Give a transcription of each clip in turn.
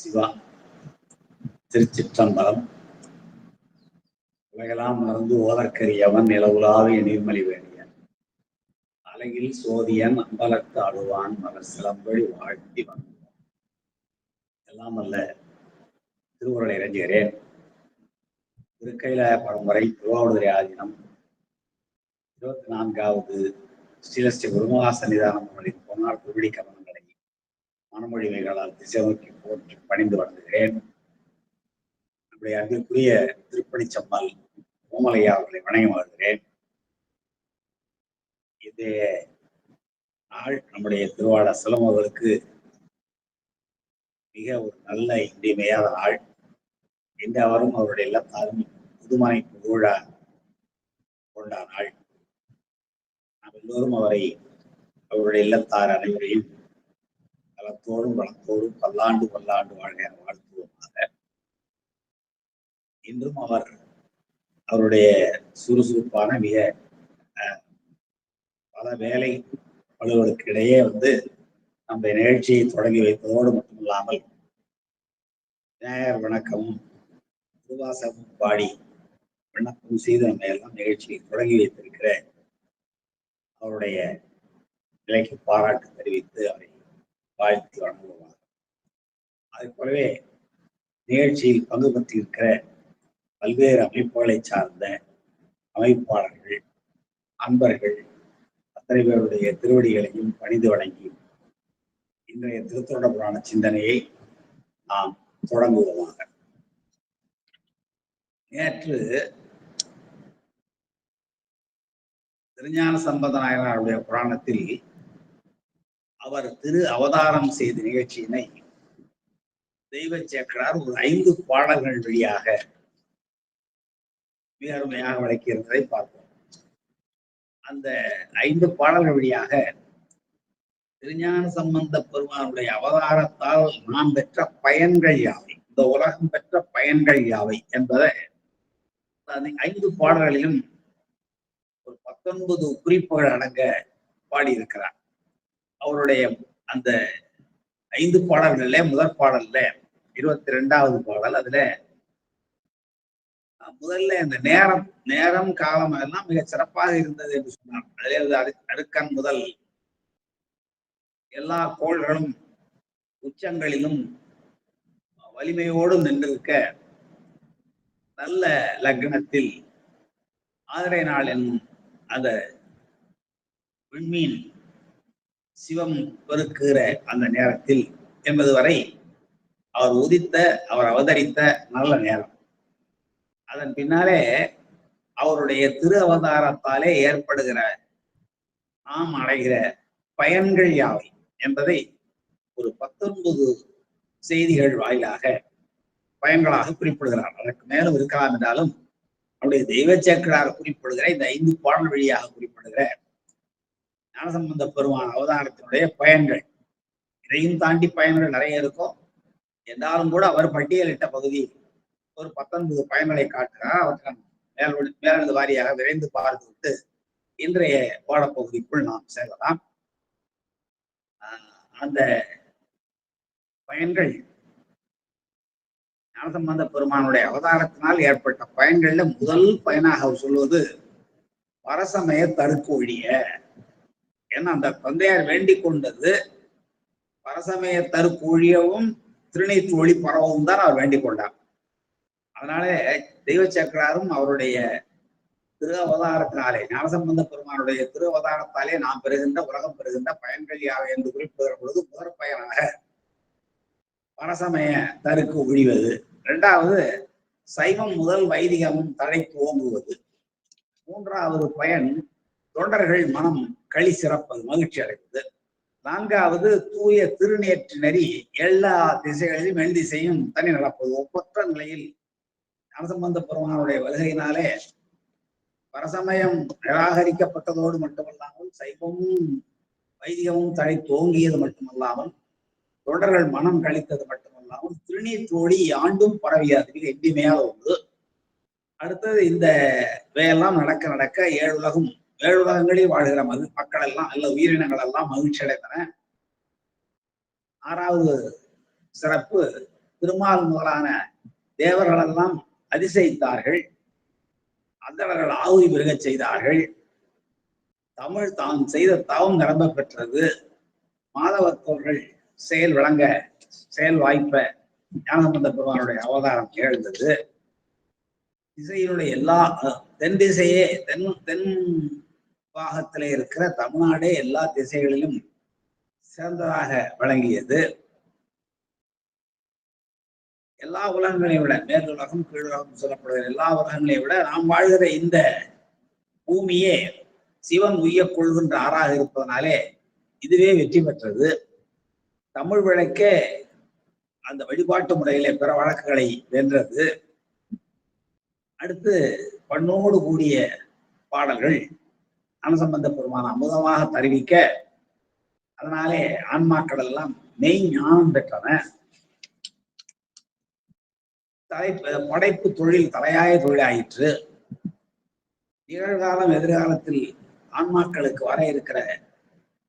சிவா. திருச்சிற்றம்பலம். உலகெல்லாம் மறந்து ஓதற்கரியவன் நிலவுலாவிய நீர்மலி வேணியன் அழகில் சோதியன் அம்பலத்து அழுவான் மலர் சிலம்படி வாழ்த்தி வந்தான். எல்லாம் அல்ல திருவுருளை இறைஞ்சுகிறேன். திருக்கையில பரம்பரை திருவாவடுதுறை ஆதீனம் 24வது ஸ்ரீலஸ்ரீ குருமகா சன்னிதானம் பொன்னார் திருவிடி கவனங்களை மனமொழிமைகளால் திசை நோக்கி போற்றி பணிந்து வருகிறேன். நம்முடைய அன்பிற்குரிய திருப்பணிச்சம்மல் கோமலையா அவர்களை வணங்கி வருகிறேன். இது நாள் நம்முடைய திருவாளர் செல்லம் அவர்களுக்கு மிக ஒரு நல்ல இன்றியமையாத நாள். இன்று அவரும் அவருடைய இல்லத்தாரும் புதுமனை புகழா கொண்ட நாள். நாம் எல்லோரும் அவருடைய இல்லத்தார் அனைவரையும் நலத்தோடும் வளத்தோடும் பல்லாண்டு பல்லாண்டு வாழ்க வாழ்த்துவோமாக. இன்றும் அவருடைய சுறுசுறுப்பான மிக பல வேலை பழுவலுக்கு இடையே நம்ம நிகழ்ச்சியை தொடங்கி வைப்பதோடு மட்டுமில்லாமல் விநாயகர் வணக்கமும் திருவாசகமும் பாடி விண்ணப்பம் செய்து நம்ம எல்லாம் நிகழ்ச்சியை தொடங்கி வைத்திருக்கிற அவருடைய நிலைக்கு பாராட்டு தெரிவித்து அவரை வாழ்த்து வழங்குவார். அதை போலவே நிகழ்ச்சியில் பங்கு பெற்றிருக்கிற பல்வேறு அமைப்புகளை சார்ந்த அமைப்பாளர்கள், அன்பர்கள் அத்தனை பேருடைய திருவடிகளையும் பணிந்து வழங்கி இன்றைய திருத்தொண்ட புராண சிந்தனையை நாம் தொடங்குவோமாக. நேற்று திருஞான சம்பந்த நாயனாருடைய புராணத்தில் அவர் திரு அவதாரம் செய்த நிகழ்ச்சியினை தெய்வ சேக்கரார் ஒரு 5 பாடல்கள் வழியாக மிக அருமையாக விளக்கியிருந்ததை பார்ப்போம். அந்த 5 பாடல்கள் வழியாக திருஞான சம்பந்த பெருமானுடைய அவதாரத்தால் நாம் பெற்ற பயன்கள் யாவை, இந்த உலகம் பெற்ற பயன்கள் யாவை என்பதை 5 பாடல்களிலும் ஒரு 19 குறிப்புகள் அடங்க பாடியிருக்கிறார். அவருடைய அந்த 5 பாடல்கள்ல முதல் பாடல்ல 22வது பாடல், அதுல முதல்ல இந்த நேரம் காலம் எல்லாம் மிக சிறப்பாக இருந்தது என்று சொன்னார். அதிலே அடுக்கன் முதல் எல்லா கோள்களும் உச்சங்களிலும் வலிமையோடு நின்றிருக்க நல்ல லக்னத்தில் ஆதிரை நாள் என்னும் அந்த விண்மீன் சிவம் பெருக்குகிற அந்த நேரத்தில் என்பது வரை அவர் அவதரித்த நல்ல நேரம். அதன் பின்னாலே அவருடைய திரு அவதாரத்தாலே ஏற்படுகிற நாம் அடைகிற பயன்கள் யாவை என்பதை ஒரு 19 செய்திகள் வாயிலாக பயன்களாக குறிப்பிடுகிறார். அதற்கு மேலும் இருக்கலாம் என்றாலும் அவருடைய தெய்வ சேக்கராக குறிப்பிடுகிற இந்த 5 பாடல் வழியாக குறிப்பிடுகிற ஞானசம்பந்த பெருமான் அவதாரத்தினுடைய பயன்கள், இதையும் தாண்டி பயன்கள் நிறைய இருக்கும் என்றாலும் கூட அவர் பட்டியலிட்ட பகுதி ஒரு 19 பயன்களை காட்டுகிறார். அவற்றை மேலெழுந்து வாரியாக விரைந்து பார்த்துவிட்டு இன்றைய பாடப்பகுதிக்குள் நாம் செல்லலாம். அந்த பயன்கள் ஞானசம்பந்த பெருமானுடைய அவதாரத்தினால் ஏற்பட்ட பயன்கள்ல முதல் பயனாக அவர் சொல்வது பரசமய தருக்கு ஒழிய. ஏன்னா அந்த தந்தையார் வேண்டிக் கொண்டது பரசமய தருக்கு ஒழியவும் திருநீற்று ஒளி பரவவும் தான் அவர் வேண்டிக் கொண்டார். அதனால தெய்வ சக்கராரும் அவருடைய திரு அவதாரத்தினாலே, ஞானசம்பந்த பெருமானுடைய திரு அவதாரத்தாலே நாம் பெறுகின்ற உலகம் பெறுகின்ற பயன்கள் யாவை என்று குறிப்பிடுகிற பொழுது முதற் பயனாக பரசமய தருக்கு ஒழிவது, 2வது சைவம் முதல் வைதிகமும் தழைத்து ஓங்குவது, 3வது பயன் தொண்டர்கள் மனம் களி சிறப்பது, மகிழ்ச்சி அடைவது, 4வது தூய திருநேற்று நெறி எல்லா திசைகளிலும் எண் திசையும் தனி நடப்பது. ஒப்பற்ற நிலையில் ஞானசம்பந்த பெருமானுடைய வருகையினாலே பரசமயம் நிராகரிக்கப்பட்டதோடு மட்டுமல்லாமல் சைவமும் வைதிகமும் தழைத்து ஓங்கியது மட்டுமல்லாமல் தொண்டர்கள் மனம் கழித்தது மட்டுமல்லாமல் திருநீற்றோடி ஆண்டும் பரவியது மிக எளிமையாக ஒன்று. அடுத்தது இந்த வேலையெல்லாம் நடக்க நடக்க 7 உலகங்களில் வாழ்கிற மக்கள் எல்லாம் அல்ல உயிரினங்கள் எல்லாம் மகிழ்ச்சி அடைந்தன. 6வது சிறப்பு திருமால் முதலான தேவர்கள் எல்லாம் அதிசயித்தார்கள். அந்தவர்கள் ஆகுதி பெருகச் செய்தார்கள். தமிழ் தான் செய்த தவம் நிரம்ப பெற்றது. மாதவத்தோர்கள் செயல் விளங்க, செயல் வாய்ப்ப ஞானசம்பந்த பெருமானுடைய அவதாரம் நிகழ்ந்தது. திசையினுடைய எல்லா தென் திசையே தென் பாகத்திலே இருக்கிற தமிழ்நாடே எல்லா திசைகளிலும் சிறந்ததாக விளங்கியது. எல்லா உலகங்களையும் விட, மேலுலகம் கீழுலகம் சொல்லப்படுகிற எல்லா உலகங்களையும் விட நாம் வாழ்கிற இந்த பூமியே சிவன் உய்யக் கொள்கின்ற ஆறாக இருப்பதனாலே இதுவே வெற்றி பெற்றது. தமிழ் வழக்கே அந்த வழிபாட்டு முறையிலே பிற வழக்குகளை வென்றது. அடுத்து பண்ணோடு கூடிய பாடல்கள் ஞானசம்பந்த பெருமான அமுதமாக தருவிக்க, அதனாலே ஆன்மாக்கள் எல்லாம் மெய் ஞானம் பெற்றன. படைப்பு தொழில் தலையாய தொழிலாயிற்று. நிகழ்காலம் எதிர்காலத்தில் ஆன்மாக்களுக்கு வர இருக்கிற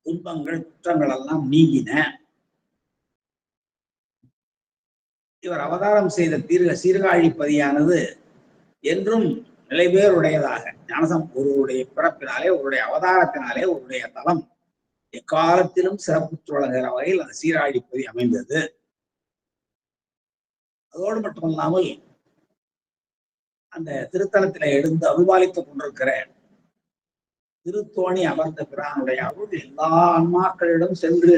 துன்பங்கள் குற்றங்கள் எல்லாம் நீங்கின. இவர் அவதாரம் செய்த சீர்காழிப்பதியானது என்றும் நிலைபேறுடையதாக ஒருவருடைய பிறப்பினாலே, ஒருவருடைய அவதாரத்தினாலே ஒருவருடைய தலம் எக்காலத்திலும் சிறப்பு தொடங்குகிற வகையில் அந்த சீர்காழிப்பதி அமைந்தது. அதோடு மட்டுமல்லாமல் அந்த திருத்தலத்தில எழுந்து அருள்பாலித்துக் கொண்டிருக்கிற திருத்தோணி அமர்ந்த பிரானுடைய அருள் எல்லா ஆன்மாக்களிடம் சென்று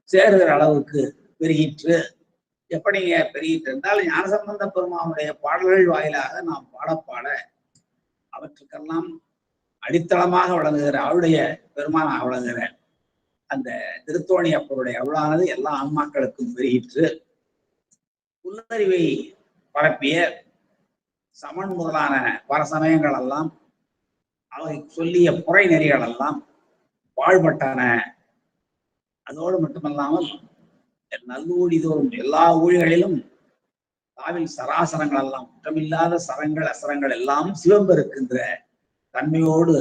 சேருகிற அளவுக்கு பெருகிற்று. எப்படிங்க பெருகிட்டு இருந்தால், ஞானசம்பந்த பெருமானுடைய பாடல்கள் வாயிலாக நாம் பாட அவற்றுக்கெல்லாம் அடித்தளமாக விளங்குகிற அவருடைய பெருமானாக விளங்குகிற அந்த திருத்தோணி அப்பருடைய அருளானது எல்லா ஆன்மாக்களுக்கும் பெருகிற்று. புல்லறிவை பரப்பிய சமன் முதலான பல சமயங்கள் எல்லாம், அவை சொல்லிய புரை நெறிகள் எல்லாம் பாழ்பட்டன. அதோடு மட்டுமல்லாமல் நல்லூழி தோறும் எல்லா ஊழிகளிலும் தாவில் சராசரங்கள் எல்லாம், குற்றமில்லாத சரங்கள் அசரங்கள் எல்லாம் சிவம்பெருக்கின்ற தன்மையோடு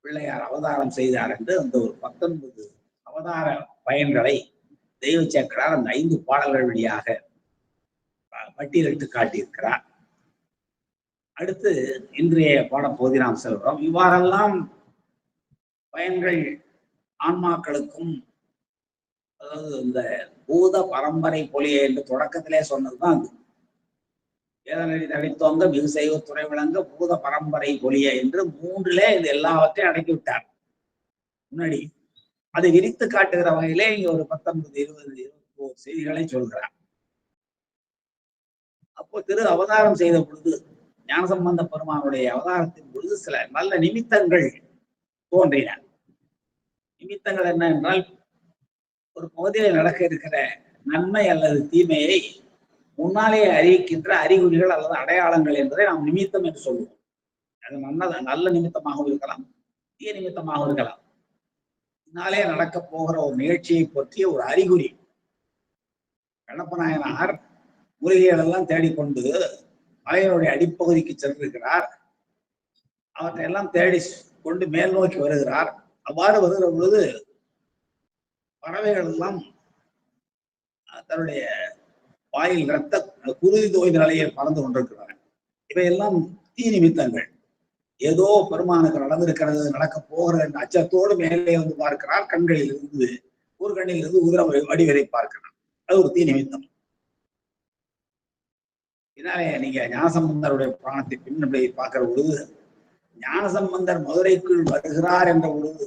பிள்ளையார் அவதாரம் செய்தார் என்று அந்த ஒரு 19 அவதார பயன்களை தெய்வ சேக்கரார் அந்த 5 பாடல்கள் வழியாக பட்டியலிட்டு காட்டியிருக்கிறார். அடுத்து இன்றைய பாடப்பகுதி நாம் செல்கிறோம். இவ்வாறெல்லாம் பயன்கள் ஆன்மாக்களுக்கும், அதாவது இந்த பூத பரம்பரை பொலிய என்று தொடக்கத்திலே சொன்னதுதான் அது. வேதநெறி தழைத்தோங்க மிகு செய்வ துறை விளங்க பூத பரம்பரை பொலிய என்று 3லே இது எல்லாவற்றையும் அடக்கிவிட்டார். முன்னாடி அதை விரித்து காட்டுகிற வகையிலே இங்க ஒரு 19, 20, 21 செய்திகளை சொல்கிறார். அப்போ திரு அவதாரம் செய்த பொழுது, ஞானசம்பந்த பெருமானுடைய அவதாரத்தின் பொழுது சில நல்ல நிமித்தங்கள் தோன்றின. நிமித்தங்கள் என்ன என்றால், ஒரு பகுதியில் நடக்க இருக்கிற நன்மை அல்லது தீமையை முன்னாலேயே அறிவிக்கின்ற அறிகுறிகள் அல்லது அடையாளங்கள் என்பதை நாம் நிமித்தம் என்று சொல்லுவோம். அது நல்ல நிமித்தமாகவும் இருக்கலாம், தீய நிமித்தமாகவும் இருக்கலாம். முன்னாலே நடக்க போகிற ஒரு நிகழ்ச்சியை பற்றிய ஒரு அறிகுறி. கண்ணப்ப நாயனார் மூலிகைகள் எல்லாம் தேடிக்கொண்டு மலையினுடைய அடிப்பகுதிக்கு சென்றிருக்கிறார். அவற்றையெல்லாம் தேடி கொண்டு மேல் நோக்கி வருகிறார். அவ்வாறு வருகிற பொழுது பறவைகள் எல்லாம் தன்னுடைய வாயில் இரத்த குருதி தோய்ந்த நிலையில் பறந்து கொண்டிருக்கிறார். இவையெல்லாம் தீ நிமித்தங்கள். ஏதோ பெருமானுக்கு நடந்திருக்கிறது, நடக்க போகிறது என்ற அச்சத்தோடு மேலே வந்து பார்க்கிறார். கண்களில் இருந்து ஒரு கண்ணில் இருந்து உதிர வடிவதை பார்க்கிறார். அது ஒரு தீ நிமித்தம். இதனாலே நீங்க ஞானசம்பந்தருடைய புராணத்தை பின்னபடி பார்க்கிற பொழுது, ஞானசம்பந்தர் மதுரைக்குள் வருகிறார் என்ற பொழுது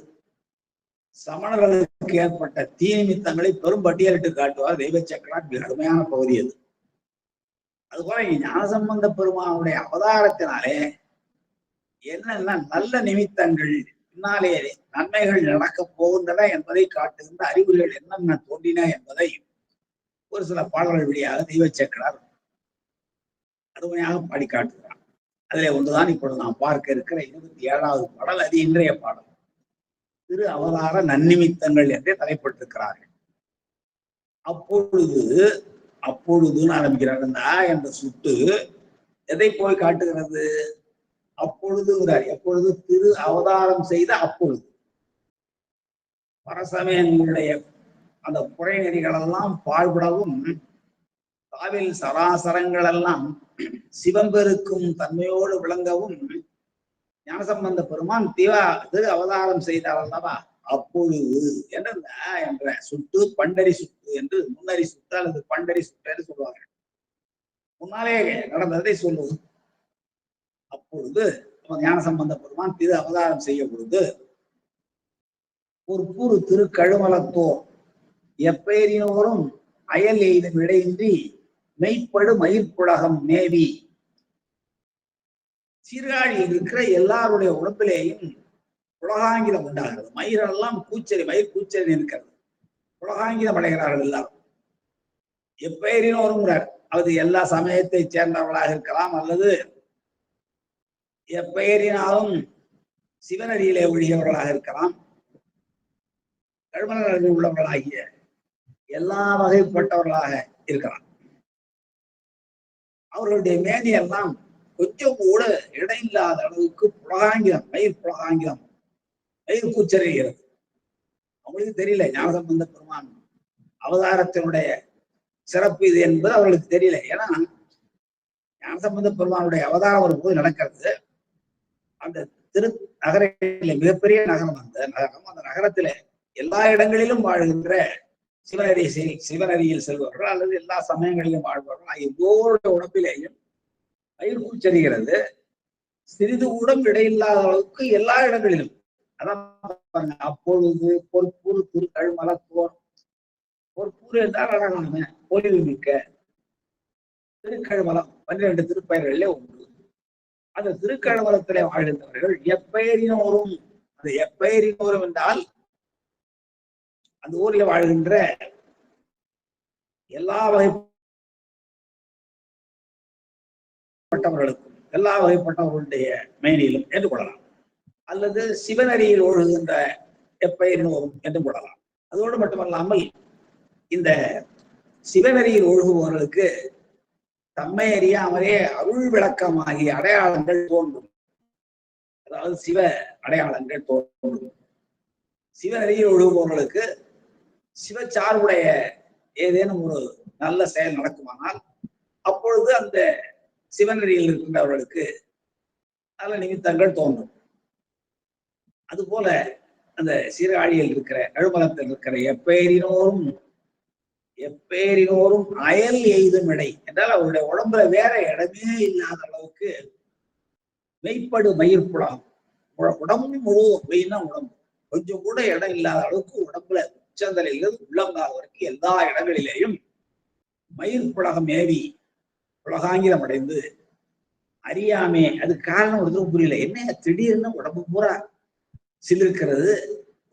சமணர்களுக்கு ஏற்பட்ட தீ நிமித்தங்களை பெரும் பட்டியலிட்டு காட்டுவார் தெய்வ சேக்கரார். மிக அருமையான பகுதி அது. அதுபோல ஞானசம்பந்த பெருமானுடைய அவதாரத்தினாலே என்னென்ன நல்ல நிமித்தங்கள், பின்னாலே நன்மைகள் நடக்க போகின்றன என்பதை காட்டுகின்ற அறிகுறிகள் என்னென்ன தோன்றின என்பதை ஒரு சில பாடல்கள் வழியாக தெய்வ சேக்கரார் அருமையாக பாடி காட்டுகிறார். அதிலே ஒன்றுதான் இப்பொழுது நாம் பார்க்க இருக்கிற 27வது பாடல். அது இன்றைய பாடல். திரு அவதார நன்னிமித்தங்கள் என்றே தலைப்பட்டிருக்கிறார்கள். அப்பொழுதுன்னு ஆரம்பிக்கிறார். என்ற சுட்டு எதை போய் காட்டுகிறது? அப்பொழுதுங்கிறார். எப்பொழுது? திரு அவதாரம் செய்த அப்பொழுது. பரசமயங்களுடைய அந்த புறை நெறிகள் எல்லாம் பாழ்படவும் தாவில் சராசரங்கள் எல்லாம் சிவம்பெருக்கும் தன்மையோடு விளங்கவும் ஞானசம்பந்த பெருமான் திரு அவதாரம் செய்தார் அல்லவா. அப்பொழுது என்ற சுட்டு பண்டரி சுட்டு என்று முன்னறி சுட்டு அல்லது பண்டரி சுட்டு என்று சொல்லுவாங்க. முன்னாலே நடந்ததை சொல்லுவது. அப்பொழுது ஞானசம்பந்த பெருமான் திரு அவதாரம் செய்ய பொழுது ஒரு திருக்கழுமலத்தோர் எப்பெயரினோரும் அயல் எய்தும் இடையின்றி மெய்ப்படு மயிர்ப்புலகம் மேவி சீர்காழியில் இருக்கிற எல்லாருடைய உடம்பிலேயும் புலகாங்கிதம் உண்டாகிறது. மயிரெல்லாம் மயிர் கூச்சல் இருக்கிறது. புலகாங்கிதம் அடைகிறார்கள் எல்லாரும். எப்பெயரினோருங்கிறார். அது எல்லா சமயத்தை சேர்ந்தவர்களாக இருக்கலாம், அல்லது எப்பெயரினாலும் சிவனடியிலே ஒழியவர்களாக இருக்கலாம். கழுமலர்கள் உள்ளவர்களாகிய எல்லா வகைப்பட்டவர்களாக இருக்கலாம். அவர்களுடைய மேனியெல்லாம் கொஞ்சம் கூட இடையில்லாத அளவுக்கு புலகாங்கிதம், மயிர் புலகாங்கிதம், மயிர் கூச்சரிகிறது. அவங்களுக்கு தெரியல ஞானசம்பந்த பெருமான் அவதாரத்தினுடைய சிறப்பு இது என்பது அவர்களுக்கு தெரியல. ஏன்னா ஞானசம்பந்த பெருமானுடைய அவதாரம் ஒரு போது நடக்கிறது. அந்த நகரில மிகப்பெரிய நகரம் அந்த நகரம். அந்த நகரத்தில எல்லா இடங்களிலும் வாழ்கின்ற சிவனரியில் செல்பவர்கள் அல்லது எல்லா சமயங்களிலும் வாழ்பவர்கள் எல்லோருடைய உடம்பிலேயும் மயிர் கூச்சரிகிறது. சிறிது கூடம் இடையில்லாத அளவுக்கு எல்லா இடங்களிலும். அதான் அப்பொழுது பொற்பூர் திருக்கழுமலத்தோர். பொற்பூர் என்றால் அழகான பொலிவு மிக்க திருக்கழுமலம் 12 திருப்பெயர்களே ஒன்று. அந்த திருக்கழுமலத்திலே வாழ்கின்றவர்கள் எப்பெயரினோரும். அந்த எப்பெயரினோரும் என்றால் அந்த ஊரில் வாழ்கின்ற எல்லா வகைப்பட்டவர்களுக்கும் எல்லா வகைப்பட்டவர்களுடைய மேனியிலும் என்று கொள்ளலாம். அல்லது சிவனரியில் ஒழுகின்ற எப்பெயரினோரும் என்று கொள்ளலாம். அதோடு மட்டுமல்லாமல் இந்த சிவனரியில் ஒழுகுபவர்களுக்கு தம்மை அறியாமலே அருள் விளக்கமாகிய அடையாளங்கள் தோன்றும். அதாவது சிவ அடையாளங்கள் தோன்றும். சிவனரியில் ஒழுகுபவர்களுக்கு சிவச்சார்புடைய ஏதேனும் ஒரு நல்ல செயல் நடக்குமானால் அப்பொழுது அந்த சிவனரியில் இருக்கின்றவர்களுக்கு நல்ல நிமித்தங்கள் தோன்றும். அதுபோல அந்த சீர்காழியில் இருக்கிற கழுமலத்தில் இருக்கிற எப்பெயரினோரும் அயல் எய்தும் இடை என்றால் அவருடைய உடம்புல வேற இடமே இல்லாத அளவுக்கு மெய்ப்படு மயிர்ப்புலம். உடம்பு முழுவதும் மெய்னா உடம்பு கொஞ்சம் கூட இடம் இல்லாத அளவுக்கு உடம்புல உச்சந்தலையிலிருந்து உள்ளங்கால் வரைக்கும் எல்லா இடங்களிலேயும் மயிர் புலகம் ஏவி புலகாங்கிதம் அடைந்து அறியாமே. அது காரணம் ஒருத்தரும் புரியல. என்ன திடீர்னு உடம்பு பூரா சிலிருக்கிறது,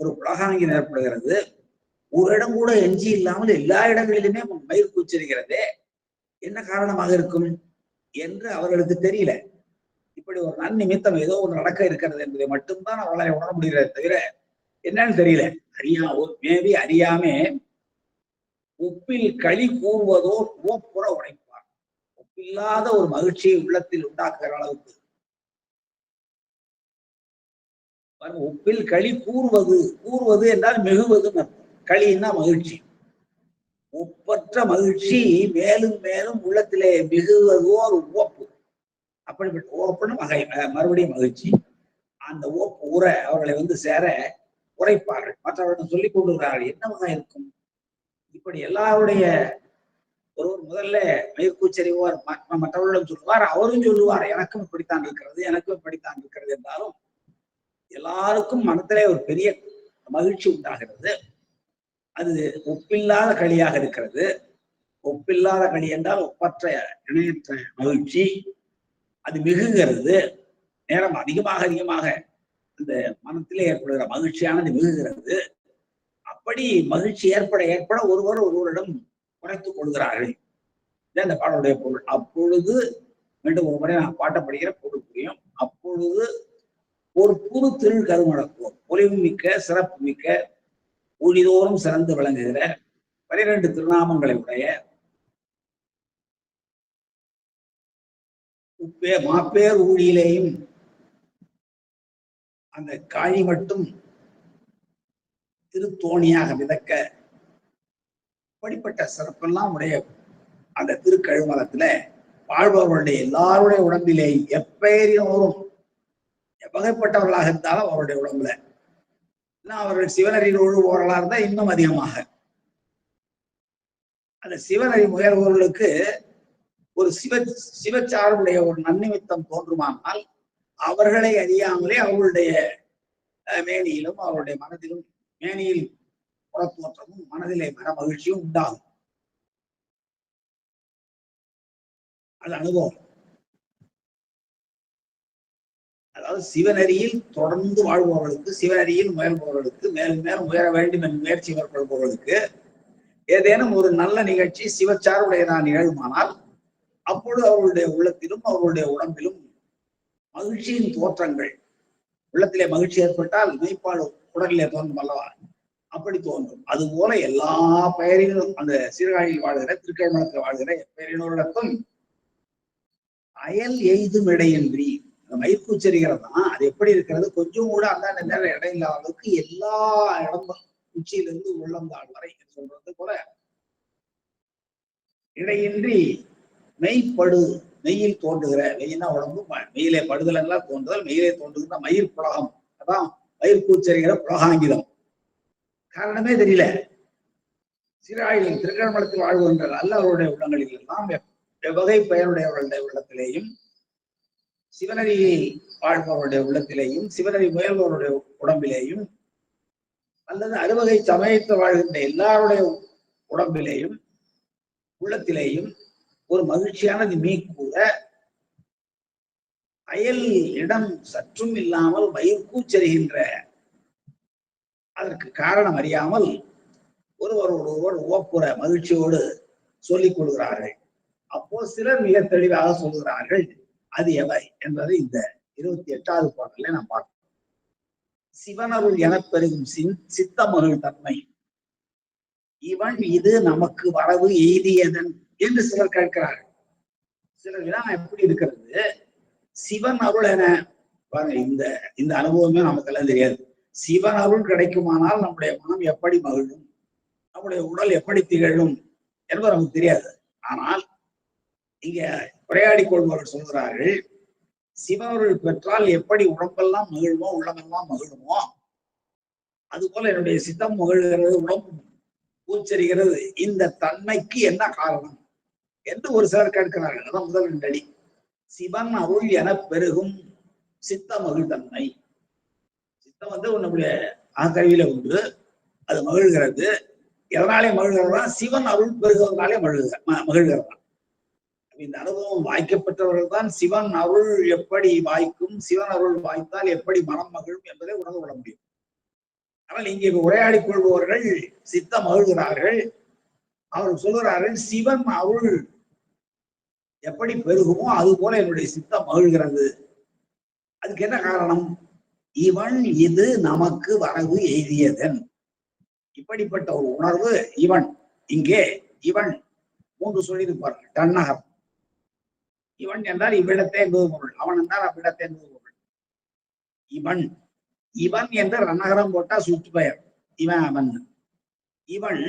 ஒரு புலகாங்கிதம் ஏற்படுகிறது, ஒரு இடம் கூட எஞ்சி இல்லாமல் எல்லா இடங்களிலுமே மயிர் கூச்சரிக்கிறதே, என்ன காரணமாக இருக்கும் என்று அவர்களுக்கு தெரியல. இப்படி ஒரு நன்னிமித்தம் ஏதோ ஒன்று நடக்க இருக்கிறது என்பதை மட்டும்தான் அவர்களை உணர முடிகிறத தவிர என்னன்னு தெரியல. மேபி அறியாமே ஒப்பில் களி கூறுவதோ ஓப்புற உடைப்பார். ஒப்பில்லாத ஒரு மகிழ்ச்சியை உள்ளத்தில் உண்டாக்குற அளவுக்கு ஒப்பில் களி கூறுவது என்றால் மிகுவது. களின்னா மகிழ்ச்சி. ஒப்பற்ற மகிழ்ச்சி மேலும் மேலும் உள்ளத்திலே மிகுவதோ ஒரு ஓப்பு. அப்படிப்பட்ட ஓப்புன்னு மறுபடியும் மகிழ்ச்சி. அந்த ஓப்பு உரை அவர்களை சேர உரைப்பார்கள். மற்றவர்கள் சொல்லிக் கொண்டுகிறார்கள். என்னவாக இருக்கும்? இப்படி எல்லாருடைய ஒருவர் முதல்ல மயிர்கூச்சறிவார், மற்றவர்களும் சொல்லுவார், அவரும் சொல்லுவார் எனக்கும் இப்படித்தான் இருக்கிறது, எனக்கும் இப்படித்தான் இருக்கிறது என்றாலும் எல்லாருக்கும் மனத்திலே ஒரு பெரிய மகிழ்ச்சி உண்டாகிறது. அது ஒப்பில்லாத களியாக இருக்கிறது. ஒப்பில்லாத களி என்றால் ஒப்பற்ற இணையற்ற மகிழ்ச்சி. அது மிகுகிறது. நேரம் அதிகமாக அந்த மனத்திலே ஏற்படுகிற மகிழ்ச்சியானது மிகுகிறது. அப்படி மகிழ்ச்சி ஏற்பட ஒருவரிடம் குறைத்துக் கொள்கிறார்கள். இந்த பாடலுடைய பொருள். அப்பொழுது மீண்டும் ஒரு முறை நான் பாட்டப்படுகிற பொருள் புரியும். அப்பொழுது ஒரு புது திருக்கருமலத்தோர் பொலிவு மிக்க சிறப்பு மிக்க ஊழிதோறும் சிறந்து விளங்குகிற 12 திருநாமங்களை உடைய மாப்பேர் ஊழியிலேயும் அந்த காழி மட்டும் திருத்தோணியாக மிதக்க படிப்பட்ட சிறப்பெல்லாம் உடைய அந்த திருக்கழுமலத்துல வாழ்பவர்களுடைய எல்லாருடைய உடம்பிலே எப்பெயரும் வகைப்பட்டவர்களாக இருந்தாலும் அவருடைய உடம்புல அவர்கள் சிவனரியில் ஒழுகுபவர்களா இருந்தா இன்னும் அதிகமாக அந்த சிவனறி முயல்பவர்களுக்கு ஒரு சிவச்சார்புடைய ஒரு நன்னிமித்தம் தோன்றுமானால் அவர்களை அறியாமலே அவர்களுடைய மேனியிலும் அவருடைய மனதிலும் மேனியில் புறத்தோற்றமும் மனதிலே மன மகிழ்ச்சியும் உண்டாகும். அது அனுபவம். அதாவது சிவனரியில் தொடர்ந்து வாழ்பவர்களுக்கு, சிவனரியில் முயல்பவர்களுக்கு, மேலும் மேலும் உயர வேண்டும் என்று முயற்சி மேற்கொள்பவர்களுக்கு ஏதேனும் ஒரு நல்ல நிகழ்ச்சி சிவச்சார்புடையதான் நிகழுமானால் அப்பொழுது அவர்களுடைய உள்ளத்திலும் அவர்களுடைய உடம்பிலும் மகிழ்ச்சியின் தோற்றங்கள், உள்ளத்திலே மகிழ்ச்சி ஏற்பட்டால் மெய்ப்பாடு உடலிலே தோன்றும் அல்லவா, அப்படி தோன்றும். அது போல எல்லா பெயரிலும் அந்த சீர்காழியில் வாழ்கிற, திருக்கழுமலத்தில் வாழ்கிற பெயரினோரிடத்தும் அயல் எய்தும் இடையின்றி மயிர்கூச்சரிகிறது தான். அது எப்படி இருக்கிறது, கொஞ்சம் கூட அந்த நேரம் இடம் இல்லாத அளவுக்கு எல்லா இடமும் உச்சியிலிருந்து உள்ளந்தாள் வரை சொல்றது போல இடையின்றி மெய்ப்படு, மெய்யில் தோன்றுகிற, மெய்யினா உடம்பு மெய்யிலே படுதல் எல்லாம் தோன்றுதல், மெய்யிலே தோன்றுகிற மயிர் புலகம், அதான் மயிர்கூச்சரிகிற புலகாங்கிதம். காரணமே தெரியல. சீர்காழியில் திருக்கழுமலத்தில் வாழ்வுகின்ற அல்லவருடைய உள்ளங்களில் எல்லாம் எவ்வகை பெயருடையவர்களுடைய உள்ளத்திலேயும், சிவனரியில் வாழ்பவருடைய உள்ளத்திலேயும், சிவனரி முயல்பவருடைய உடம்பிலேயும், அல்லது அறுவகை சமயத்தில் வாழ்கின்ற எல்லாருடைய உடம்பிலேயும் உள்ளத்திலேயும் ஒரு மகிழ்ச்சியானது மீக்கூட அயல் இடம் சற்றும் இல்லாமல் மயிர்கூச்சரிகின்ற, அதற்கு காரணம் அறியாமல் ஒருவர் ஓப்புற மகிழ்ச்சியோடு சொல்லிக் கொள்கிறார்கள். அப்போ சிலர் மிக தெளிவாக சொல்கிறார்கள் அது எவை என்பதை இந்த 28வது பாடலை நாம் பார்க்கிறோம். சிவனருள் எனப் பெருகும் சித்த மகிழ் தன்மை இவன் இது நமக்கு வரவு எய்தியதன் என்று சிலர் கேட்கிறார்கள். சிலர் வினா எப்படி இருக்கிறது, சிவன் அருள் என பாருங்க, இந்த அனுபவமே நமக்கெல்லாம் தெரியாது. சிவன் அருள் கிடைக்குமானால் நம்முடைய மனம் எப்படி மகிழும், நம்முடைய உடல் எப்படி திகழும் என்பது நமக்கு தெரியாது. ஆனால் இங்க உரையாடி கொள்பவர்கள் சொல்கிறார்கள், சிவனருள் பெற்றால் எப்படி உடம்பெல்லாம் மகிழுமோ, உள்ளமெல்லாம் மகிழுமோ, அது போல என்னுடைய சித்தம் மகிழ்கிறது, உடம்பு பூச்சரிகிறது. இந்த தன்மைக்கு என்ன காரணம் என்று ஒரு சிலர் கேட்கிறார்கள். அதான் முதல் 2 அடி. சிவன் அருள் என பெருகும் சித்த மகிழ் தன்மை. சித்தம் நம்முடைய அகக்கருவியில உண்டு, அது மகிழ்கிறது. எதனாலே மகிழ்கிறதா, சிவன் அருள் பெருகுவதனாலே மகிழ்கிறதா. இந்த அனுபவம் வாய்க்கப்பட்டவர்கள் தான் சிவன் அருள் எப்படி வாய்க்கும், சிவன் அருள் வாய்த்தால் எப்படி மனம் மகிழும் என்பதை உணர்ந்து கொள்ள முடியும். ஆனால் இங்கே உரையாடி கொள்பவர்கள் சித்த மகிழ்கிறார்கள். அவர்கள் சொல்கிறார்கள், சிவன் அருள் எப்படி பெருகுமோ அது போல என்னுடைய சித்தம் மகிழ்கிறது. அதுக்கு என்ன காரணம், இவன் இது நமக்கு வரவு எய்தியதன். இப்படிப்பட்ட ஒரு உணர்வு இவன், இங்கே இவன் 3 சொல்லியிருப்பார்கள். தன்னகம் இவன் என்றால் இவ்விடத்தை என்பது பொருள், அவன் என்றால் அவ்விடத்தை என்பது பொருள். இவன் இவன் என்ற ரன்னகரம் போட்டா சுற்று பெயர், இவன் அவன். இவன்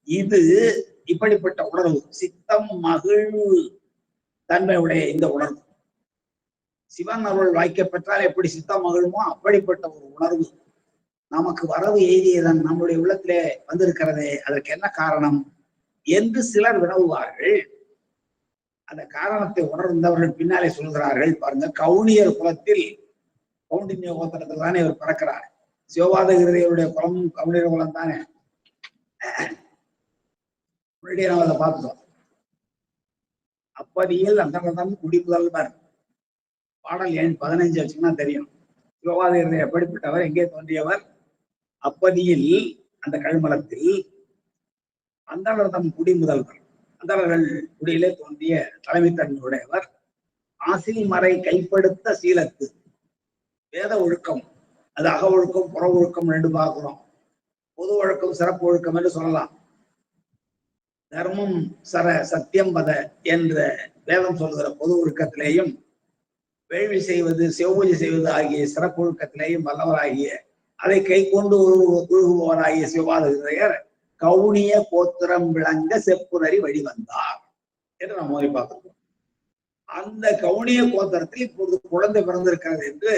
இது இப்படிப்பட்ட உணர்வு, சித்தம் மகிழ்வு தன்மையுடைய இந்த உணர்வு. சிவன் அருள் வாய்க்கப்பெற்றால் எப்படி சித்தம் மகிழுமோ அப்படிப்பட்ட ஒரு உணர்வு நமக்கு வரவு எய்தியதன், நம்முடைய உள்ளத்திலே வந்திருக்கிறதே, அதற்கு என்ன காரணம் என்று சிலர் வினவுவார்கள். அந்த காரணத்தை உணர்ந்தவர்கள் பின்னாலே சொல்கிறார்கள். பாருங்க, கவுனியர் குலத்தில் கவுண்டின்ய கோத்திரத்தில் தானே இவர் பிறக்கிறார். சிவபாத கிருதையுடைய குலமும் கவுனியர் குலம் தானே. முன்னாடியே நம்ம அதை பார்த்தோம். அப்பதியில் அந்த குடிமுதல்வர் பாடல் எண் 15 வச்சுன்னா தெரியும். சிவபாத கிருதை எப்படிப்பட்டவர், எங்கே தோன்றியவர். அப்பதியில் அந்த கழுமலத்தில் அந்தணர்தம் குடிமுதல்வர், அந்தணர்கள் குடியிலே தோன்றிய தலைமை தன்மையுடையவர். ஆசில் மறை கைப்படுத்த சீலத்து, வேத ஒழுக்கம், அது அக ஒழுக்கம் புற ஒழுக்கம் 2 பார்க்கிறோம். பொது ஒழுக்கம் சிறப்பு ஒழுக்கம் என்று சொல்லலாம். தர்மம் சர சத்தியம் பத என்ற வேதம் சொல்கிற பொது ஒழுக்கத்திலேயும், வேள்வி செய்வது சிவபூஜை செய்வது ஆகிய சிறப்பு ஒழுக்கத்திலேயும் வல்லவராகிய, அதை கை கொண்டு ஒழுகுபவராகிய சிவபாத கிருதையர் கவுனிய கோத்திரம் விளங்க செப்புனரி வழிவந்தார். என்று நாம் மோதி பார்க்கிறோம். அந்த கவுனிய கோத்திரத்தில் இப்பொழுது குழந்தை பிறந்திருக்கிறது என்று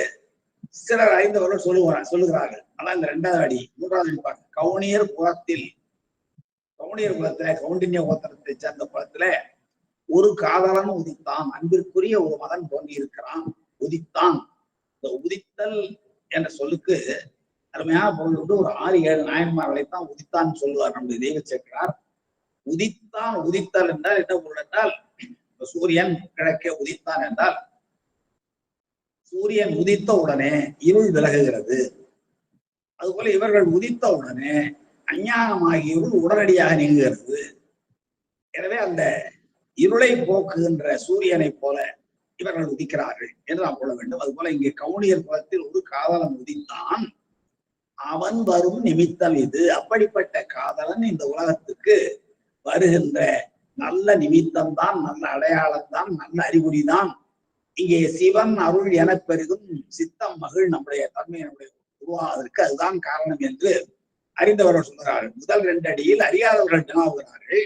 சிலர் அறிந்தவர்கள் சொல்லுகிறார்கள். ஆனா இந்த இரண்டாவது அடி மூன்றாவது அடி பார்க்க கவுனியர் குலத்தில் கவுண்டின்ய கோத்திரத்தை சேர்ந்த குலத்துல ஒரு காதலன் உதித்தான், அன்பிற்குரிய ஒரு மகன் தோன்றி இருக்கிறான். உதித்தான், இந்த உதித்தல் என்ற சொல்லுக்கு அருமையான பொருள் உண்டு. ஒரு 6-7 நாயன்மார்களைத்தான் உதித்தான் சொல்லுவார் நம்முடைய தெய்வ சேர்க்கிறார். உதித்தான், உதித்தல் என்றால் என்ன பொருள் என்றால், சூரியன் கிழக்கே உதித்தான் என்றால் சூரியன் உதித்த உடனே இருள் விலகுகிறது. அதுபோல இவர்கள் உதித்த உடனே அஞ்ஞானமாகிய உடனடியாக நீங்குகிறது. எனவே அந்த இருளை போக்குகின்ற சூரியனை போல இவர்கள் உதிக்கிறார்கள் என்று நாம் கொள்ள வேண்டும். அதுபோல இங்கே கவுனியர் குலத்தில் ஒரு காதலன் உதித்தான், அவன் வரும் நிமித்தம் இது. அப்படிப்பட்ட காதலன் இந்த உலகத்துக்கு வருகின்ற நல்ல நிமித்தம் தான், நல்ல அடையாளம் தான், நல்ல அறிகுறி தான். இங்கே சிவன் அருள் என பெரிதும் சித்தம் மகிழ் நம்முடைய தன்மை நம்முடைய உருவாவதற்கு அதுதான் காரணம் என்று அறிந்தவர்கள் சொல்கிறார்கள். முதல் 2 அடியில் அறியாதவர்கள் வினாவுகிறார்கள்.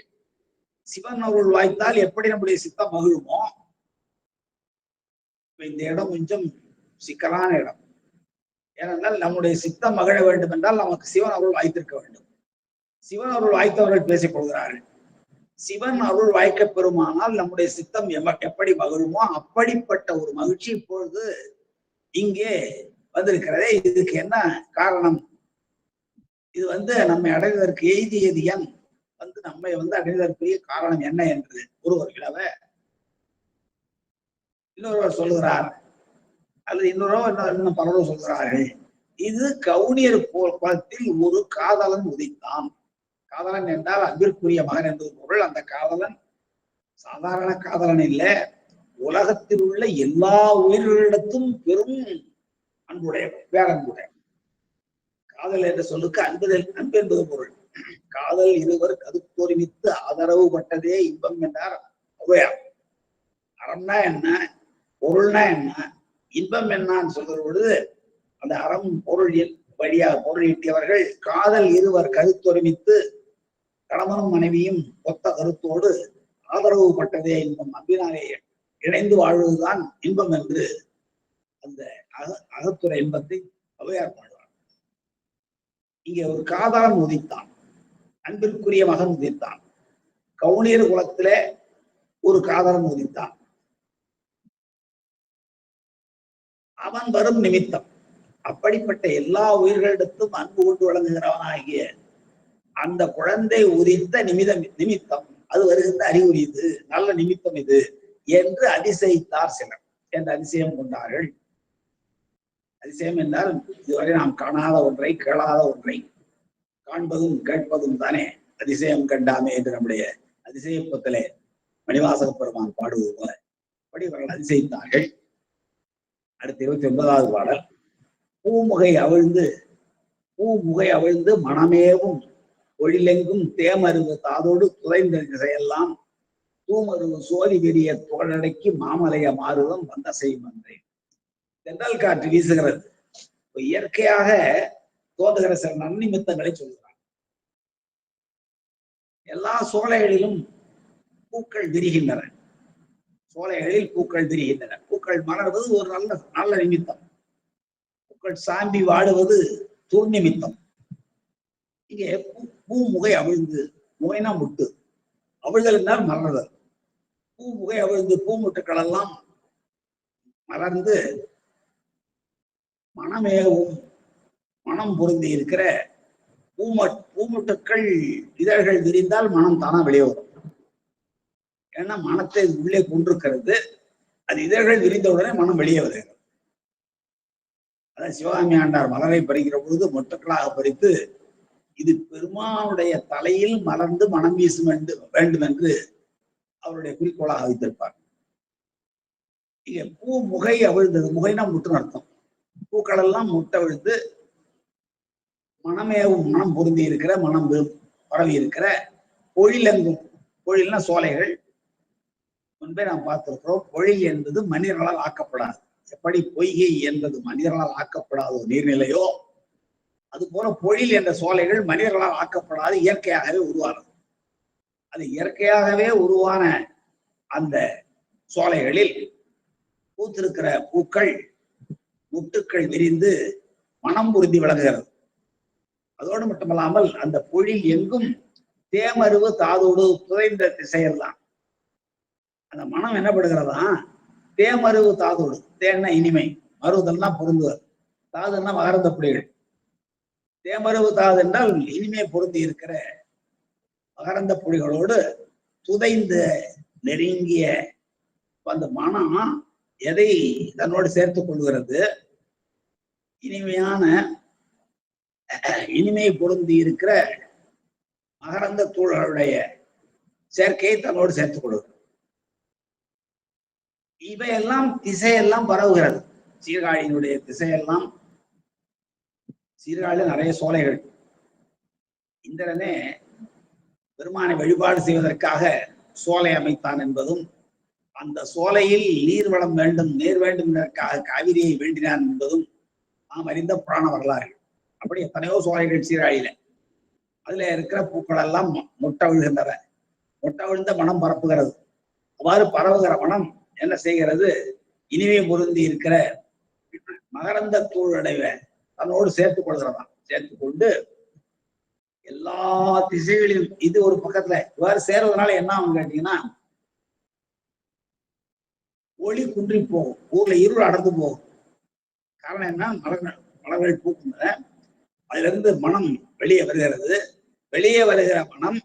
சிவன் அருள் வாய்த்தால் எப்படி நம்முடைய சித்தம் மகிழுமோ, இந்த இடம் கொஞ்சம் சிக்கலான இடம். ஏனென்றால் நம்முடைய சித்தம் மகிழ வேண்டும் என்றால் நமக்கு சிவன் அருள் வாய்த்திருக்க வேண்டும். சிவன் அருள் வாய்த்தவர்கள் பேசிக் கொள்கிறார்கள். சிவன் அருள் வாய்க்க பெறுமானால் நம்முடைய சித்தம் எப்படி மகிழுமோ அப்படிப்பட்ட ஒரு மகிழ்ச்சி இப்பொழுது இங்கே வந்திருக்கிறதே. இதுக்கு என்ன காரணம்? இது நம்மை அடைவதற்கு எய்தியது என் நம்மை அடைவதற்குரிய காரணம் என்ன என்று ஒருவர் விளவ இன்னொருவர் சொல்லுகிறார், அல்லது இன்னும் பலரும் சொல்கிறார்கள். இது கவுனியர் குலத்தில் ஒரு காதலன் உதித்தான். காதலன் என்றால் அன்பிற்குரிய மகன் என்பது பொருள். அந்த காதலன் சாதாரண காதலன் இல்ல, உலகத்தில் உள்ள எல்லா உயிர்களிடத்தும் பெரும் அன்புடைய பேரன்புடைய. காதல் என்ற சொல்லுக்கு அன்பு என்பது பொருள். காதல் இருவர் கருத்தொருமித்து ஆதரவு பட்டதே இன்பம் என்றார் ஔவையார். அறம்னா என்ன, பொருள்னா என்ன, இன்பம் என்னான்னு சொல்கிற பொழுது அந்த அறம் பொருள் வழியாக பொருள் ஈட்டியவர்கள் காதல் இருவர் கருத்தொருமித்து கணவனும் மனைவியும் ஒத்த கருத்தோடு ஆதரவு பட்டதே இன்பம், அன்பினாலே இணைந்து வாழ்வதுதான் இன்பம் என்று அந்த அகத்துறை இன்பத்தை ஔவையார் பண்ணுவார். இங்கே ஒரு காதலன் உதித்தான், அன்பிற்குரிய மகன் உதித்தான். கவுனியர் குலத்திலே ஒரு காதலன் உதித்தான், அவன் வரும் நிமித்தம். அப்படிப்பட்ட எல்லா உயிர்களிடத்தும் அன்பு கொண்டு வழங்குகிறவனாகிய அந்த குழந்தை உதித்த நிமித்தம் அது வருகின்ற அறிகுறி, இது நல்ல நிமித்தம் இது என்று அதிசயித்தார் சிலர். என்று அதிசயம் கொண்டார்கள். அதிசயம் என்றால் இதுவரை நாம் காணாத ஒன்றை, கேளாத ஒன்றை காண்பதும் கேட்பதும் தானே அதிசயம் கண்டாமே என்று நம்முடைய அதிசயப்பத்திலே மணிவாசக பெருமான் பாடுவது போல அப்படி இவர்கள் அதிசயித்தார்கள். அடுத்து 29வது பாடல். பூமுகை அவிழ்ந்து மனமேவும் ஒழிலெங்கும் தேமருவு தாதோடு துறைந்த திசையெல்லாம் தூமருவு சோதி பெரிய தோழடைக்கு மாமலைய மாறுவம் வந்த செய்யும் என்றேன். தென்றல் காற்று வீசுகிறது. இயற்கையாக தோன்றுகிற சில நன்னிமித்தங்களை சொல்கிறார். எல்லா சோலைகளிலும் பூக்கள் விரிகின்றன. சோலைகளில் பூக்கள் விரிகின்றன. பூக்கள் மலர்வது ஒரு நல்ல நிமித்தம். பூக்கள் சாம்பி வாடுவது துர்நிமித்தம். இங்கே பூமுகை அவிழ்ந்து, முகைனா முட்டு, அவிழ்தல் என்றால் மலர்தல். பூமுகை அவிழ்ந்து பூமுட்டுக்கள் எல்லாம் மலர்ந்து மனமேவும் மனம் பொருந்தி இருக்கிற பூமுட்டுக்கள் இதழ்கள் விரிந்தால் மனம் தானா வெளியே வரும். ஏன்னா மனத்தை உள்ளே கொண்டிருக்கிறது. அது இதழ்கள் விரிந்தவுடனே மனம் வெளியே வருகிறது. அதான் சிவகாமி ஆண்டார் மலரை பறிக்கிற பொழுது மொட்டுக்களாக பறித்து இது பெருமானுடைய தலையில் மலர்ந்து மனம் வீசும் வேண்டும் என்று அவருடைய குறிக்கோளாக வைத்திருப்பார். இங்க பூ முகை அவிழ்ந்தது. முகைனா முட்டுன்னு அர்த்தம். பூக்கள் எல்லாம் முட்டை விழுந்து மனமேவும் மனம் பொருந்தி இருக்கிற, மனம் பரவி இருக்கிற பொழிலெங்கும், பொழில்னா சோலைகள். முன்பே நாம் பார்த்திருக்கிறோம். பொழில் என்பது மனிதர்களால் ஆக்கப்படாது. எப்படி பொய்கை என்பது மனிதர்களால் ஆக்கப்படாத ஒரு நீர்நிலையோ அது போல பொழில் என்ற சோலைகள் மனிதர்களால் ஆக்கப்படாது, இயற்கையாகவே உருவானது. அது இயற்கையாகவே உருவான அந்த சோலைகளில் பூத்திருக்கிற பூக்கள் முட்டுக்கள் விரிந்து மனம் உறுதி விளங்குகிறது. அதோடு மட்டுமல்லாமல் அந்த பொழில் எங்கும் தேமருவு தாதோடு புதைந்த திசையெல்லாம் அந்த மனம் என்னப்படுகிறதா, தேமருவு தாதோடு, தேன்னா இனிமை, மருவதல்னா பொருந்துவது, தாதுன்னா மகரந்த புலிகள். தேமருவு தாது என்றால் இனிமை பொருந்தி இருக்கிற மகரந்த புலிகளோடு துதைந்த நெருங்கிய அந்த மனம் எதை தன்னோடு சேர்த்துக் கொள்கிறது, இனிமையான இனிமை பொருந்தி இருக்கிற மகரந்த தூள்களுடைய சேர்க்கையை தன்னோடு சேர்த்துக் கொள்கிறது. இவையெல்லாம் திசையெல்லாம் பரவுகிறது. சீர்காழியினுடைய திசையெல்லாம், சீர்காழியில் நிறைய சோலைகள். இந்திரனே பெருமானை வழிபாடு செய்வதற்காக சோலை அமைத்தான் என்பதும், அந்த சோலையில் நீர் வளம் வேண்டும், நீர் வேண்டும் என்பதற்காக காவிரியை வேண்டினான் என்பதும் நாம் அறிந்த புராண வரலாறு. அப்படி எத்தனையோ சோலைகள் சீர்காழியில. அதுல இருக்கிற பூக்கள் எல்லாம் முட்டை விழுகின்றன. முட்டை விழுந்த மனம் பரப்புகிறது. அவ்வாறு பரவுகிற மனம் என்ன செய்கிறது, இனிமை பொருந்தி இருக்கிற மகரந்த தூளுடைய தன்னோடு சேர்த்துக் கொள்கிறதாம். சேர்த்து கொண்டு எல்லா திசைகளிலும், இது ஒரு பக்கத்துல இவ்வாறு சேர்வதனால என்ன ஆகும் கேட்டீங்கன்னா, ஒளி குன்றி போகும், ஊர்ல இருள் அடர்ந்து போகும். காரணம் என்ன, மலர்கள் பூக்குங்க, அதுல இருந்து மனம் வெளியே வருகிறது. வெளியே வருகிற மனம்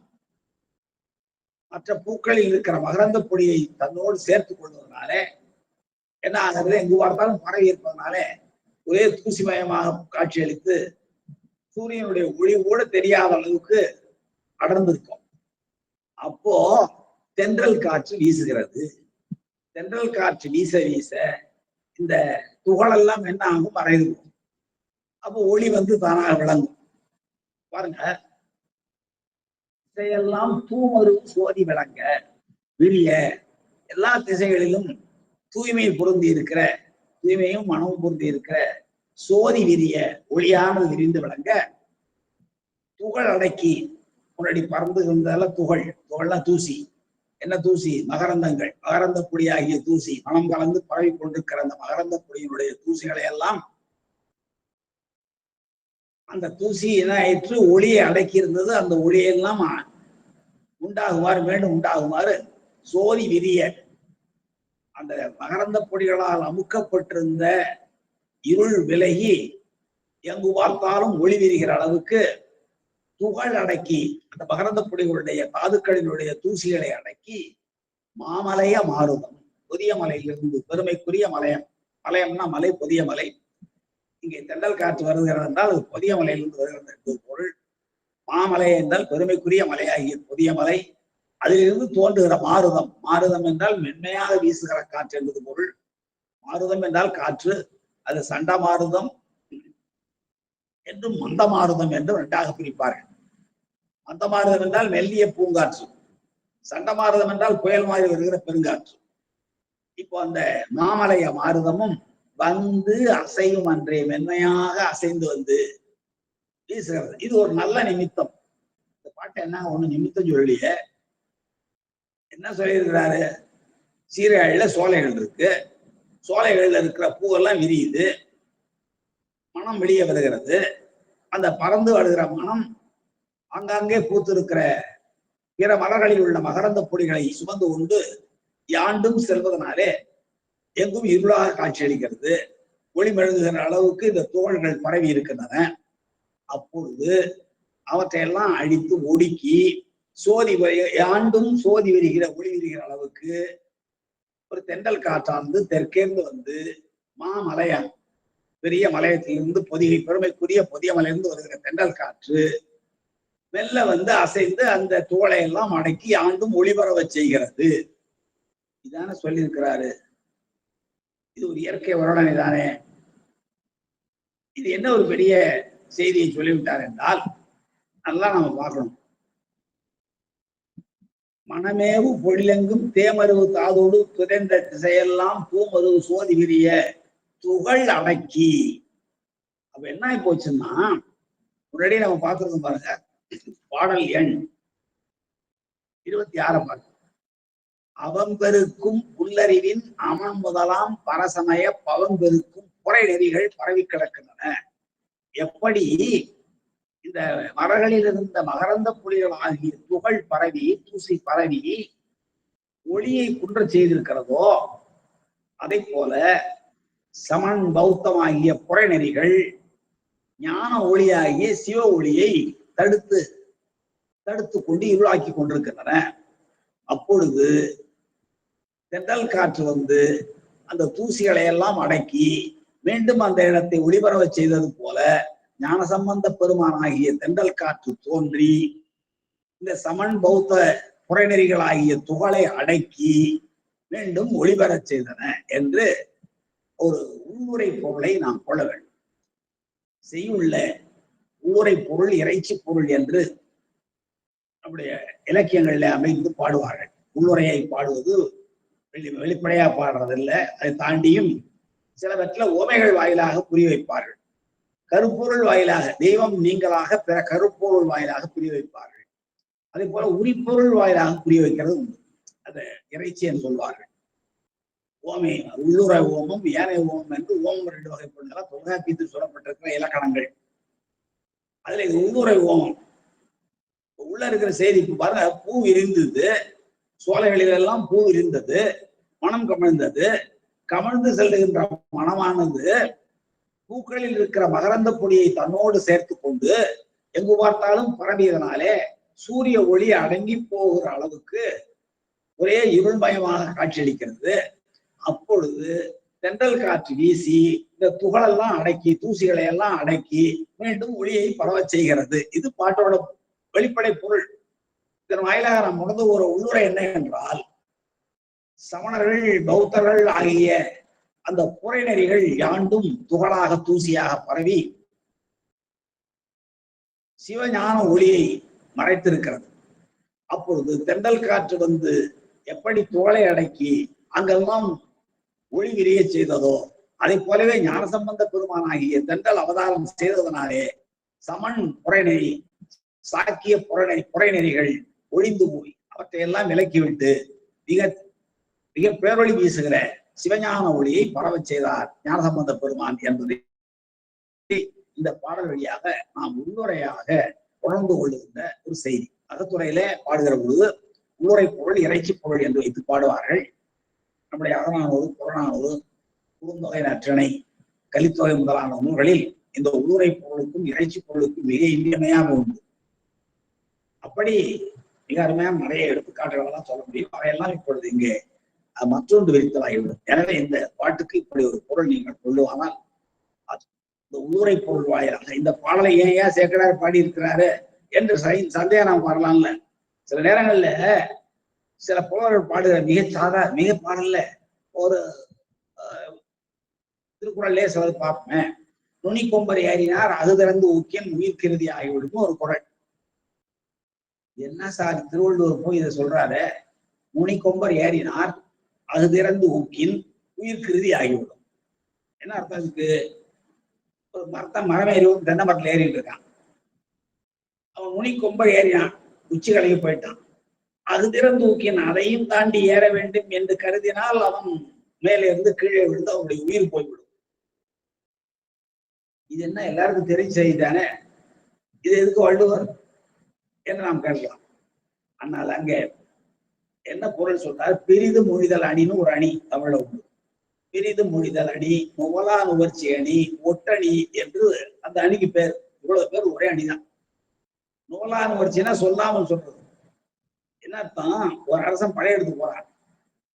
மற்ற பூக்களில் இருக்கிற மகரந்த பொடியை தன்னோடு சேர்த்துக் கொள்வதனால என்ன ஆகிறது, எங்கு பார்த்தாலும் பரவி இருப்பதனால ஒரே தூசிமயமாக காட்சியளித்து சூரியனுடைய ஒளி கூட தெரியாத அளவுக்கு அடர்ந்து இருக்கும். அப்போ தென்றல் காற்று வீசுகிறது. தென்றல் காற்று வீச வீச இந்த துகளெல்லாம் என்ன ஆகும், மறைந்து போகும். அப்போ ஒளி வந்து தானாக விளங்கும். பாருங்க, திசையெல்லாம் தூமரு சோதி விளங்க விரிய, எல்லா திசைகளிலும் தூய்மை பொருந்தி இருக்கிற, தூய்மையும் மனமும் பொருந்தி இருக்கிற சோதி விரிய, ஒளியானது விரிந்து விளங்க, துகள் அடக்கி, முன்னாடி பறந்து இருந்ததெல்லாம் துகள், துகள்லாம் தூசி. என்ன தூசி, மகரந்தங்கள், மகரந்த பொடியாகிய தூசி, மனம் கலந்து பரவி கொண்டிருக்கிற அந்த மகரந்த பொடியினுடைய தூசிகளை எல்லாம், அந்த தூசி என்ன ஆயிற்று, ஒளியை அடக்கி இருந்தது. அந்த ஒளியெல்லாம் உண்டாகுமாறு, மீண்டும் உண்டாகுமாறு சோதி விரிய, அந்த மகரந்த பொடிகளால் அமுக்கப்பட்டிருந்த இருள் விலகி எங்கு பார்த்தாலும் ஒளி விரிகிற அளவுக்கு துகள் அடக்கி, அந்த மகரந்த பொடிகளுடைய தாதுக்களினுடைய தூசிகளை அடக்கி மாமலைய மாறுதம், புதிய மலையிலிருந்து, பெருமைக்குரிய மலையம், மலையம்னா மலை, புதிய மலை. இங்கே தென்றல் காற்று வருகிறது என்றால் அது புதிய மலையிலிருந்து வருகிறது என்பது பொருள். மாமலை என்றால் பெருமைக்குரிய மலையாகிய புதிய மலை, அதிலிருந்து தோன்றுகிற மாருதம். மாருதம் என்றால் மென்மையாக வீசுகிற காற்று என்பது பொருள். மாருதம் என்றால் காற்று, அது சண்ட மாருதம் என்றும் மந்த மாருதம் என்றும் இரண்டாக பிரிப்பார்கள். மந்த மாருதம் என்றால் மெல்லிய பூங்காற்று, சண்ட மாருதம் என்றால் புயல் மாதிரி வருகிற பெருங்காற்று. இப்போ அந்த மாமலைய மாருதமும் வந்து அசையும் அன்றே, மென்மையாக அசைந்து வந்து வீசுகிறது. இது ஒரு நல்ல நிமித்தம். இந்த பாட்டை என்ன ஒண்ணு நிமித்தம் சொல்லியே, என்ன சொல்லியிருக்கிறாரு, சீர்காழியில சோலைகள் இருக்கு, சோலைகள்ல இருக்கிற பூவெல்லாம் விரியுது, மனம் வெளியே வருகிறது. அந்த பறந்து வருகிற மனம் ஆங்காங்கே பூத்திருக்கிற பிற மலர்களில் உள்ள மகரந்த பொடிகளை சுமந்து கொண்டு யாண்டும் செல்வதனாலே எங்கும் இருளாக காட்சியளிக்கிறது. ஒளி மெழுகுகிற அளவுக்கு இந்த தோள்கள் பரவி இருக்கின்றன. அப்பொழுது அவற்றையெல்லாம் அழித்து ஒடுக்கி சோதி ஆண்டும் சோதி விரிகிற, ஒளி விரிகிற அளவுக்கு ஒரு தென்றல் காற்றானது தெற்கேர்ந்து வந்து மாமலையான், பெரிய மலையத்திலிருந்து, பொதிகை, பெருமைக்குரிய பொதிய மலையிலிருந்து வருகிற தென்றல் காற்று மெல்ல வந்து அசைந்து அந்த தோலை எல்லாம் அடக்கி ஆண்டும் ஒளிபரவ செய்கிறது. இதான சொல்லியிருக்கிறாரு. இது ஒரு இயற்கை வருடனை தானே. இது என்ன ஒரு பெரிய செய்தியை சொல்லிவிட்டார் என்றால், நல்லா நம்ம பார்க்கணும். மனமேவு பொழிலெங்கும் தேமருவு தாதோடு துறைந்த திசையெல்லாம் பூமருவு சோதி விரிய துகள் அடக்கி. அப்ப என்ன ஆகி போச்சுன்னா, முன்னாடி நம்ம பார்த்துருக்கோம் பாருங்க, பாடல் எண் 26 பார்க்க. அவம்பெருக்கும் புல்லறிவின் அமன் முதலாம் பரசமய பவம்பெருக்கும் புறை நெறிகள் பரவி கிடக்கின்றன. எப்படி இந்த மரங்களில் இருந்த மகரந்த புலிகள் ஆகிய துகள் பரவி தூசி பரவி ஒளியை குன்ற செய்திருக்கிறதோ அதை போல சமன் பௌத்தம் ஆகிய புறநெறிகள் ஞான ஒளியாகிய சிவ ஒளியை தடுத்து கொண்டு இருளாக்கி கொண்டிருக்கின்றன. அப்பொழுது தென்றல் காற்று வந்து அந்த தூசிகளை எல்லாம் அடக்கி மீண்டும் அந்த இடத்தை ஒளிபரவ செய்தது போல ஞானசம்பந்த பெருமானாகிய தென்றல் காற்று தோன்றி இந்த சமன் பௌத்த புறநெறிகள் ஆகிய துகளை அடக்கி மீண்டும் ஒளிபெறச் செய்தன என்று ஒரு உள்ளுரை பொருளை நாம் கொள்ள வேண்டும். செய்யுள்ள உள்ளுரை பொருள் இறைச்சி பொருள் என்று நம்முடைய இலக்கியங்களில் அமைந்து பாடுவார்கள். உள்ளுரையை பாடுவது வெளிப்படையா பாடுறதில்லை. அதை தாண்டியும் சிலவற்றில் உவமைகள் வாயிலாக புரிய வைப்பார்கள். கருப்பொருள் வாயிலாக தெய்வம் நீங்களாக பிற கருப்பொருள் வாயிலாக புரிய வைப்பார்கள். அதே போல உரிப்பொருள் வாயிலாக புரிய வைக்கிறது உண்டு. அதை இறைச்சி என்று சொல்வார்கள். ஓமை உள்ளுர ஓமம் ஏனை ஓமம் என்று ஓமம் 2 வகைப்படுதலாம் தொல்காப்பியத்தில் சொல்லப்பட்டிருக்கிற இலக்கணங்கள். அதுல இது உள்ளுரை ஓமம். உள்ள இருக்கிற செய்தி பாருங்க, பூ விரிந்தது, சோலைகளில் எல்லாம் பூ விரிந்தது, மனம் கமழ்ந்தது. கமழ்ந்து செல்லுகின்ற மனமானது பூக்களில் இருக்கிற மகரந்த பொடியை தன்னோடு சேர்த்து கொண்டு எங்கு பார்த்தாலும் பரவியதனாலே சூரிய ஒளி அடங்கி போகிற அளவுக்கு ஒரே இருள்மயமாக காட்சியளிக்கிறது. அப்பொழுது தென்றல் காற்று வீசி இந்த துகளெல்லாம் அடக்கி தூசிகளை எல்லாம் அடக்கி மீண்டும் ஒளியை பரவ செய்கிறது. இது பாட்டோட வெளிப்படை பொருள். இதன் வாயிலாக நாம் உணர்ந்து ஒரு உள்ளுரை என்ன என்றால், சமணர்கள் பௌத்தர்கள் ஆகிய அந்த புறைநெறிகள் யாண்டும் துகளாக தூசியாக பரவி சிவஞான ஒளியை மறைத்திருக்கிறது. அப்பொழுது தென்றல் காற்று வந்து எப்படி துகளை அடக்கி அங்கெல்லாம் ஒளி விரிய செய்ததோ அதை போலவே ஞானசம்பந்த பெருமானாகிய தென்றல் அவதாரம் செய்ததனாலே சமன் புறைநெறி சாக்கிய புறைநெறிகள் ஒழிந்து போய் அவற்றையெல்லாம் விலக்கிவிட்டு மிக மிக பேரொளி வீசுகிற சிவஞான ஒளியை பரவச் செய்தார் ஞானசம்பந்த பெருமான் என்பதை இந்த பாடல் வழியாக நாம் உள்ளுரையாக உணர்ந்து கொள்ளுகின்ற ஒரு செய்தி. அகத்துறையில பாடுகிற பொழுது உள்ளுரை பொருள் இறைச்சி பொருள் என்று வைத்து பாடுவார்கள். நம்முடைய அகநானூறு, புறநானூறு, குறுந்தொகை, நற்றிணை, கலித்தொகை முதலான நூல்களில் இந்த உள்ளுரை பொருளுக்கும் இறைச்சி பொருளுக்கும் மிக இன்றியமையாக உண்டு. அப்படி மிக அருமையான நிறைய எடுத்துக்காட்டுகளெல்லாம் சொல்ல முடியும். அவையெல்லாம் இப்பொழுது இங்கே மற்றொன்று விரித்தலாகிவிடும். எனவே இந்த பாட்டுக்கு இப்படி ஒரு பொருள் நீங்கள் கொள்ளுவானால் இந்த உள்ளுரை பொருள் வாயிலாக இந்த பாடலை ஏன் சேக்கடார் பாடி இருக்கிறாரு என்று சந்தேகம் நாம் வரலாம்ல. சில நேரங்கள்ல சில புலவர்கள் பாடுகிற மிக பாடல்ல ஒரு திருக்குறள்லே சிலது பார்ப்பேன். நுனி கொம்பர் ஏறினார் அது திறந்து ஊக்கியன் உயிர்கிருதி ஆகிவிடும் ஒரு குறள். என்ன சார் திருவள்ளுவர் போய் இதை சொல்றாரு? நுனி கொம்பர் ஏறினார் அது திறந்து ஊக்கின் உயிர்கிருதி ஆகிவிடும். என்ன அர்த்தம்? அதுக்கு ஒரு மரம் ஏறிவும் தென்னை மரத்துல ஏறிட்டு இருக்கான். அவன் நுனி கொம்பர் ஏறினான், உச்சி கலைக்கு போயிட்டான். அது திறந்து ஊக்கின் அதையும் தாண்டி ஏற வேண்டும் என்று கருதினால் அவன் மேலே இருந்து கீழே விழுந்து அவனுடைய உயிர் போய்விடும். இது என்ன எல்லாருக்கும் தெரிஞ்ச செய்தி தானே? இது எதுக்கு வள்ளுவர் என்று நாம் கேட்கலாம். ஆனால் அங்கே என்ன பொருள் சொல்றாரு? பிரிது மொழிதல் அணின்னு ஒரு அணி தமிழ்ல உண்டு. பிரிது மொழிதல் அணி, நுவலா நுவர்ச்சி அணி, ஒட்டணி என்று அந்த அணிக்கு பேர். இவ்வளவு பேர் ஒரே அணிதான். நுவலா நுவர்ச்சின்னா சொல்லாமல் சொல்றது. என்ன அர்த்தம்? ஒரு அரசன் படையெடுத்து போறான்.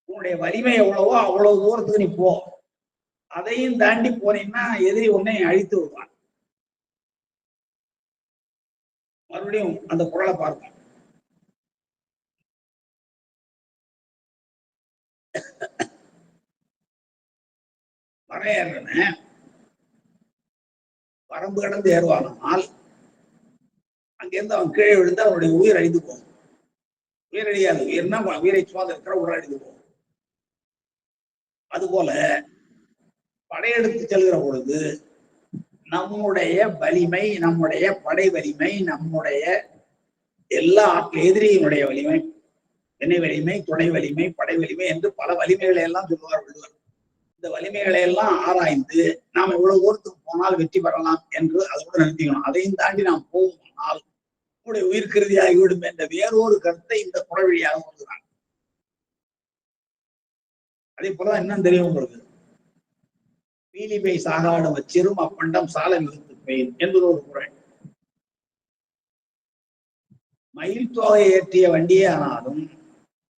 உன்னுடைய வலிமை எவ்வளவோ அவ்வளவு தூரத்துக்கு நீ போ. அதையும் தாண்டி போனீங்கன்னா எதிரி உன்னை அழித்து விடுவான். மறுபடியும் அந்த குரலை பார்ப்போம். மரம் வரம்பு கடந்து ஏறுவானால் அங்கிருந்து அவன் கீழே விழுந்து அவனுடைய உயிர் அழிந்து போகும். உயிர் அழியாது. உயிர்னா உயிரை சுவாத இருக்கிற உயிர் அழிந்து போகும். அதுபோல படையெடுத்து செல்கிற பொழுது நம்முடைய வலிமை, நம்முடைய படை வலிமை, நம்முடைய எல்லா எதிரியினுடைய வலிமை எண்ணெய் வலிமை, துணை வலிமை, படை வலிமை என்று பல வலிமைகளை எல்லாம் சொல்லுவார் வள்ளுவர். இந்த வலிமைகளை எல்லாம் ஆராய்ந்து நாம் இவ்வளவு தூரத்துக்கு போனால் வெற்றி பெறலாம் என்று அதோடு நிறுத்திக்கணும். அதையும் தாண்டி நாம் போகுமானால் நம்முடைய உயிர்கருதி ஆகிவிடும் என்ற வேறொரு கருத்தை இந்த குறள் வழியாக சொல்கிறாங்க. அதே போலதான் என்னன்னு தெரியும் உங்களுக்கு, பீலிபை சாகாடு வச்சிரும் அப்பண்டம் சால விழுத்து பெயின் என்பது ஒரு குறள். மயில் தொகை ஏற்றிய வண்டியே ஆனாலும்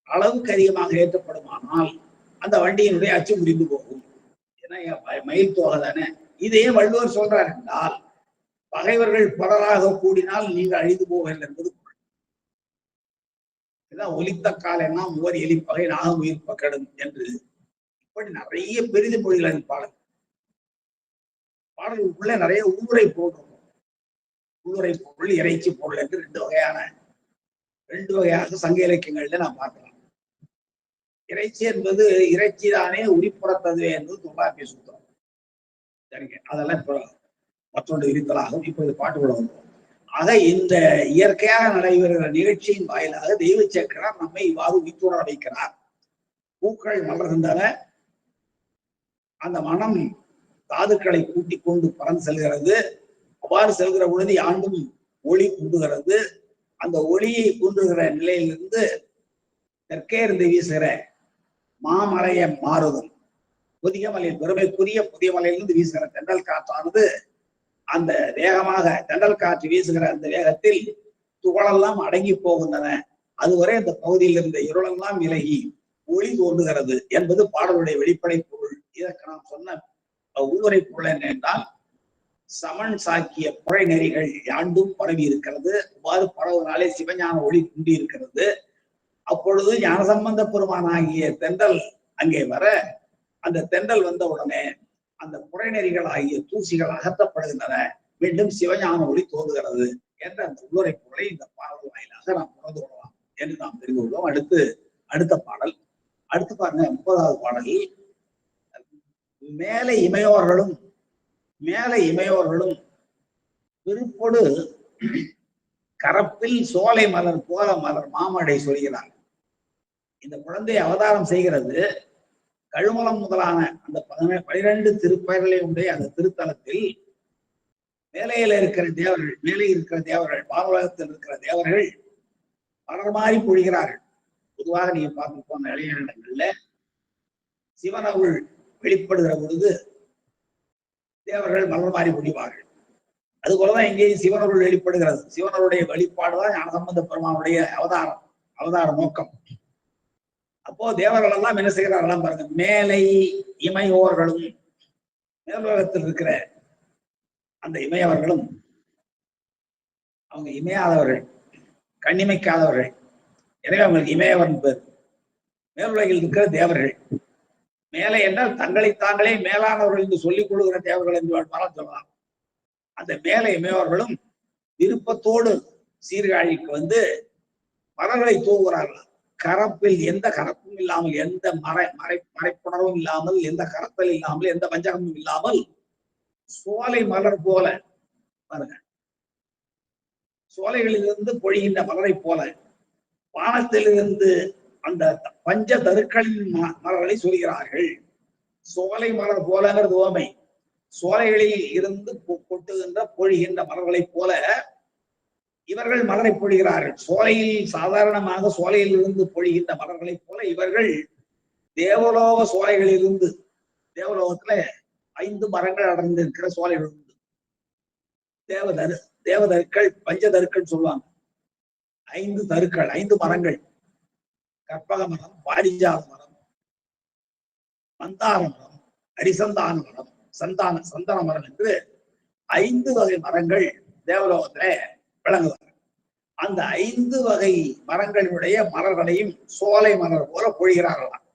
அளவுக்கு அதிகமாக ஏற்றப்படுமானால் அந்த வண்டியினுடைய அச்சு முறிந்து போகும். ஏன்னா மயில் தொகை தானே. இதையே வள்ளுவர் சொல்றார் என்றால், பகைவர்கள் பலராக கூடினால் நீங்கள் அழிந்து போவீர்கள் என்பது இதான் ஒலித்த காலெல்லாம் மூவர் எலிப்பகை நாகம் உயிர் பக்கடும் என்று இப்படி நிறைய பெரிது மொழிகள் பாடல். பாடலுக்குள்ள நிறைய உள்ளுரை பொருள், உள்ளுரை பொருள், இறைச்சி பொருள் என்று ரெண்டு வகையாக சங்க இலக்கியங்கள்ல நாம் பார்க்கலாம். இறைச்சி என்பது இறைச்சி தானே உரிப்புறத்தது என்பது தொல்காப்பிய சூத்திரம். சரிங்க, அதெல்லாம் இப்ப மற்றொன்று விரித்தலாகும். இப்ப இது பாட்டுக்குள்ள வந்துடும். ஆக இந்த இயற்கையாக நடைபெறுகிற நிகழ்ச்சியின் வாயிலாக தெய்வ சேக்கிழார் நம்மை இவ்வாறு உயிர்த்துணர வைக்கிறார். பூக்கள் மலர்கின்றன, அந்த மனம் தாதுக்களை கூட்டிக் கொண்டு பறந்து செல்கிறது. அவ்வாறு செல்கிற பொழுது ஆண்டும் ஒளி குண்டுகிறது. அந்த ஒளியை குன்றுகிற நிலையிலிருந்து தெற்கே இருந்து வீசுகிற மாமலைய மாறுதல் புதிய மலையில் பெருமைக்குரிய புதிய மலையிலிருந்து வீசுகிற தென்றல் காற்றானது அந்த வேகமாக தென்றல் காற்று வீசுகிற அந்த வேகத்தில் துகளெல்லாம் அடங்கி போகின்றன. அதுவரை அந்த பகுதியில் இருந்த இருளெல்லாம் விலகி ஒளி தோன்றுகிறது என்பது பாடலுடைய வெளிப்படை பொருள். இதற்கு நாம் சொன்ன உள்ளுரை பொருள் என்ன என்றால், சமன் சாக்கிய புழை நெறிகள் யாண்டும் பரவி இருக்கிறது. அவ்வாறு பரவுனாலே சிவஞான ஒளி குண்டி இருக்கிறது. அப்பொழுது ஞானசம்பந்த பெருமானாகிய தென்றல் அங்கே வர, அந்த தென்றல் வந்த உடனே அந்த புறநெறிகள் ஆகிய தூசிகள் அகற்றப்படுகின்றன, மீண்டும் சிவஞான ஒளி தோன்றுகிறது என்ற அந்த உள்ளுரை பொருளை இந்த பாடல் வாயிலாக நாம் உணர்ந்து கொள்ளலாம் என்று நாம் தெரிந்து கொள்வோம். அடுத்த பாடல், அடுத்து பாருங்க, 30வது பாடலில் மேலே இமையோர்களும் விருப்பொடு கரப்பில் சோலை மலர் போல மலர் மாமடை சொல்கிறார். இந்த குழந்தை அவதாரம் செய்கிறது கழுமலம் முதலான அந்த 12 திருப்பெயர்களையும் உடைய அந்த திருத்தலத்தில் மேலே இருக்கிற தேவர்கள் பாரலோகத்தில் இருக்கிற தேவர்கள் மலர் மாறி பொழிகிறார்கள். பொதுவாக நீங்க பார்த்து போன இளைய இடங்கள்ல சிவனருள் வெளிப்படுகிற பொழுது தேவர்கள் மலர் மாறி பொழிவார்கள். அது போலதான் எங்கேயும் சிவனருள் வெளிப்படுகிறது. சிவனருடைய வெளிப்பாடுதான் ஞானசம்பந்த பெருமானுடைய அவதார நோக்கம். அப்போ தேவர்கள் எல்லாம் என்ன செய்கிறார்களாம் பாருங்க, மேலை இமையோர்களும், மேலோகத்தில் இருக்கிற அந்த இமையவர்களும், அவங்க இமையாதவர்கள், கண்ணிமைக்காதவர்கள், எனவே அவங்களுக்கு இமையவன் பேர். மேலுலகில் இருக்கிற தேவர்கள், மேலே என்றால் தங்களை தாங்களே மேலானவர்கள் என்று சொல்லிக் கொள்கிற தேவர்கள் என்று வேணுமானால் சொல்லலாம். அந்த மேலே இமையவர்களும் விருப்பத்தோடு சீர்காழிக்கு வந்து மலர்களை தூவுகிறார்கள். கரப்பில் எந்த கரப்பும் இல்லாமல், எந்த மறைப்புணர்வும் இல்லாமல், எந்த கரத்தல் இல்லாமல், எந்த வஞ்சகமும் இல்லாமல் சோலை மலர் போல பாருங்க, சோலைகளிலிருந்து பொழிகின்ற மலரை போல வானத்திலிருந்து அந்த பஞ்ச தருக்களின் மலர்களை சொல்கிறார்கள். சோலை மலர் போலங்கிறது ஓமை. சோலைகளில் இருந்து கொட்டுகின்ற பொழிகின்ற மலர்களை போல இவர்கள் மலரை பொழிகிறார்கள். சோலையில் சாதாரணமாக சோலையில் இருந்து பொழிகின்ற மலர்களை போல இவர்கள் தேவலோக சோலைகளிலிருந்து, தேவலோகத்துல 5 மரங்கள் அடர்ந்திருக்கிற சோலைகள் உண்டு. தேவதருக்கள், பஞ்சதருக்கள் சொல்லுவாங்க. 5 தருக்கள், 5 மரங்கள், கற்பக மரம், பாரிஜாத மரம், மந்தார மரம், அரிசந்தான மரம், சந்தன மரம் என்று 5 வகை மரங்கள் தேவலோகத்துல விளங்குவாங்க. அந்த 5 வகை மரங்களுடைய மலர்களையும் சோலை மலர் போல பொழிகிறார்களாம்.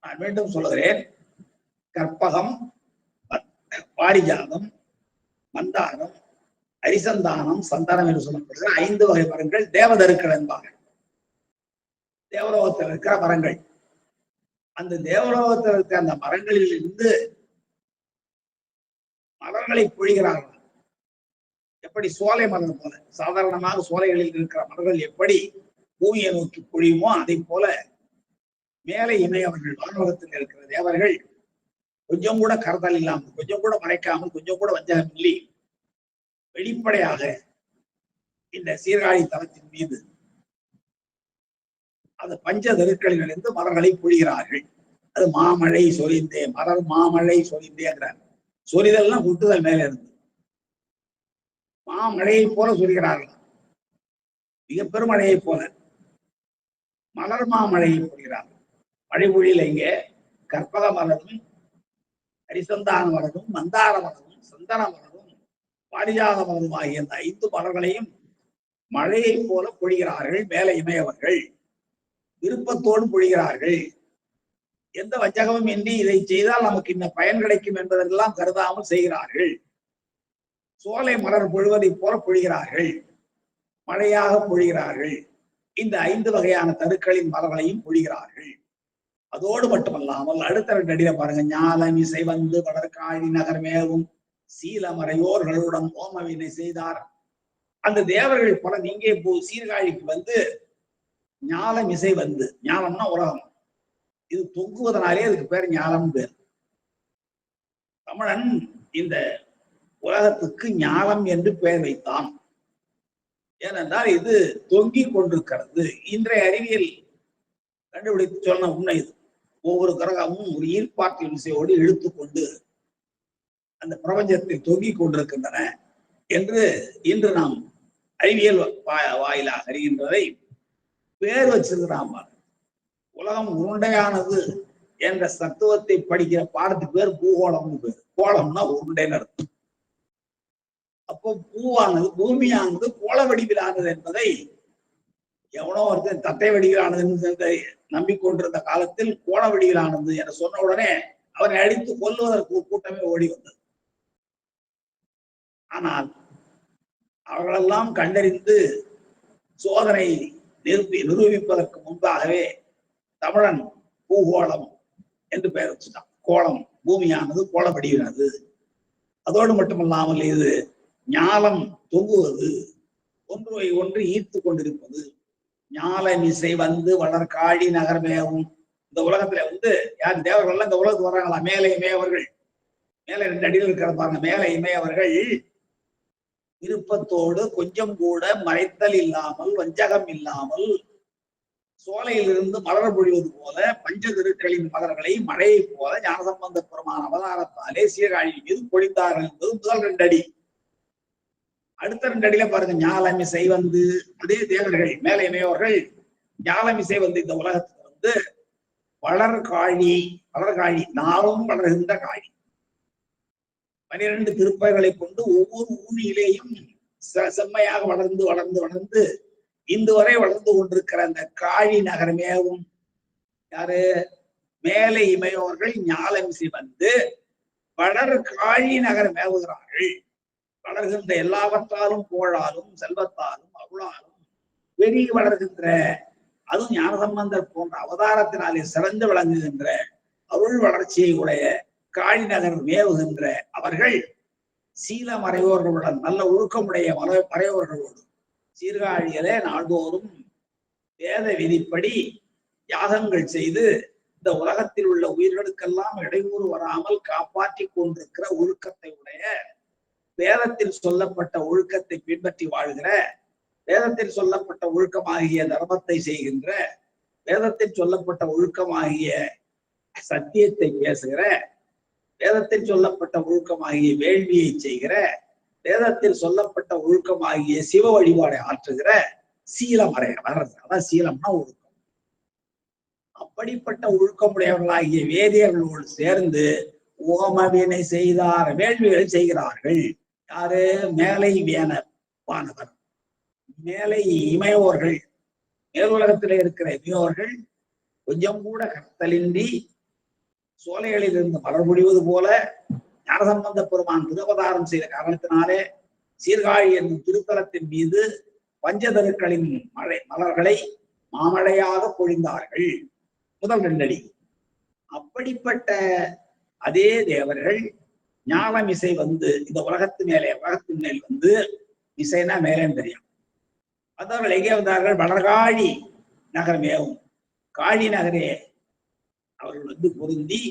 நான் மீண்டும் சொல்லுகிறேன், கற்பகம், பாரிஜாதம், மந்தாரம், அரிசந்தானம், சந்தனம் என்று சொல்லப்படுகிற 5 வகை மரங்கள் தேவதருக்கள் என்பாங்க. தேவலோகத்தில் இருக்கிற மரங்கள். அந்த தேவலோகத்தில் இருக்கிற அந்த மரங்களில் இருந்து மலர்களை பொழிகிறார்கள். எப்படி? சோலை மலர் போல. சாதாரணமாக சோலைகளில் இருக்கிற மலர்கள் எப்படி பூமியை நோக்கி பொழியுமோ அதை போல மேலே இமையவர்கள் வானுலகத்தில் இருக்கிற தேவர்கள் கொஞ்சம் கூட கருதல் இல்லாமல், கொஞ்சம் கூட மறைக்காமல், கொஞ்சம் கூட வஞ்சகம் இல்லை, வெளிப்படையாக இந்த சீர்காழி தலத்தின் மீது அது பஞ்ச தெருக்களிலிருந்து மலர்களை பொழிகிறார்கள். அது மாமழை சொரிந்தே, மலர் மாமழை சொரிந்தேங்கிறார். சொரிதல்னா குட்டுதல் மேல இருந்து மாமழையை போல சொரிகிறார்கள், மிக பெருமழையை போல மலர் மாமழையை பொழிகிறார்கள். மழை பொழியில இங்கே கற்பக மலரும், ஹரிசந்தான மலரும், மந்தார மலரும், சந்தன மலரும், பாரிஜாத மலரும் ஆகிய அந்த 5 மலர்களையும் மழையை போல பொழிகிறார்கள். மேலே இமையவர்கள் விருப்பத்தோடு பொழிகிறார்கள். எந்த வஞ்சகமும் இன்றி இதை செய்தால் நமக்கு இந்த பயன் கிடைக்கும் என்பதெல்லாம் கருதாமல் செய்கிறார்கள். சோலை மலர் பொழிவதை போல பொழிகிறார்கள், மழையாக பொழிகிறார்கள். இந்த 5 வகையான தருக்களின் மலர்களையும் பொழிகிறார்கள். அதோடு மட்டுமல்லாமல் அடுத்த 2 அடியில பாருங்க, ஞாலம் இசை வந்து வளர்காழி நகர்மேவும் சீலமறையோர்களுடன் ஓமவினை செய்தார். அந்த தேவர்கள் பலன் இங்கே சீர்காழிக்கு வந்து ஞாலம் இசை வந்து, ஞாலம்னா உலகம், இது தொங்குவதனாலே அதுக்கு பேர் ஞாலம் பேர். தமிழன் இந்த உலகத்துக்கு ஞாலம் என்று பெயர் வைத்தான். ஏனென்றால் இது தொங்கிக் கொண்டிருக்கிறது. இன்றைய அறிவியல் கண்டுபிடித்து சொன்ன உண்மை இது. ஒவ்வொரு கிரகமும் ஒரு ஈர்ப்பாற்றல் விசையோடு இழுத்துக்கொண்டு அந்த பிரபஞ்சத்தில் தொங்கிக் கொண்டிருக்கின்றன என்று இன்று நாம் அறிவியல் வாயிலாக அறிகின்றதை பேர் வச்சிருக்கிறான். உலகம் உருண்டையானது என்ற தத்துவத்தை படிக்கிற பாடத்துக்கு பேர் பூகோளம்னு பேர். கோளம்னா உருண்டைன்னு அர்த்தம். அப்போ பூவானது, பூமியானது கோள வடிவிலானது என்பதை எவனோ ஒருத்தர் தட்டை வடிவிலானது நம்பிக்கொண்டிருந்த காலத்தில் கோள வடிவிலானது என சொன்ன உடனே அவரை அடித்து கொல்லுவதற்கு கூட்டமே ஓடி வந்தது. ஆனால் அவர்களெல்லாம் கண்டறிந்து சோதனை நிரூபிப்பதற்கு முன்பாகவே தமிழன் பூகோளம் என்று பெயர் வச்சுட்டான். கோளம், பூமியானது கோள வடிவினது. அதோடு மட்டுமல்லாமல் இது ஞாலம் தொங்குவது, ஒன்றை ஒன்று ஈர்த்து கொண்டிருப்பது. ஞாலம் இசை வந்து வளர்காழி நகர்மேவும். இந்த உலகத்துல வந்து யார் தேவர்கள் இந்த உலகத்துக்கு வர்றாங்களா? மேலே இமையவர்கள், மேலே 2 அடியில் இருக்கிற பாருங்க, மேலே இமையவர்கள் விருப்பத்தோடு கொஞ்சம் கூட மறைத்தல் இல்லாமல், வஞ்சகம் இல்லாமல் சோலையிலிருந்து மலர் பொழிவது போல பஞ்சதிருக்களின் மலர்களை மழையை போல ஞானசம்பந்த பெருமான அவதாரத்தாலே சீர்காழி மீது பொழிந்தார்கள் என்பது முதல் 2 அடி. அடுத்த 2 அடியில பாருங்க, ஞாலமிசை வந்து, அதே தேவர்கள் மேலே இமையவர்கள் ஞாலமிசை வந்து இந்த உலகத்துக்கு வந்து வளர்காழி, வளர்காழி நாளும் வளர்கின்ற காழி, 12 திருப்பைகளை கொண்டு ஒவ்வொரு ஊனியிலேயும் செம்மையாக வளர்ந்து வளர்ந்து வளர்ந்து இன்று வரை வளர்ந்து கொண்டிருக்கிற அந்த காழி நகரமேவும் யாரு? மேலே இமையோர்கள் ஞாலமிசை வந்து வளர் காழி நகரம் மேவுகிறார்கள். வளர்கின்ற எல்லாவற்றாலும் புகழாலும் செல்வத்தாலும் அருளாலும் பெருகி வளர்கின்ற, அதுவும் ஞானசம்பந்தர் போன்ற அவதாரத்தினாலே சிறந்து விளங்குகின்ற அருள் வளர்ச்சியை உடைய காழி நகர் மேவுகின்ற அவர்கள் சீலமறையோர்களுடன், நல்ல ஒழுக்கமுடைய மறையோர்களோடு சீர்காழியிலே நாள்தோறும் வேத விதிப்படி யாகங்கள் செய்து இந்த உலகத்தில் உள்ள உயிர்களுக்கெல்லாம் இடையூறு வராமல் காப்பாற்றி கொண்டிருக்கிற ஒழுக்கத்தை உடைய, வேதத்தில் சொல்லப்பட்ட ஒழுக்கத்தை பின்பற்றி வாழ்கிற, வேதத்தில் சொல்லப்பட்ட ஒழுக்கமாகிய தர்மத்தை செய்கின்ற, வேதத்தில் சொல்லப்பட்ட ஒழுக்கமாகிய சத்தியத்தை பேசுகிற, வேதத்தில் சொல்லப்பட்ட ஒழுக்கமாகிய வேள்வியை செய்கிற, வேதத்தில் சொல்லப்பட்ட ஒழுக்கமாகிய சிவ வழிபாடை ஆற்றுகிற சீலமறையவர். அதான் சீலம்னா ஒழுக்கம். அப்படிப்பட்ட ஒழுக்கமுடையவர்களாகிய வேதியர்களோடு சேர்ந்து ஓமவினை செய்தார், வேள்விகள் செய்கிறார்கள். யாரு? மேலை வானவர், மேலை இமையோர்கள், மேலுலகத்திலே இருக்கிற இமையோர்கள் கொஞ்சம் கூட கத்தலின்றி சோலைகளில் இருந்து மலர் பொழிவது போல ஞானசம்பந்த பெருமான் திருவதாரம் செய்த காரணத்தினாலே சீர்காழி என்னும் திருத்தலத்தின் மீது பஞ்சதருக்களின் மலர்களை மாமழையாக பொழிந்தார்கள். முதல் 2 அடி. அப்படிப்பட்ட அதே தேவர்கள் ஞானம் இசை வந்து இந்த உலகத்தின் மேல் வந்து, இசைனா மேலேன்னு தெரியும், அதவர்கள் எங்கே வந்தார்கள்? வளர்காழி நகரமேவும் காழி நகரே அவர்கள் வந்து பொருந்தி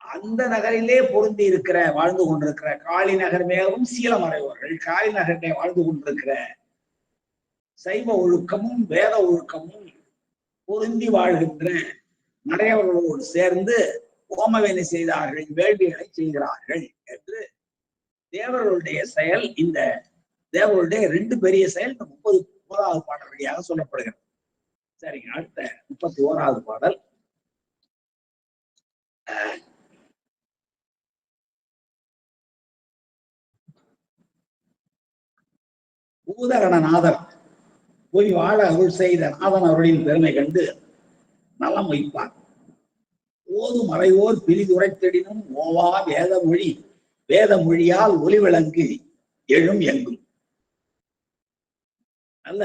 அந்த நகரிலே பொருந்தி இருக்கிற வாழ்ந்து கொண்டிருக்கிற காளி நகரமேவும் சீலமறைவர்கள் காளி நகரிலே வாழ்ந்து கொண்டிருக்கிற சைவ ஒழுக்கமும் வேத ஒழுக்கமும் பொருந்தி வாழ்கின்ற மறையவர்களோடு சேர்ந்து ஓமவேனை செய்தார்கள், வேள்விகளை செய்கிறார்கள் என்று தேவர்களுடைய செயல், இந்த தேவர்களுடைய 2 பெரிய செயல் இந்த 31வது பாடல் வழியாக சொல்லப்படுகிறது. சரிங்க, அடுத்த 31வது பாடல். பூதகணநாதர் போய் வாழ அருள் செய்த நாதன் அவர்களின் பெருமை கண்டு நலம் வைப்பார். ஓது மறைவோர் பிரிதுரைத்தெடினும் ஓவா வேத மொழியால் ஒளிவிளங்கு எழும் எங்கும். அல்ல,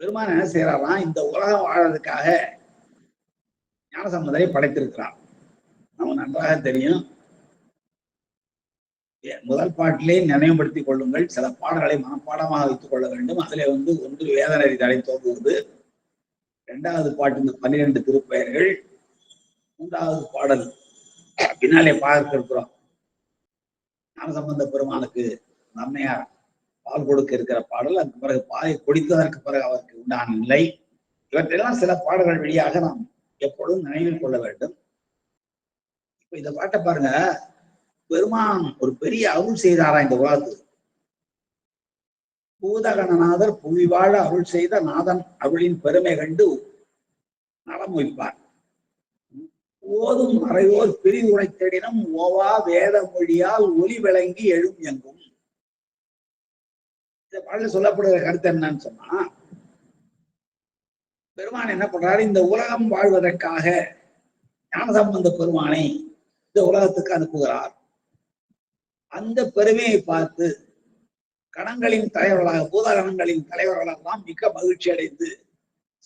பெருமான் என்ன செய்யறாராம், இந்த உலகம் வாழறதுக்காக ஞானசம்பந்தரை படைத்திருக்கிறார். நம்ம நன்றாக தெரியும். முதல் பாட்டிலே நினைவுபடுத்திக் கொள்ளுங்கள். சில பாடல்களை மனப்பாடமாக வைத்துக் கொள்ள வேண்டும். அதுல வந்து ஒன்று வேதநெறி தடை தோன்றுவது, 2வது பாட்டு இந்த 12 திருப்பெயர்கள், 3வது பாடல் பின்னாலே பார்க்க இருக்கிறோம். ஞானசம்பந்த பெருமானுக்கு நன்மையார் பால் கொடுக்க இருக்கிற பாடல். அதுக்கு பிறகு பாலை குடித்ததற்கு பிறகு அவருக்கு உண்டான நிலை, இவற்றெல்லாம் சில பாடல்கள் வழியாக நாம் எப்பொழுதும் நினைவில் கொள்ள வேண்டும். இப்ப இந்த பாட்டை பாருங்க, பெருமான் ஒரு பெரிய அருள் செய்தாரா இந்த உலகத்துக்கு. பூதகணநாதர் புவி வாழ அருள் செய்த நாதன் அருளின் பெருமை கண்டு நலம் வைப்பார். ஓதும் மறைவோர் பிரிவுரைத்தெடினும் ஓவா வேத மொழியால் ஒளி விளங்கி எழும் எங்கும். இந்த பாடல சொல்லப்படுகிற கருத்து என்னன்னு சொன்னா, பெருமான் என்ன பண்றாரு, இந்த உலகம் வாழ்வதற்காக ஞானசம்பந்த பெருமானை இந்த உலகத்துக்கு அனுப்புகிறார். அந்த பெருமையை பார்த்து கணங்களின் தலைவர்களாக, பூதகணங்களின் தலைவர்களெல்லாம் மிக்க மகிழ்ச்சி அடைந்து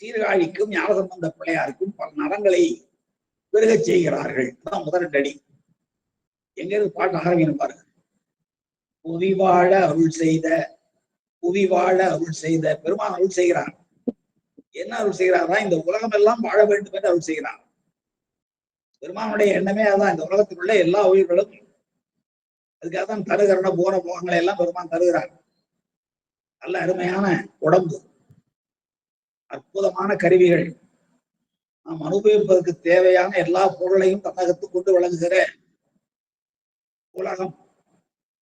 சீர்காழிக்கும் ஞானசம்பந்த பிள்ளையாருக்கும் பல நலங்களை பெருகச் செய்கிறார்கள். முதல் அடி எங்க இருந்து பாட்டு ஆரம்பிக்கணும் பாருங்க. புவி வாழ அருள் செய்த பெருமான் அருள் செய்கிறார். என்ன அருள் செய்கிறாரா, இந்த உலகம் எல்லாம் வாழ வேண்டும் என்று அருள் செய்கிறார். பெருமானுடைய எண்ணமே அதான், இந்த உலகத்தில் உள்ள எல்லா உயிர்களும், அதுக்காக தான் தருகிற போன போகங்களை எல்லாம் பெருமான் தருகிறார். நல்ல அருமையான உடம்பு, அற்புதமான கருவிகள், நாம் அனுபவிப்பதற்கு தேவையான எல்லா பொருளையும் தன்னகத்து கொண்டு விளங்குகிற உலகம்,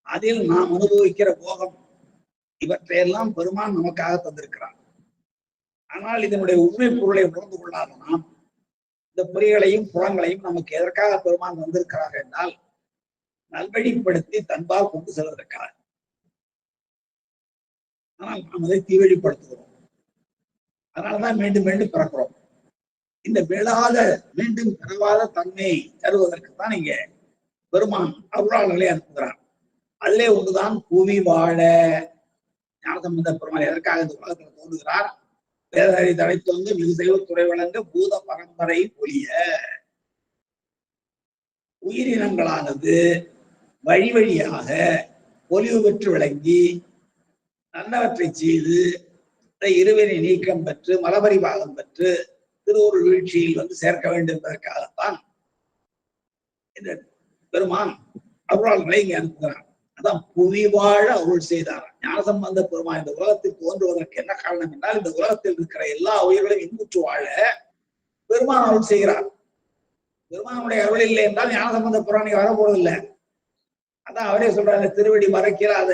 அதில் நாம் அனுபவிக்கிற போகம், இவற்றையெல்லாம் பெருமான் நமக்காக தந்திருக்கிறார். ஆனால் இதனுடைய உண்மை பொருளை உணர்ந்து கொள்ளாத நாம் இந்த பொறிகளையும் புறங்களையும் நமக்கு எதற்காக பெருமான் வந்திருக்கிறார் என்றால், நல்வழிப்படுத்தி தன்பால் கொண்டு செல்வதற்காக. ஆனால் நாம் அதை தீவழிப்படுத்துகிறோம். அதனாலதான் மீண்டும் மீண்டும் பிறக்கிறோம். இந்த மீண்டும் பிறவாத தன்மையை தருவதற்கு தான் இங்க பெருமான் அருளாளர்களை அனுப்புகிறார். அதிலே ஒன்றுதான் புவி வாழ. ஞானசம்பந்த பெருமான் எதற்காக இந்த உலகத்தில் தோன்றுகிறார், வேதநெறி தடை தோன்று மிகு தெய்வத்துறை வழங்க பூத பரம்பரை ஒழிய, உயிரினங்களானது வழி வழியாக பொலிவு பெற்று விளங்கி நல்லவற்றை செய்து இருவினை நீக்கம் பெற்று மலபரிபாகம் பெற்று திருவொரு வீழ்ச்சியில் வந்து சேர்க்க வேண்டும் என்பதற்காகத்தான் இந்த பெருமான் அருளாளர்களை இங்கே அனுப்புகிறார். அதான் புவி வாழ அருள் செய்தார். ஞானசம்பந்த பெருமான் இந்த உலகத்தில் தோன்றுவதற்கு என்ன காரணம் என்றால், இந்த உலகத்தில் இருக்கிற எல்லா உயிர்களையும் இன்புற்று வாழ பெருமான் அருள் செய்கிறார். பெருமானுடைய அருள் இல்லை என்றால் ஞானசம்பந்த பெருமானை வரப்போவதில்லை. அதான் அவரே சொல்றாரு, திருவடி மறைக்கிறாத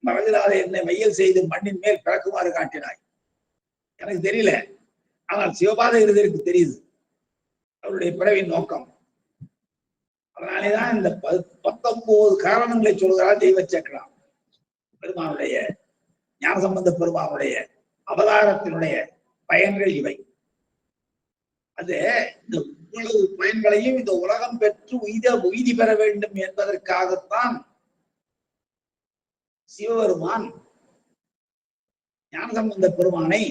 மறந்திராத என்னை மையல் செய்து மண்ணின் மேல் பிறக்குமாறு காட்டினாய். எனக்கு தெரியல, ஆனால் சிவபாத இருதற்கு தெரியுது அவருடைய பிறவின் நோக்கம். அதனாலேதான் இந்த 19 காரணங்களை சொல்கிறார் தெய்வ சக்கரம். பெருமானுடைய ஞானசம்பந்த பெருமானுடைய அவதாரத்தினுடைய பயன்கள் இவை. அது இந்த இவ்வளவு பயன்களையும் இந்த உலகம் பெற்று உய்தி பெற வேண்டும் என்பதற்காகத்தான் சிவபெருமான் ஞானசம்பந்த பெருமானை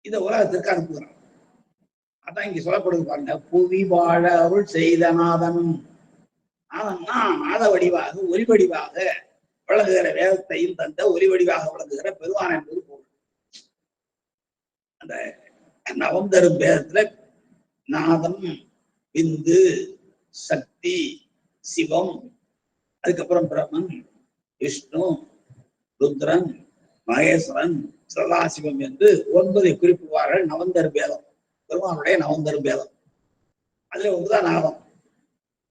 இந்த உலகத்திற்கு அனுப்புகிறார். அதான் இங்க சொல்லப்படுது பாருங்க, புவி வாழ அருள் செய்த நாதனும். நாதன்னா நாத வடிவாக ஒலி வடிவாக விளங்குகிற வேதத்தையும் தந்த ஒலி வடிவாக விளங்குகிற பெருமான் என்பது அந்த நவம் தரும் பேதத்துல நாதம், விந்து, சக்தி, சிவம், அதுக்கப்புறம் பிரம்மன், விஷ்ணு, ருத்ரன், மகேஸ்வரன், சதாசிவம் என்று 9 குறிப்பிடுவார்கள். நவந்தர் பேதம், பெருமானுடைய நவந்தர் பேதம். அதுல ஒன்றுதான் நாதம்.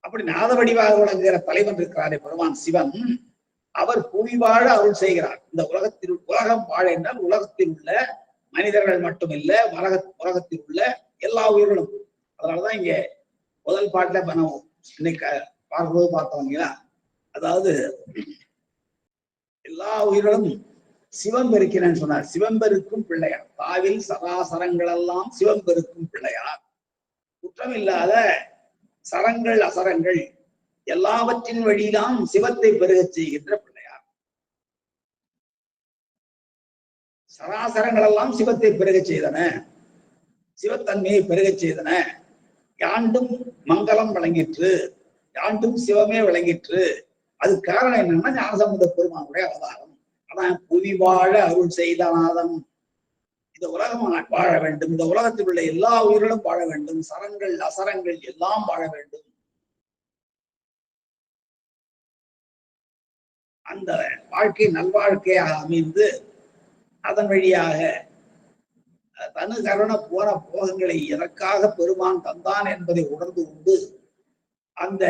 அப்படி நாத வடிவாக விளங்குகிற தலைவன் இருக்கிறாரே பெருமான் சிவன், அவர் புவி வாழ அருள் செய்கிறார். இந்த உலகம் வாழ என்றால் உலகத்தில் உள்ள மனிதர்கள் மட்டுமில்ல, உலகத்தில் உள்ள எல்லா உயிர்களும். அதனாலதான் இங்க முதல் பாட்டுல பண்ணுவோம், இன்னைக்கு பார்க்கும்போது பார்த்தோம். அதாவது எல்லா உயிர்களும் சிவம்பெருக்கிறேன்னு சொன்னார். சிவம்பெருக்கும் பிள்ளையார், தாவில் சராசரங்கள் எல்லாம் சிவம்பெருக்கும் பிள்ளையார். குற்றமில்லாத சரங்கள் அசரங்கள் எல்லாவற்றின் வழியிலாம் சிவத்தை பெருகச் செய்கின்ற பிள்ளையார். சராசரங்கள் எல்லாம் சிவத்தை பெருகச் செய்தன, சிவத்தன்மையை பெருகச் செய்தன. யாண்டும் மங்களம் விளங்கிற்று, யாண்டும் சிவமே விளங்கிற்று. அது காரணம் என்னன்னா ஞானசம்பந்த பெருமானுடைய அவதாரம். அதான் புவி வாழ அருள் செய்த நாதம். இந்த உலகம் வாழ வேண்டும், இந்த உலகத்தில் உள்ள எல்லா உயிர்களும் வாழ வேண்டும், சரங்கள் அசரங்கள் எல்லாம் வாழ வேண்டும். அந்த வாழ்க்கை நல்வாழ்க்கையாக அமைந்து அதன் வழியாக தனு கருண போன போகங்களை எதற்காக பெருமான் தந்தான் என்பதை உணர்ந்து கொண்டு அந்த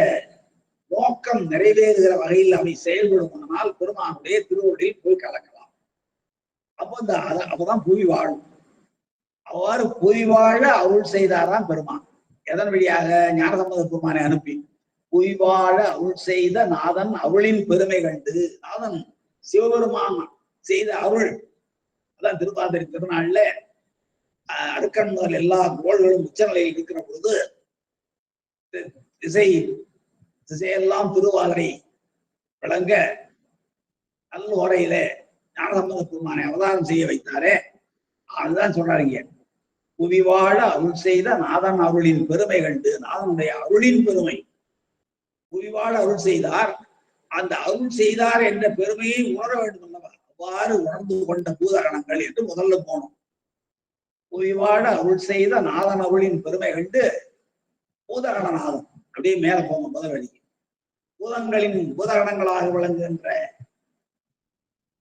நோக்கம் நிறைவேறுகிற வகையில் அவை செயல்படுமானால் பெருமானுடைய திருவடியில் போய் கலக்கலாம். அப்பதான் புவி வாழும். அவ்வாறு புவி வாழ அருள் செய்தாராம் பெருமான். எதன் வழியாக? ஞானசம்பந்த பெருமானை அனுப்பி புவி வாழ அருள் செய்த நாதன் அருளின் பெருமை கண்டு. நாதன் சிவபெருமான் செய்த அருள், அதான் திருவாதிரை திருநாள்ல அடுக்கன் முதல் எல்லா கோள்களும் உச்சநிலையில் இருக்கிற பொழுது திசையெல்லாம் திருவாதிரை விளங்க நல்ல உரையில ஞானசம்பந்த பெருமானை அவதாரம் செய்ய வைத்தாரே, அதுதான் சொல்றாருங்க. புவி வாழ அருள் செய்த நாதன் அருளின் பெருமை கண்டு. நாதனுடைய அருளின் பெருமை, புவி வாழ அருள் செய்தார். அந்த அருள் செய்தார் என்ற பெருமையை உணர வேண்டும் அல்லவா? அவ்வாறு உணர்ந்து கொண்ட பூதகணங்கள் என்று முதல்ல போனோம். புவி வாழ அருள் செய்த நாதன் அருளின் பெருமை கண்டு பூதகணநாதம் அப்படியே மேல போங்க. முதல் வழிக்கு பூதகணங்களாக விளங்குகின்ற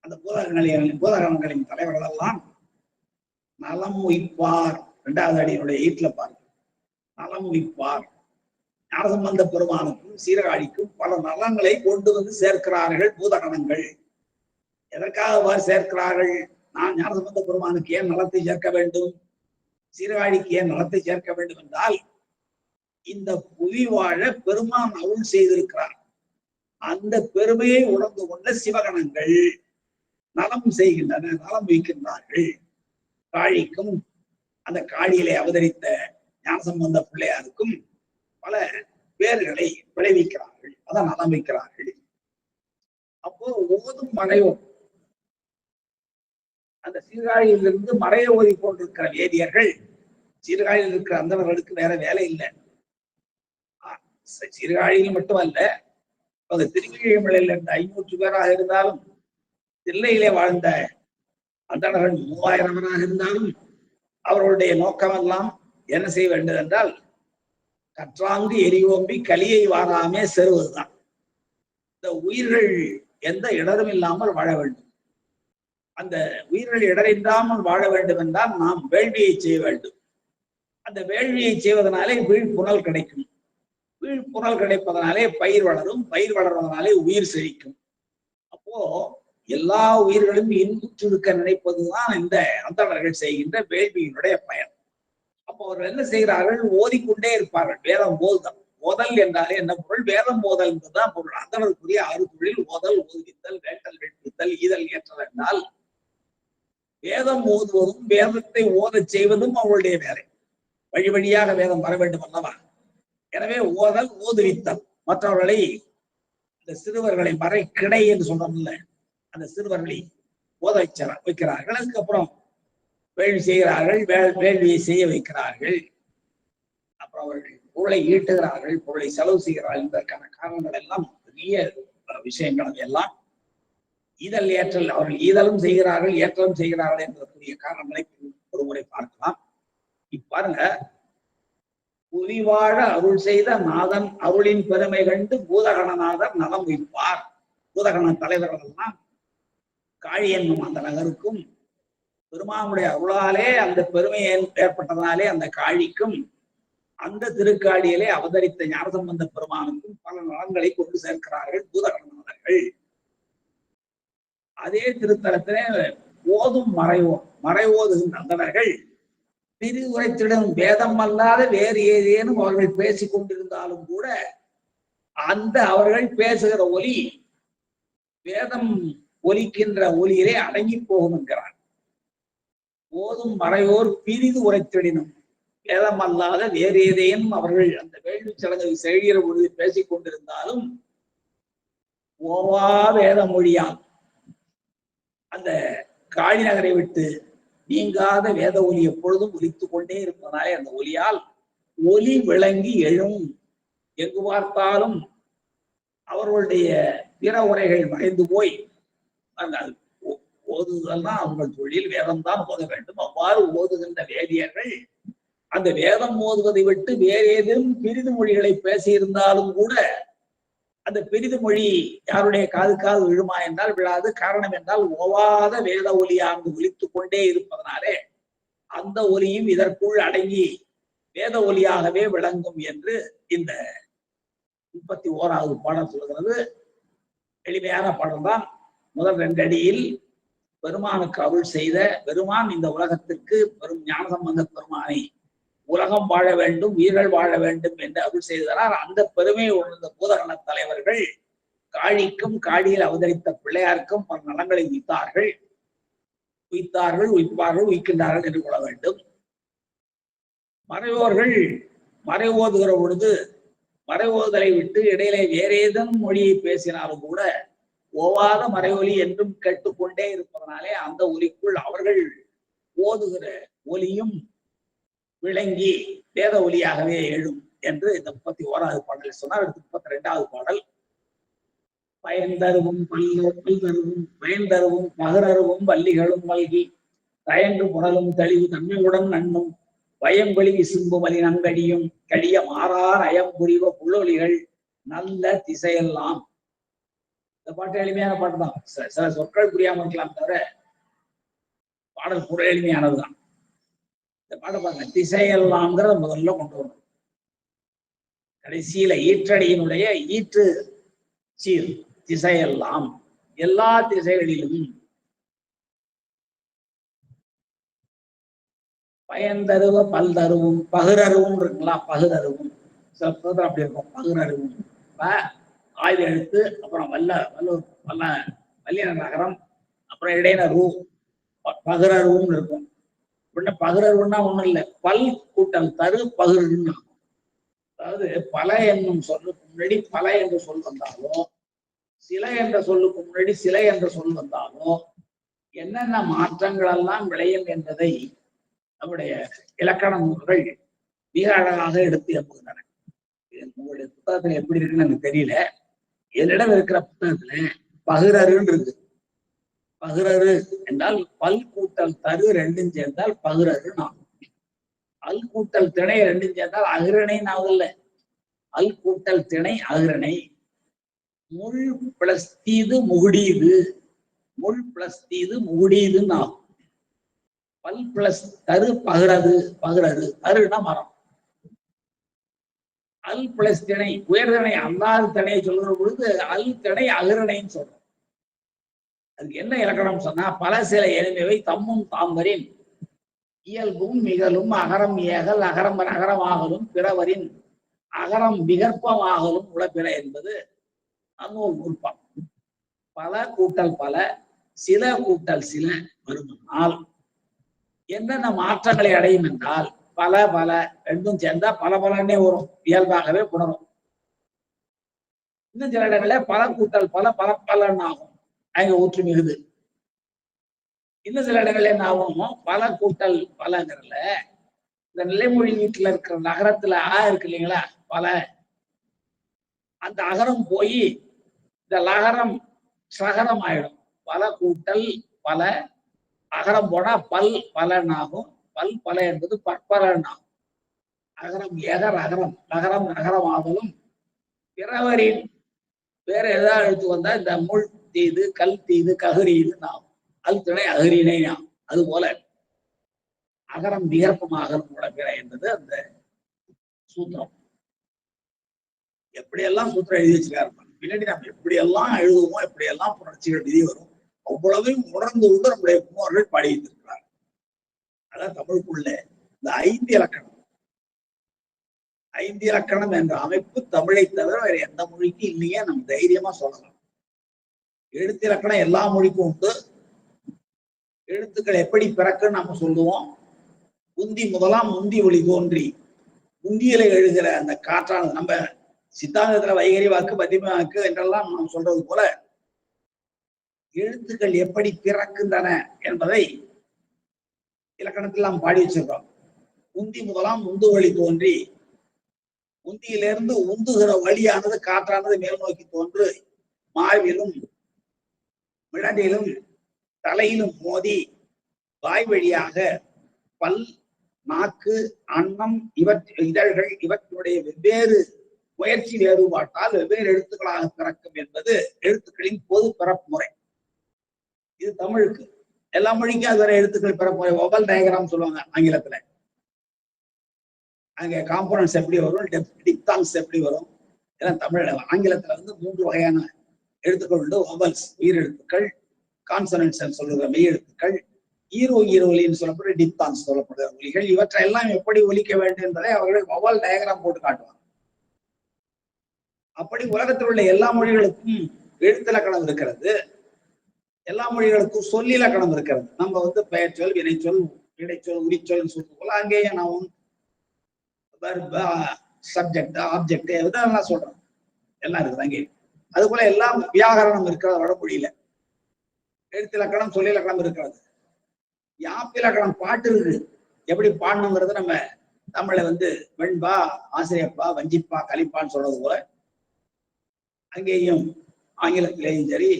அந்த பூதகணங்களின் தலைவர்கள் எல்லாம் நலம் உய்ப்பார். 2வது அடியினுடைய ஈட்டில பாருங்க, நலம் உய்ப்பார். ஞானசம்பந்த பெருமானுக்கும் சீர்காழிக்கும் பல நலங்களை கொண்டு வந்து சேர்க்கிறார்கள் பூதகணங்கள். எதற்காக சேர்க்கிறார்கள்? நான் ஞானசம்பந்த பெருமானுக்கு ஏன் நலத்தை சேர்க்க வேண்டும், சீர்காழிக்கு ஏன் நலத்தை சேர்க்க வேண்டும் என்றால், இந்த புவி வாழ பெருமான் அருள் செய்திருக்கிறார். அந்த பெருமையை உணர்ந்து கொண்ட சிவகணங்கள் நலம் செய்கின்றன, நலம் வைக்கின்றார்கள். காழிக்கும் அந்த காழியிலே அவதரித்த ஞானசம்பந்த பிள்ளையாருக்கும் பல பேர்களை விளைவிக்கிறார்கள், அதான் நலம் வைக்கிறார்கள். அப்போ ஓதும் மறையோம் அந்த சீர்காழியிலிருந்து மறைய ஓதி கொண்டிருக்கிற வேதியர்கள், சீர்காழியில் இருக்கிற அந்தவர்களுக்கு வேற வேலை இல்லை. சீர்காழியில் மட்டுமல்ல, அது திருக்கீழ்மலையில் இருந்த 500 பேராக இருந்தாலும், தில்லையிலே வாழ்ந்த அந்தணர்கள் 3000 பேராக இருந்தாலும், அவர்களுடைய நோக்கமெல்லாம் என்ன செய்ய வேண்டும் என்றால், கற்றாங்கு எரியோம்பி கலியை வாராமே செருவதுதான். இந்த உயிர்கள் எந்த இடரும் இல்லாமல் வாழ வேண்டும். அந்த உயிர்கள் இடரில்லாமல் வாழ வேண்டும் என்றால் நாம் வேள்வியை செய்ய வேண்டும். அந்த வேள்வியை செய்வதனாலே வீழ்ப்புணல் கிடைக்கும். வீழ்ப்புணல் கிடைப்பதனாலே பயிர் வளரும், பயிர் வளர்வதனாலே உயிர் செழிக்கும். அப்போ எல்லா உயிர்களும் இன்புற்றிருக்க நினைப்பதுதான் இந்த அந்தணர்கள் செய்கின்ற வேள்வியினுடைய பயன். அப்போ அவர்கள் என்ன செய்கிறார்கள்? ஓதிக்கொண்டே இருப்பார்கள். வேதம் போதல். ஓதல் என்றாலே என்ன பொருள்? வேதம் போதல் என்பதுதான் பொருள். அந்தணருக்குரிய 6 தொழில் ஓதல், ஓதுவித்தல், வேட்டல், வெட்பித்தல், ஈதல், ஏற்றல் என்றால், வேதம் ஓதுவதும் வேதத்தை ஓதச் செய்வதும் அவர்களுடைய வேலை. வழி வழியாக வேதம் வர வேண்டும் அல்லவா? எனவே ஓதல், ஓதுவித்தல், மற்றவர்களை இந்த சிறுவர்களை மறை கிடை என்று சொல்றோம்ல, அந்த சிறுவர்களை ஓத வைக்கிறார்கள். அதுக்கப்புறம் வேள்வி செய்கிறார்கள், வேள்வியை செய்ய வைக்கிறார்கள். அப்புறம் அவர்கள் பொருளை ஈட்டுகிறார்கள், பொருளை செலவு செய்கிறார்கள். என்பதற்கான காரணங்கள் எல்லாம் பெரிய விஷயங்கள் எல்லாம் ஈதல் ஏற்றல். அவர்கள் ஈதலும் செய்கிறார்கள், ஏற்றலும் செய்கிறார்கள் என்பதற்குரிய காரணங்களை ஒரு முறை பார்க்கலாம். இப்பாருங்க, புவிவாழ அருள் செய்த நாதன் அருளின் பெருமை கண்டு பூதகணநாதர் நலம் வைப்பார். பூதகண தலைவர்கள் எல்லாம் காழி என்னும் அந்த நகருக்கும் பெருமானுடைய அருளாலே அந்த பெருமை ஏற்பட்டதனாலே அந்த காழிக்கும் அந்த திருக்காழியிலே அவதரித்த ஞானசம்பந்த பெருமானுக்கும் பல நலன்களை கொண்டு சேர்க்கிறார்கள் பூதகணநாதர்கள். அதே திருத்தலத்திலே ஓதும் மறைவோதுகின்ற அந்தவர்கள் பிரிவுரைத்திடும் வேதம் அல்லாத வேறு ஏதேனும் அவர்கள் பேசிக் கொண்டிருந்தாலும் கூட அந்த அவர்கள் பேசுகிற ஒலி வேதம் ஒலிக்கின்ற ஒலியிலே அடங்கி போகும் என்கிறார். ஓதும் மறையோர் பிரிது உரைத்திடினும் வேதம் அல்லாத வேறு ஏதேனும் அவர்கள் அந்த வேள்வி சடங்கை செய்கிற பொழுது பேசிக் கொண்டிருந்தாலும் ஓவா வேத மொழியால் அந்த காழி நகரை விட்டு நீங்காத வேத ஒலி எப்பொழுதும் ஒலித்துக் கொண்டே இருப்பதாலே அந்த ஒலியால் ஒலி விளங்கி எழும். எங்கு பார்த்தாலும் அவர்களுடைய பிற உரைகள் மறைந்து போய் அந்த ஓதுதல்தான் அவர்கள் தொழில், வேதம்தான் ஓத வேண்டும். அவ்வாறு ஓதுகின்ற வேதியர்கள் அந்த வேதம் ஓதுவதை விட்டு வேறு ஏதேனும் பிரிது மொழிகளை பேசியிருந்தாலும் கூட அந்த பெரிது மொழி யாருடைய காது விழுமா என்றால் விழாது. காரணம் என்றால் ஓவாத வேத ஒலியானது ஒலித்துக் கொண்டே இருப்பதனாலே அந்த ஒலியும் இதற்குள் அடங்கி வேத ஒலியாகவே விளங்கும் என்று இந்த 31வது பாடல் சொல்கிறது. எளிமையான பாடல் தான். முதல் 2 அடியில் பெருமானுக்கு அருள் செய்த பெருமான் இந்த உலகத்திற்கு பெரும் ஞானசம்பந்த பெருமானை உலகம் வாழ வேண்டும், உயிர்கள் வாழ வேண்டும் என்று அருள் செய்ததால் அந்த பெருமையை உணர்ந்த பூதகண தலைவர்கள் காழிக்கும் காழியில் அவதரித்த பிள்ளையாருக்கும் பல நலங்களை உய்த்தார்கள், உய்க்கின்றார்கள் என்று கொள்ள வேண்டும். மறைவோர்கள் மறைவோதுகிற பொழுது மறைவோதலை விட்டு இடையிலே வேற ஏதேனும் மொழியை பேசினாலும் கூட ஓவாத மறைவொலி என்றும் கேட்டுக்கொண்டே இருப்பதனாலே அந்த ஒலிக்குள் அவர்கள் ஓதுகிற ஒலியும் விளங்கி வேத ஒலியாகவே எழும் என்று இந்த 31வது பாடலில் சொன்னார். 32வது பாடல். பயன்தருவும் பயன்தருவும் பகரருவும் வள்ளிகளும் மல்கி தயங்கு புனலும் தெளிவு தன்மையுடன் நன்னும் பயம்பொலி விசும்பு வலி நங்கடியும் கடிய மாறார் அயம்புரிவ புள்ளொலிகள் நல்ல திசையெல்லாம். இந்த பாட்டு எளிமையான பாட்டு தான். சில சொற்கள் புரியாம இருக்கலாம் தவிர பாடல் கூட எளிமையானதுதான். இந்த பாட்டை பாருங்க, திசையெல்லாம்ங்கிறத முதல்ல கொண்டு வரணும். கடைசியில ஈற்றடியினுடைய ஈற்று சீர் திசையெல்லாம், எல்லா திசைகளிலும். பயன்தருவ பல்தருவும் பகுரருவும் இருக்குங்களா, பகுரருவும் சில புத்தகம் அப்படி இருக்கும். பகுரருவும் ஆய்வு எழுத்து, அப்புறம் வல்லின நகரம், அப்புறம் இடையின ரூ பகுரருவும் இருக்கும். பகுரருன்னா ஒண்ணும் இல்லை, பல் கூட்டல் தரு பகுருன்னு. அதாவது பல என்னும் சொல்லுக்கு முன்னாடி பல என்று சொல் வந்தாலும், சில என்ற சொல்லுக்கு முன்னாடி சிலை என்ற சொல் வந்தாலும் என்னென்ன மாற்றங்கள் எல்லாம் விளையும் என்பதை நம்முடைய இலக்கண நூல்கள் மிக அழகாக எடுத்து எழுப்புகின்றன. உங்களுடைய புத்தகத்துல எப்படி இருக்குன்னு எனக்கு தெரியல. என்னிடம் இருக்கிற புத்தகத்துல பகுரருன்னு இருக்கு. பகுரரு என்றால் பல் கூட்டல் தரு ரெண்டும் சேர்ந்தால் பகுரரு ஆகும். அல் கூட்டல் திணை ரெண்டும் சேர்ந்தால் அகிரணை ஆகுதுல்ல. அல் கூட்டல் திணை அகிரணை. முள் பிளஸ் தீது முகுடீது, முள் பிளஸ் தீது முகுடீதுன்னு ஆகும். பல் பிளஸ் தரு பகுரது, தருனா மரம். அல் பிளஸ் திணை உயர்திணை அல்லாத திணையை சொல்கிற பொழுது அல் திணை அகிரணைன்னு சொல்றோம். அதுக்கு என்ன இலக்கணம் சொன்னா, பல சில எளிமைவை தம்மும் தாம்பரின் இயல்பும் மிகலும் அகரம் ஏகல் அகரம் அகரமாகலும் பிறவரின் அகரம் விகற்பமாகலும் உளப்பிற என்பது அந்நூல் நூல்பாம். பல கூட்டல் பல, சில கூட்டல் சில வருமானால் என்னென்ன மாற்றங்களை அடையும் என்றால், பல பல ரெண்டும் சேர்ந்தா பல பலன்னே வரும், இயல்பாகவே புணரும். இன்னும் சில இடங்களில் பல கூட்டல் பல பல பலன் ஆகும், அங்க ஊற்று மிகுது. இன்னும் சில இடங்கள்ல என்ன ஆகும், பல கூட்டல் பலங்கிறதுல இந்த நிலைமொழி வீட்டுல இருக்கிற நகரத்துல இருக்கு இல்லைங்களா, பல, அந்த அகரம் போய் இந்த லகரம் சகரம் ஆயிடும். பல கூட்டல் பல, அகரம் போனா பல் பலன் ஆகும். பல் பல என்பது பற்பலனா. அகரம் எகர் அகரம் நகரம் நகரமாதலும் பிறவரின் வேற ஏதாவது எடுத்து வந்தா இந்த முள் தீது கல் தீது ககரீது நாம் அது துணை அகரினை நாம். அது போல அகரம் விகற்பமாக முடக்கிற என்பது அந்த சூத்திரம். எப்படியெல்லாம் சூத்திரம் எழுதி வச்சிருக்காரு பின்னாடி நம்ம எப்படியெல்லாம் எழுதுவோமோ எப்படியெல்லாம் புணர்ச்சிகள் விதி வரும் அவ்வளவையும் உணர்ந்து கொண்டு நம்முடைய முன்னோர்கள் பாடியிருக்கிறார். அதான் தமிழுக்குள்ள இந்த 5 இலக்கணம். 5 இலக்கணம் என்ற அமைப்பு தமிழை தவிர வேற எந்த மொழிக்கும் இல்லையே நம்ம தைரியமா சொல்லலாம். எழுத்து இலக்கணம் எல்லா மொழிக்கும் உண்டு. எழுத்துக்கள் எப்படி பிறக்குன்னு நம்ம சொல்லுவோம். உந்தி முதலாம் முந்தி ஒளி தோன்றி முந்தியில எழுகிற அந்த காற்றானது நம்ம சித்தாந்தத்துல வைகரி வாக்கு மத்தியம வாக்கு என்றெல்லாம் நாம் சொல்றது போல எழுத்துக்கள் எப்படி பிறக்கின்றன என்பதை இலக்கணத்தில் நாம் பாடி வச்சிருக்கோம். உந்தி முதலாம் முந்து வழி தோன்றி உந்தியிலிருந்து உந்துகிற வழியானது காற்றானது மேல் நோக்கி தோன்று மார்பிலும் மிளனிலும் தலையிலும் மோதி வாய் வழியாக பல் நாக்கு அன்னம் இதழ்கள் இவற்றுடைய வெவ்வேறு முயற்சி வேறுபாட்டால் வெவ்வேறு எழுத்துக்களாக பிறக்கும் என்பது எழுத்துக்களின் பொது பிறப்பு முறை. இது தமிழுக்கு. எல்லா மொழிக்கும் அது வரை எழுத்துக்கள் பிறப்பு முறை வவல் டயக்ராம் சொல்லுவாங்க ஆங்கிலத்துல. அங்க காம்போனன்ட்ஸ் எப்படி வரும், டிப்தாங்ஸ் எப்படி வரும் எல்லாம் தமிழ். ஆங்கிலத்துல 3 வகையான எழுத்துக்கள் உண்டு. வவல்ஸ் உயிரெழுத்துக்கள், கான்சனன்ட்ஸ் சொல்லுகிற மெய் எழுத்துக்கள், ஈரோலின்னு சொல்லப்படுற டிப்தாங்ஸ் சொல்லப்படுகிற ஒலிகள். இவற்றையெல்லாம் எப்படி ஒலிக்க வேண்டும் என்பதை அவர்கள் வவல் டயக்ராம் போட்டு காட்டுவாங்க. அப்படி உலகத்தில் உள்ள எல்லா மொழிகளுக்கும் எழுத்திலக்கணம் இருக்கிறது. எல்லா மொழிகளுக்கும் சொல்லிலக்கணம் இருக்கிறது. நம்ம பெயர்ச்சொல், வினைச்சொல், இடைச்சொல், உரிச்சொல் சொல்றது போல அங்கேயும் நான் சப்ஜெக்ட் ஆப்ஜெக்ட் இதெல்லாம் சொல்றோம். எல்லாம் இருக்குது அங்கே. அது போல எல்லாம் வியாகரணம் இருக்கிறது வடமொழியில. எழுத்திலக்கணம் சொல்லிலக்கணம் இருக்கிறது. யாப்பிலக்கணம் பாட்டு இருக்கு. எப்படி பாடணுங்கிறது நம்ம தமிழ்ல வெண்பா, ஆசிரியப்பா, வஞ்சிப்பா, கலிப்பான்னு சொல்றது போல அங்கேயும் ஆங்கிலத்திலேயும் சரி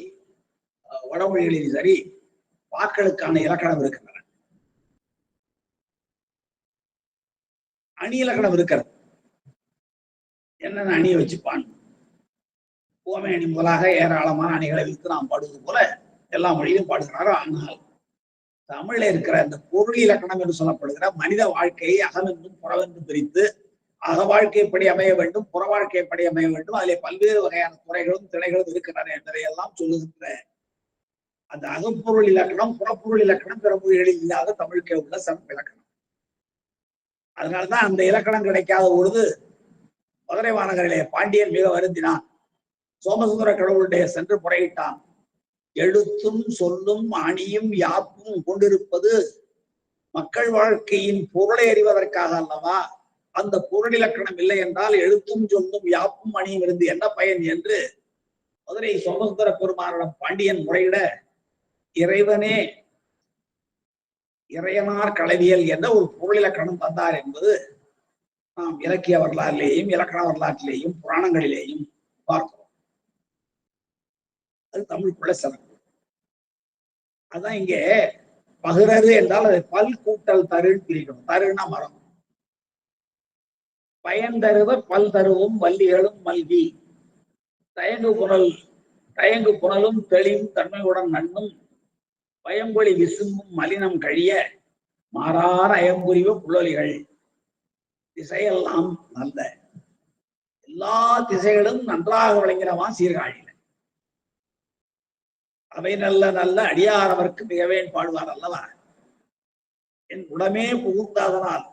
வடமொழிகளிலும் சரி பாக்களுக்கான இலக்கணம் இருக்கின்றன. அணி இலக்கணம் இருக்கிறது. என்னென்ன அணியை வச்சு பாடணும். ஓமை அணி முதலாக ஏராளமான அணிகளை வைத்து நாம் பாடுவது போல எல்லா மொழியிலும் பாடுகிறாரோ. ஆனால் தமிழ்ல இருக்கிற அந்த பொருள் இலக்கணம் என்று சொல்லப்படுகிற மனித வாழ்க்கையை அகமென்றும் புறவென்றும் பிரித்து அக வாழ்க்கைப்படி அமைய வேண்டும், புற வாழ்க்கைப்படி அமைய வேண்டும், அதிலே பல்வேறு வகையான துறைகளும் திணைகளும் இருக்கின்றன என்பதையெல்லாம் சொல்லுகின்ற அந்த அகப்பொருள் இலக்கணம் புறப்பொருள் இலக்கணம் பிற மொழிகளில் இல்லாத தமிழுக்கே உள்ள சிறப்பு இலக்கணம். அதனால்தான் அந்த இலக்கணம் கிடைக்காத பொழுது மதுரை மாநகரிலே பாண்டியன் மிக வருந்தினான். சோமசுந்தர கடவுளுடைய சென்று முறையிட்டான். எழுத்தும் சொல்லும் அணியும் யாப்பும் கொண்டிருப்பது மக்கள் வாழ்க்கையின் பொருளை அறிவதற்காக அல்லவா? அந்த பொருள் இலக்கணம் இல்லை என்றால் எழுத்தும் சொல்லும் யாப்பும் அணியும் இருந்து என்ன பயன் என்று மதுரை சோமசுந்தர பெருமானிடம் பாண்டியன் முறையிட இறைவனே இறையனார் களவியல் என்ற ஒரு பொருள் இலக்கணம் தந்தார் என்பது நாம் இலக்கிய வரலாற்றிலேயும் இலக்கண வரலாற்றிலேயும் புராணங்களிலேயும் பார்க்கிறோம். அது தமிழுக்குள்ள சிறப்பு. அதான் இங்கே பகிரது என்றால் அதை பல் கூட்டல் தருன்னு பிரிக்கணும். தருன்னா மரம். பயன் தருவ பல் தருவும் வள்ளிகளும் மல்கி தயங்கு புனலும் தெளிவும் தன்மையுடன் நன்னும் பயம்பொழி விசும்பும் மலினம் கழிய மாறார அயம்புரிவு புள்ளொலிகள். திசையெல்லாம் நல்ல எல்லா திசைகளும் நன்றாக விளங்கினவா சீர்காழியில. அவை நல்ல நல்ல அடியாரவர்க்கு மிகவேன் பாடுவார் அல்லவா? என் உடமே புகுந்தாதனால்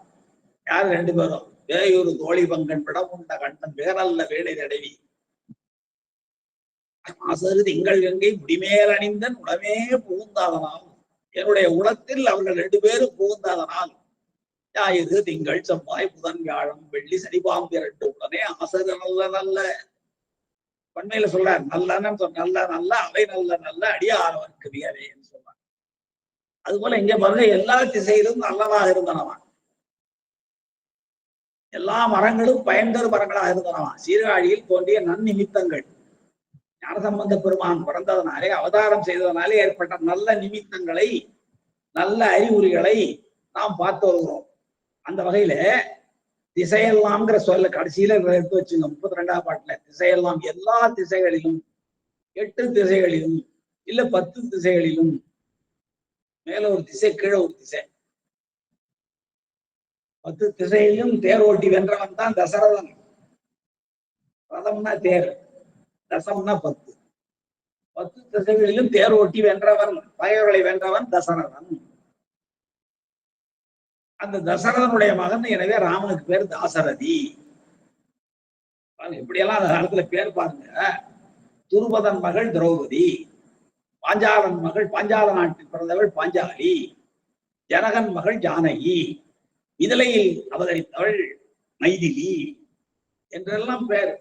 யார் 2 பேரும் வேயூர் தோழி பங்கன் விடம் உண்ட கண்டன் வேறல்ல வேலை தடவி அசரு திங்கள் கங்கை முடிமேல் அணிந்தன் உடமே புகுந்தாதனால் என்னுடைய உலத்தில் அவர்கள் 2 பேரும் புகுந்தாதனால் ஞாயிறு திங்கள் செவ்வாய் புதன் வியாழம் வெள்ளி சனிபாம்பு 2 உடனே அசரு நல்ல நல்ல பண்மையில சொல்றார். நல்லன்னு நல்ல நல்ல அவை நல்ல நல்ல அடியாரவர்க்கு மிகவே என்று சொல்றார். அது போல இங்க பாருங்க எல்லா திசையிலும் நல்லதாக இருந்தனவா. எல்லா மரங்களும் பயன்தரு மரங்களாக இருந்தனவா. சீர்காழியில் தோன்றிய நன்னிமித்தங்கள் ஞானசம்பந்த பெருமான் பிறந்ததனாலே அவதாரம் செய்ததனாலே ஏற்பட்ட நல்ல நிமித்தங்களை நல்ல அறிகுறிகளை நாம் பார்த்து வருகிறோம். அந்த வகையில திசையெல்லாம்ங்கிற சொல்ல கடைசியில எடுத்து வச்சுங்க. 32ஆம் பாட்டுல திசையெல்லாம், எல்லா திசைகளிலும், 8 திசைகளிலும் இல்ல 10 திசைகளிலும், மேல ஒரு திசை கீழே ஒரு திசை, 10 திசையிலும் தேர் ஓட்டி வென்றவன் தான் தசரதன். ரதம்னா தேர், தசம்னா 10. 10 திசைகளிலும் தேர் ஓட்டி வென்றவன், பகைவர்களை வென்றவன் தசரதன். அந்த தசரதனுடைய மகன், எனவே ராமனுக்கு பேர் தாசரதி. இப்படியெல்லாம் அந்த காலத்துல பேர் பாருங்க. துருபதன் மகள் திரௌபதி, பாஞ்சாலன் மகள், பாஞ்சால நாட்டில் பிறந்தவள் பாஞ்சாலி, ஜனகன் மகள் ஜானகி, மிதிலையில் அவதரித்தவள் மைதிலி என்றெல்லாம் பேர்.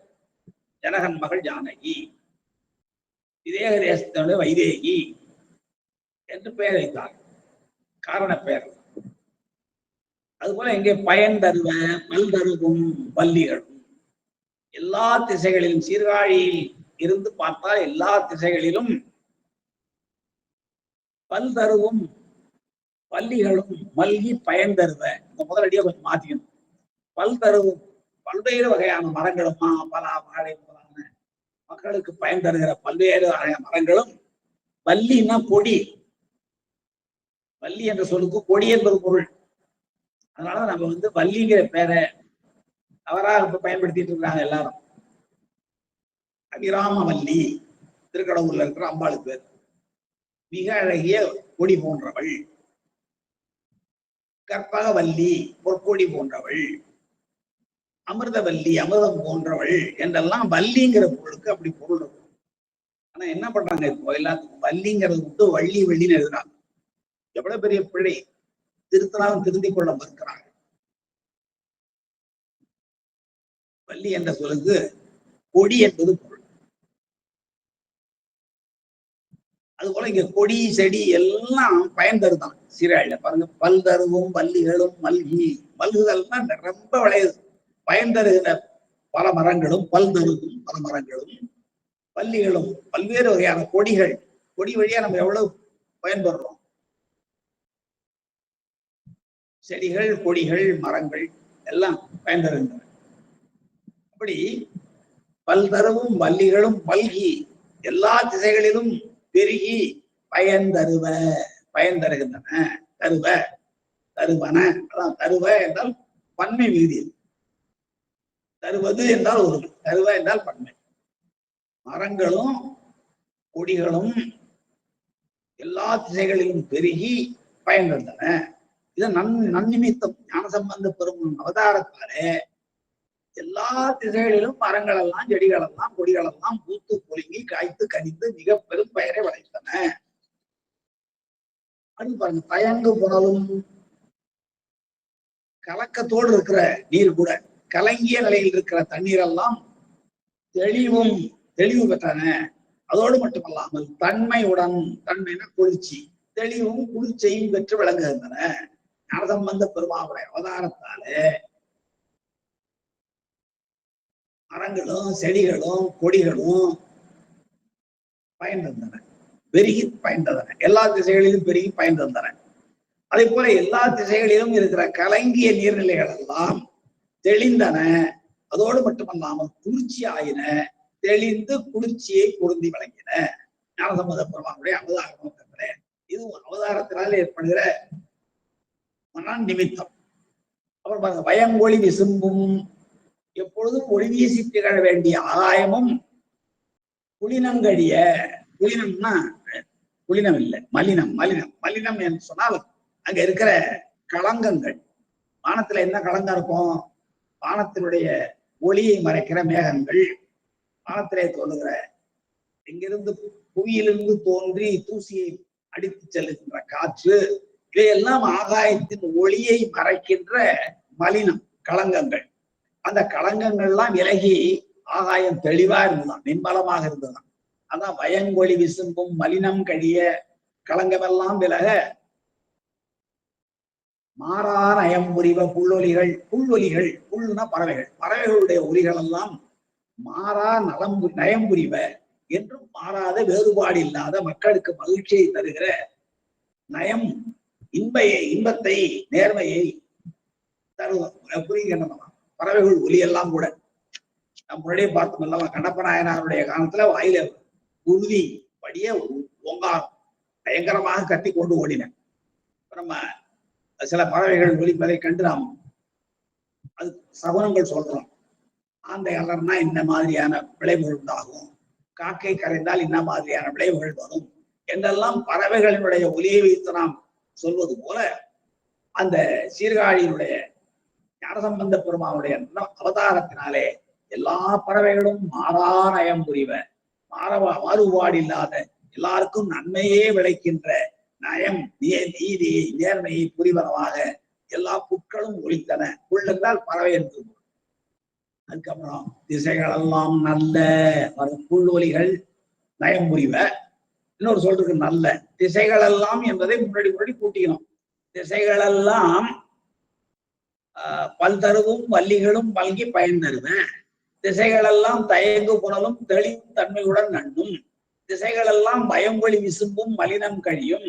ஜனகன் மகள் ஜானகி, விதேக தேசத்தோட வைதேகி என்று பெயர் வைத்தார். காரண பெயர். அதுபோல இங்கே பயன் தருவ, பல் தருவும் பல்லிகளும், எல்லா திசைகளிலும், சீர்காழியில் இருந்து பார்த்தால் எல்லா திசைகளிலும் பல் தருவும் பல்லிகளும் மல்கி பயன் தருவ. இந்த முதலடியா கொஞ்சம் மாத்திக்கணும். பல் தருவும், பல்வேறு வகையான மரங்களும், பலா, வாழை முதலான மக்களுக்கு பயன் தருகிற பல்வேறு வகையான மரங்களும். வள்ளின்னா கொடி, வள்ளி என்ற சொல்லுக்கு கொடி என்பது பொருள். அதனால நம்ம வள்ளிங்கிற பேரை தவறாக இப்ப பயன்படுத்திட்டு இருக்காங்க எல்லாரும். அபிராமவல்லி திருக்கடவுர்ல இருக்கிற அம்பாளுக்கு பேர். மிக அழகிய கொடி போன்றவள். கற்பகவல்லி பொற்கொடி போன்றவள். அமிர்தவல்லி அமிர்தம் போன்றவள் என்றெல்லாம் வள்ளிங்கிற பொருளுக்கு அப்படி பொருள் இருக்கும். ஆனா என்ன பண்றாங்க இப்போ எல்லாத்துக்கும் வள்ளிங்கிறது விட்டு வள்ளி வெள்ளின்னு எழுதுறாங்க. எவ்வளவு பெரிய பிழை! திருத்தனாலும் திருந்திக் கொள்ள மறுக்கிறாங்க. வள்ளி என்ற சொல்லுக்கு கொடி என்பது பொருள். அதுபோல இங்க கொடி செடி எல்லாம் பயன் தருதான். சீராழில பாருங்க, பல் தருவும் வள்ளிகளும் மல்கி, மல்குதல்னா ரொம்ப விளையுது. பயன் தருகிற பல மரங்களும், பல் தருவும் பல மரங்களும், பல்லிகளும் பல்வேறு வகையான கொடிகள். கொடி வழியா நம்ம எவ்வளவு பயன்படுறோம். செடிகள், கொடிகள், மரங்கள் எல்லாம் பயன் தருகின்றன. அப்படி பல் தருவும் வள்ளிகளும் மல்கி, எல்லா திசைகளிலும் பெருகி பயன் தருவ, பயன் தருகின்றன. தருவ, தருவன, அதான் தருவ என்றால் பன்மை விகுதி. தருவது என்றால் ஒரு, தருவ என்றால் பன்மை. மரங்களும் கொடிகளும் எல்லா திசைகளிலும் பெருகி பயன் தந்தன. இது நன்னிமித்தம். ஞானசம்பந்த பெரும் அவதாரத்தாலே எல்லா திசைகளிலும் மரங்கள் எல்லாம், செடிகள் எல்லாம், கொடிகள் எல்லாம் பூத்து பொலுங்கி காய்த்து கனிந்து மிக பெரும் பெயரை வளைத்தன. அது பாருங்க, தயங்கு புனலும், கலக்கத்தோடு இருக்கிற நீர் கூட, கலங்கிய நிலையில் இருக்கிற தண்ணீர் எல்லாம் தெளிவு பெற்றன. அதோடு மட்டுமல்லாமல் தன்மையுடன், தன்மைனா குளிர்ச்சி, தெளிவும் குளிர்ச்சியும் பெற்று விளங்குகின்றன. ஞானசம்பந்த பெருமாவுடைய அவதாரத்தாலே மரங்களும் செடிகளும் கொடிகளும் பயன் தந்தன, பெருகி பயன் தந்தன. எல்லா திசைகளிலும் பெருகி பயன் தந்தன. அதே போல எல்லா திசைகளிலும் இருக்கிற கலங்கிய நீர்நிலைகள் எல்லாம் தெளிந்தன. அதோடு மட்டுமல்லாமல் குளிர்ச்சி ஆயின, தெளிந்து குளிர்ச்சியை பொருந்தி வழங்கின. ஞானசம்பந்த பெருமானுடைய அவதார நோக்கத்திலே இது அவதாரத்தினால் ஏற்படுகிற மன நிமித்தம். அப்புறம் பாருங்க, பயங்கொழி விசும்பும், எப்பொழுதும் ஒளி வீசி திகழ வேண்டிய ஆதாயமும், குளினங்கடிய, குளினம்னா குளினம் இல்லை, மலினம். மலினம் மலினம் என்று சொன்னால் அங்க இருக்கிற களங்கங்கள். வானத்துல என்ன களங்கம் இருக்கும்? வானத்தினுடைய ஒளியை மறைக்கிற மேகங்கள், வானத்திலே தோன்றுகிற, இங்கிருந்து புவியிலிருந்து தோன்றி தூசியை அடித்து செல்லுகின்ற காற்று, இவையெல்லாம் ஆகாயத்தின் ஒளியை மறைக்கின்ற மலினம், களங்கங்கள். அந்த களங்கங்கள்லாம் விலகி ஆகாயம் தெளிவா இருந்ததுதான், நிர்மலமாக இருந்ததுதான். அதான் பயங்கொழி விசும்பும் மலினம் கழிய, களங்கமெல்லாம் விலக மாறா நயம் புரிவ புல்லொலிகள். புல்லொலிகள், புல்லுனா பறவைகள், பறவைகளுடைய ஒலிகள் எல்லாம் மாறா நயம் புரிவ, என்றும் மாறாத வேறுபாடு இல்லாத மக்களுக்கு மகிழ்ச்சியை தருகிற நயம் இன்பத்தை நேர்மையை தருவோம். புரியுங்க. பறவைகள் ஒலியெல்லாம் கூட நம்ம முன்னாடியே பார்த்தோம் அல்லவா, கண்ணப்ப நாயனாருடைய காலத்துல வாயில உறுதி படிய ஓங்காரம் பயங்கரமாக கத்தி கொண்டு ஓடினேன். நம்ம சில பறவைகள் ஒலிப்பதை கண்டு நாம் அது சகுனங்கள் சொல்றோம். ஆந்தை அலர்னா இந்த மாதிரியான விளைவுகள் உண்டாகும், காக்கை கரைந்தால் இந்த மாதிரியான விளைவுகள் வரும் என்றெல்லாம் பறவைகளினுடைய ஒலியை வைத்து நாம் சொல்வது போல அந்த சீர்காழியினுடைய ஞானசம்பந்த பெருமானுடைய அவதாரத்தினாலே எல்லா பறவைகளும் மாறா நயம் புரிவ, மாறுபாடு இல்லாத எல்லாருக்கும் நன்மையே விளைக்கின்ற நயம் நீதியை நேர்மையை புரிவனவாக எல்லா புட்களும் ஒழித்தன. புள்ளென்றால் பறவை என்று. அதுக்கப்புறம் திசைகளெல்லாம் நல்ல புள்ளொலிகள் நயம் புரிவ. இன்னொரு சொல்றதுக்கு நல்ல திசைகளெல்லாம் என்பதை முன்னாடி கூட்டிக்கணும். திசைகளெல்லாம் பல்தருவும் வள்ளிகளும் பல்கி பயன் தருவேன். திசைகளெல்லாம் தயங்கு புனலும் தெளிவும் தன்மையுடன் நண்ணும். திசைகளெல்லாம் பயங்கொழி விசும்பும் மலினம் கழியும்.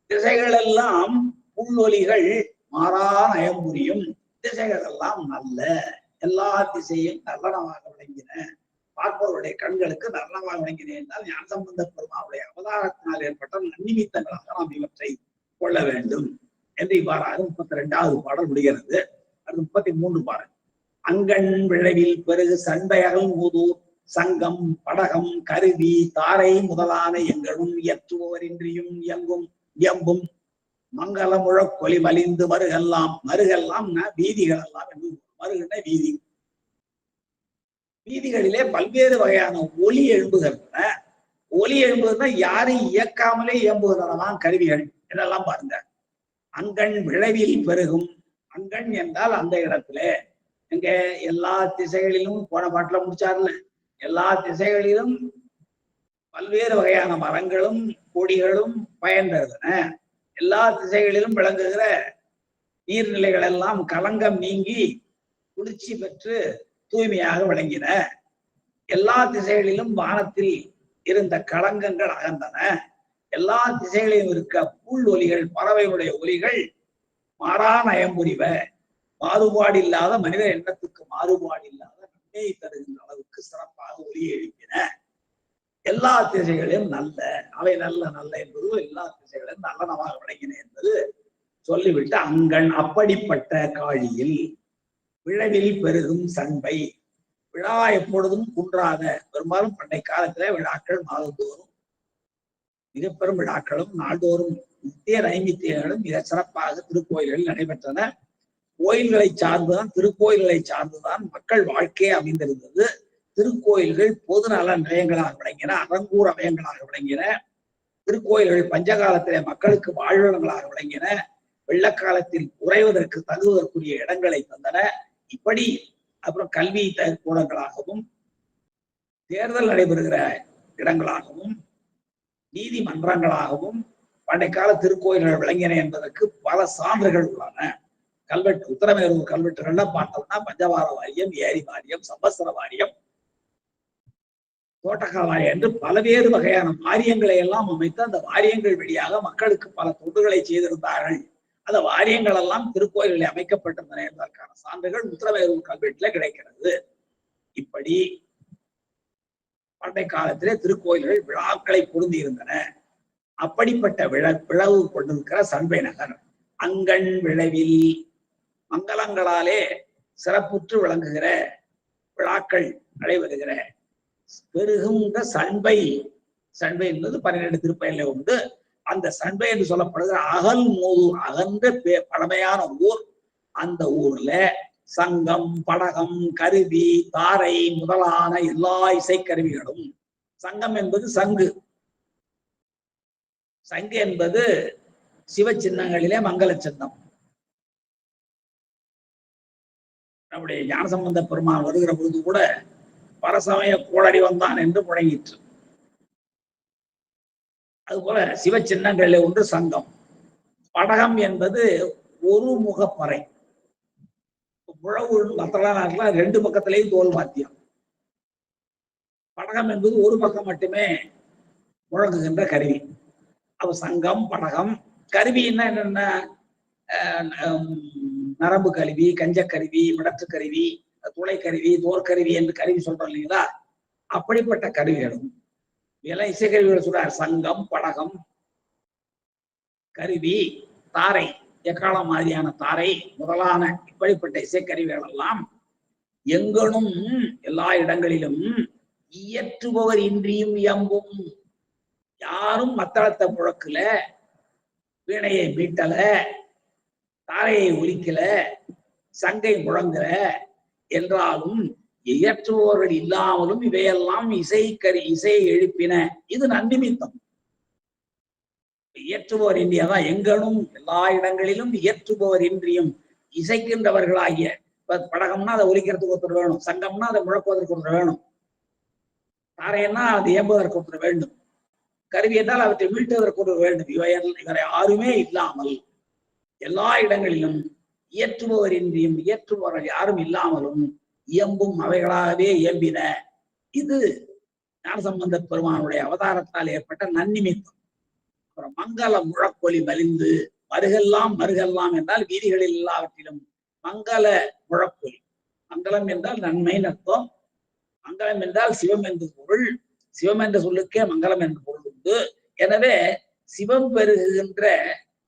திசைகளெல்லாம் புள்ளொலிகள் மாறா நயம் புரியும். திசைகளெல்லாம் நல்ல எல்லா திசையும் நல்லனமாக விளங்கின, பார்ப்பவருடைய கண்களுக்கு நல்லனமாக விளங்கின என்றால் ஞானசம்பந்த பெருமாவுடைய அவதாரத்தினால் ஏற்பட்ட நன்னிமித்தங்களாக நாம் இவற்றை கொள்ள வேண்டும் என்று இவ்வாறாக 32வது பாடல் முடிகிறது. அது 33 பாடல். அங்கண் விளைவில் பெருகு சண்பையகல் மூதூர் சங்கம் படகம் கருவி தாரை முதலான எங்களும் இயற்றுபவரின்றியும் இயம்பும் மங்கள முழக்கொலி மலிந்து மருகெல்லாம் வீதிகள் எல்லாம் என்று மருகின்ற வீதி. வீதிகளிலே பல்வேறு வகையான ஒலி எழும்புகின்றன. ஒலி எழும்புகிறதுனா யாரையும் இயக்காமலே இயம்புகிறதெல்லாம் கருவிகள் என்னெல்லாம் பாருங்க. அங்கண் விளைவில் பெருகும். அங்கண் என்றால் அந்த இடத்துல எங்க எல்லா திசைகளிலும் போன பாட்டுல முடிச்சார்ல, எல்லா திசைகளிலும் பல்வேறு வகையான மரங்களும் கொடிகளும் பயன் தருகின்றன. எல்லா திசைகளிலும் விளங்குகிற நீர்நிலைகள் எல்லாம் கலங்கம் நீங்கி குளிர்ச்சி பெற்று தூய்மையாக விளங்கின. எல்லா திசைகளிலும் வானத்தில் இருந்த களங்கங்கள் அகன்றன. எல்லா திசைகளிலும் இருக்க புல் ஒலிகள் பறவைகளுடைய ஒலிகள் மாறா நயம் புரிவ, மாறுபாடு இல்லாத மனித எண்ணத்துக்கு மாறுபாடு இல்லாத நன்மையை தருகின்ற அளவுக்கு சிறப்பாக ஒலி எழுப்பின. எல்லா திசைகளிலும் நல்ல அவை நல்ல என்பது எல்லா திசைகளிலும் நல்லனமாக விளங்கின என்பது சொல்லிவிட்டு அங்கண் அப்படிப்பட்ட காழியில் விழவில் பெருகும் சண்பை. விழா எப்பொழுதும் குன்றாத, பெரும்பாலும் பண்டை காலத்துல விழாக்கள் மாதந்தோறும் மிகப்பெரும் விழாக்களும் நாள்தோறும் நித்திய நைமித்தியங்களும் மிக சிறப்பாக திருக்கோயில்களில் நடைபெற்றன. கோயில்களை சார்ந்துதான் திருக்கோயில்களை சார்ந்துதான் மக்கள் வாழ்க்கையே அமைந்திருந்தது. திருக்கோயில்கள் பொது நல நிலையங்களாக விளங்கின, அறங்கூர் அவயங்களாக விளங்கின. திருக்கோயில்கள் பஞ்சகாலத்திலே மக்களுக்கு வாழ்விடங்களாக விளங்கின. வெள்ளக்காலத்தில் உறைவதற்கு தங்குவதற்குரிய இடங்களை தந்தன. இப்படி அப்புறம் கல்வி கூடங்களாகவும் தேர்தல் நடைபெறுகிற இடங்களாகவும் நீதிமன்றங்களாகவும் பண்டைக்கால திருக்கோயில்கள் விளங்கின என்பதற்கு பல சான்றுகள் உள்ளன. கல்வெட்டு உத்தரமேரூர் கல்வெட்டுகள்ல பார்த்தோம்னா பஞ்சவார வாரியம், ஏரி வாரியம், சம்பஸ்திர வாரியம், தோட்டக்கால் வாரியம் என்று பல்வேறு வகையான வாரியங்களை எல்லாம் அமைத்து அந்த வாரியங்கள் வழியாக மக்களுக்கு பல தொண்டுகளை செய்திருந்தார்கள். அந்த வாரியங்கள் எல்லாம் திருக்கோயில்களில் அமைக்கப்பட்டிருந்தன என்பதற்கான சான்றுகள் உத்தரமேரூர் கல்வெட்டுல கிடைக்கிறது. இப்படி பண்டை காலத்திலே திருக்கோயில்கள் விழாக்களை பொருந்தி இருந்தன. அப்படிப்பட்ட பிளவு கொண்டிருக்கிற சண்பை நகர் அங்கண் விளைவில் மங்களங்களாலே சிறப்புற்று விளங்குகிற விழாக்கள் நடைபெறுகிற பெருகுங்க சண்பை. சண்பை என்பது 12 திருப்பயனிலே உண்டு. அந்த சண்பை என்று சொல்லப்படுகிற அகல் மூதூர், அகன்ற பழமையான ஊர். அந்த ஊர்ல சங்கம் படகம் கருவி தாரை முதலான எல்லா இசைக்கருவிகளும். சங்கம் என்பது சங்கு. சங்கு என்பது சிவ சின்னங்களிலே மங்கள சின்னம். நம்முடைய ஞானசம்பந்த பெருமான் வருகிற பொழுது கூட பரசமய கோளடி வந்தான் என்று முழங்கிற்று. அதுபோல சிவ சின்னங்களில் ஒன்று சங்கம். படகம் என்பது ஒரு முகப்பறை. முழவு மத்தள நாட்டுல 2 பக்கத்திலேயும் தோல் வாத்தியம். படகம் என்பது ஒரு பக்கம் மட்டுமே முழங்குகின்ற கருவி. அப்ப சங்கம் படகம் கருவின்னா என்னென்ன, நரம்பு கருவி, கஞ்சக்கருவி, மிடத்து கருவி, துளைக்கருவி, தோற்கருவி என்று கருவி சொல்றோம் இல்லைங்களா? அப்படிப்பட்ட கருவிகளும் இதெல்லாம் இசைக்கருவிகள் சொல்றார். சங்கம், படகம், கருவி, தாரை, எக்காலம் மாதிரியான தாரை முதலான இப்படிப்பட்ட இசைக்கருவிகள் எல்லாம் எங்கனும் எல்லா இடங்களிலும் இயற்றுபவர் இன்றியும் இயம்பும். யாரும் மத்தளத்தை முழக்கல, வீணையை மீட்டல, தாரையை ஒலிக்கல, சங்கை முழங்கல என்றாலும் இயற்றுபவர்கள் இல்லாமலும் இவையெல்லாம் இசையை எழுப்பின. இது நன்னிமித்தம். இயற்றுபவர் இன்றியதான் எங்கனும் எல்லா இடங்களிலும் இயற்றுபவர் இன்றியும் இசைக்கின்றவர்களாகிய, படகம்னா அதை ஒலிக்கிறதுக்கு ஒருத்தர் வேணும், சங்கம்னா அதை முழக்குவதற்கு ஒருத்தர் வேணும், தாரையன்னா அதை இயம்புவதற்கு ஒருத்தர் வேண்டும், கருவி என்றால் அவற்றை மீட்டுவதற்கு ஒருவர் வேண்டும். இவரை யாருமே இல்லாமல் எல்லா இடங்களிலும் இயற்றுபவர் இன்றியும் இயற்றுபவர்கள் யாரும் இல்லாமலும் இயம்பும் அவைகளாகவே இயம்பின. இது ஞானசம்பந்த பெருமானுடைய அவதாரத்தால் ஏற்பட்ட நன்னிமித்தம். அப்புறம் மங்கள முழக்கொலி மலிந்து மருகெல்லாம் மருகெல்லாம் என்றால் வீதிகளில் எல்லாவற்றிலும் மங்கள முழக்கொலி. மங்களம் என்றால் நன்மை அர்த்தம். மங்களம் என்றால் சிவம் என்று பொருள். சிவம் என்ற சொல்லுக்கே மங்களம் என்று பொருள் உண்டு. எனவே சிவம் பெருகுகின்ற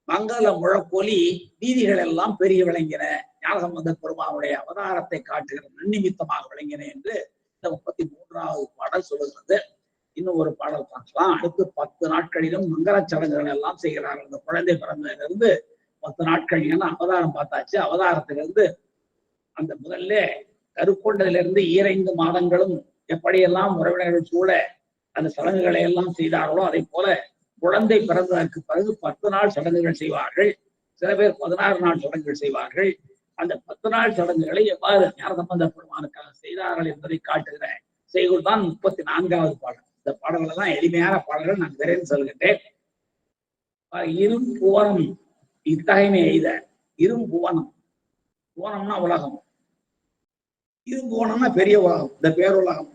மங்கள முழக்கொலி வீதிகள் எல்லாம் பெரிய விளங்கின, ஞானசம்பந்த பெருமானுடைய அவதாரத்தை காட்டுகிற நன்னிமித்தமாக விளங்கின என்று இந்த 33வது பாடல் சொல்லுகிறது. இன்னும் ஒரு பாடல் பார்க்கலாம். அடுத்து 10 நாட்களிலும் மங்கள சடங்குகள் எல்லாம் செய்கிறார்கள். இந்த குழந்தை பிறந்ததிலிருந்து 10 நாட்கள், ஏன்னா அவதாரம் பார்த்தாச்சு. அவதாரத்திலிருந்து அந்த முதல்ல கருக்கொண்டதிலிருந்து 2 மாதங்களும் எப்படியெல்லாம் உறவினர்கள் சூழ அந்த சடங்குகளை எல்லாம் செய்தார்களோ அதை போல குழந்தை பிறந்ததற்கு பிறகு 10 நாள் சடங்குகள் செய்வார்கள். சில பேர் 16 நாள் சடங்குகள் செய்வார்கள். அந்த 10 நாள் சடங்குகளை எவ்வாறு ஞானசம்பந்த பெருமானுக்காக செய்தார்கள் என்பதை காட்டுகிற செய்குள் தான் 34வது பாடல். இந்த பாடல்கள் எல்லாம் எளிமையான பாடல்கள், நான் விரைந்து சொல்கின்றேன். இரும் புவனம் இத்தகைமை எய்த. இரும் புவனம், புவனம்னா உலகம், இரும் புவனம்னா பெரிய உலகம், இந்த பேருலகம்.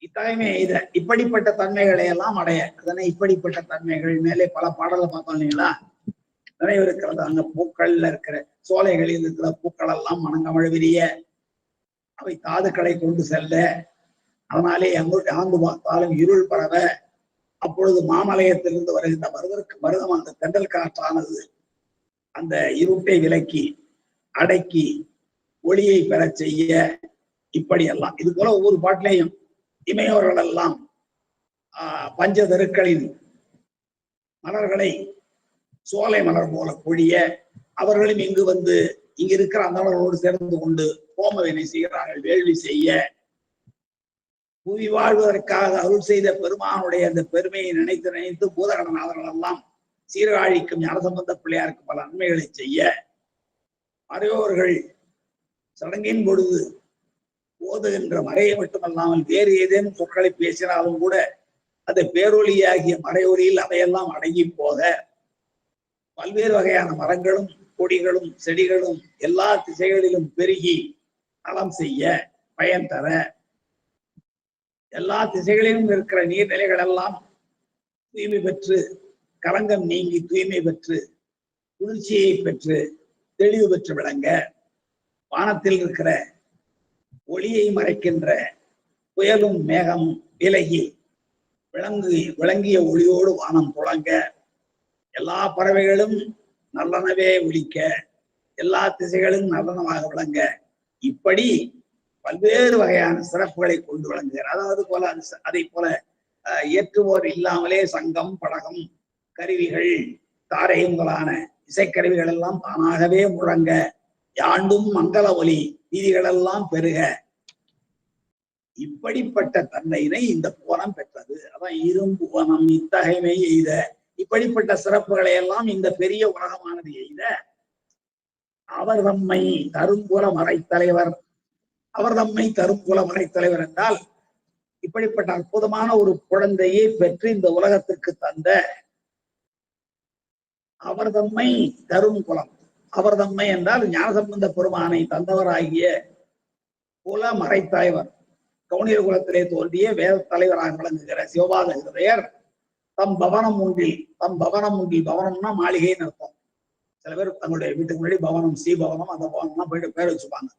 இத்தகைமை எய்த இப்படிப்பட்ட தன்மைகளை எல்லாம் அடைய. அதனை இப்படிப்பட்ட தன்மைகள் மேலே பல பாடலை பார்த்தோம் இல்லைங்களா? நிறைய இருக்கிறது. அங்க பூக்கள்ல இருக்கிற சோலைகளில் இருக்கிற பூக்கள் எல்லாம் மணங்கமழ விரிய, அவை தாதுக்களை கொண்டு செல்ல, அதனாலே ஆண்டு பார்த்தாலும் இருள் பரவ, அப்பொழுது மாமலயத்திலிருந்து வருகின்ற மருதம் அந்த தென்றல் காற்றானது அந்த இருட்டை விலக்கி அடக்கி ஒளியை பெற செய்ய, இப்படியெல்லாம். இது போல ஒவ்வொரு பாட்டிலையும் இமையோர்கள் எல்லாம் பஞ்சதருக்களின் மலர்களை சோலை மலர் போல பொழிய, அவர்களும் இங்கு வந்து இங்க இருக்கிற அந்தவர்களோடு சேர்ந்து கொண்டு கோமவினை செய்கிறார்கள், வேள்வி செய்ய. புவி வாழ்வதற்காக அருள் செய்த பெருமானுடைய அந்த பெருமையை நினைத்து நினைத்து பூதகணநாதர்கள் எல்லாம் சீர்காழிக்கும் ஞானசம்பந்த பிள்ளையாருக்கு பல நன்மைகளை செய்ய, மறையோர்கள் சடங்கின் பொழுது ஓதுகின்ற மறையை மட்டுமல்லாமல் வேறு ஏதேனும் சொற்களை பேசினாலும் கூட அந்த பேரொலியாகிய மறையொலியில் அதையெல்லாம் அடங்கி போக, பல்வேறு வகையான மரங்களும் கொடிகளும் செடிகளும் எல்லா திசைகளிலும் பெருகி நலம் செய்ய, பயன் தர, எல்லா திசைகளிலும் இருக்கிற நீர்நிலைகள் எல்லாம் தூய்மை பெற்று கலங்கம் நீங்கி தூய்மை பெற்று குளிர்ச்சியை பெற்று தெளிவு பெற்று விளங்க, வானத்தில் இருக்கிற ஒளியை மறைக்கின்ற புயலும் மேகம் விலகி விளங்கிய ஒளியோடு வானம் புழங்க, எல்லா பறவைகளும் நல்லனவே ஒலிக்க, எல்லா திசைகளும் நல்லனமாக விளங்க, இப்படி பல்வேறு வகையான சிறப்புகளை கொண்டு விளங்குகிறார். அதாவது போல அதை போல இயற்றுவோர் இல்லாமலே சங்கம், படகம், கருவிகள், தாரையங்களான இசைக்கருவிகள் எல்லாம் தானாகவே முழங்க, யாண்டும் மங்கள ஒலி வீதிகளெல்லாம் பெருக, இப்படிப்பட்ட தன்மையினை இந்த புவனம் பெற்றது. அதான் இரும்புவனம் இத்தகைமை எய்த. இப்படிப்பட்ட சிறப்புகளை எல்லாம் இந்த பெரிய உலகமானது எய்த, அவர் தம்மை தரும்புல மறைத்தலைவர். அவர் தம்மை தரும்புல மறைத்தலைவர் என்றால் இப்படிப்பட்ட அற்புதமான ஒரு குழந்தையை பெற்று இந்த உலகத்திற்கு தந்த அவர் தம்மை தரும் குலம். அவர் தம்மை என்றால் ஞானசம்பந்த பெருமானை தந்தவராகிய குல மறைத்தலைவர், கவுனியர் குலத்திலே தோன்றிய வேத தலைவராக விளங்குகிற சிவபாத ஹிருதயர் தம் பவனம் ஒன்றில், தம் பவனம் ஒன்றில், பவனம்னா மாளிகைன்னு அர்த்தம். சில பேர் தங்களுடைய வீட்டுக்கு முன்னாடி பவனம், ஸ்ரீபவனம், அந்த பவனம்லாம் போயிட்டு பேர் வச்சுப்பாங்க.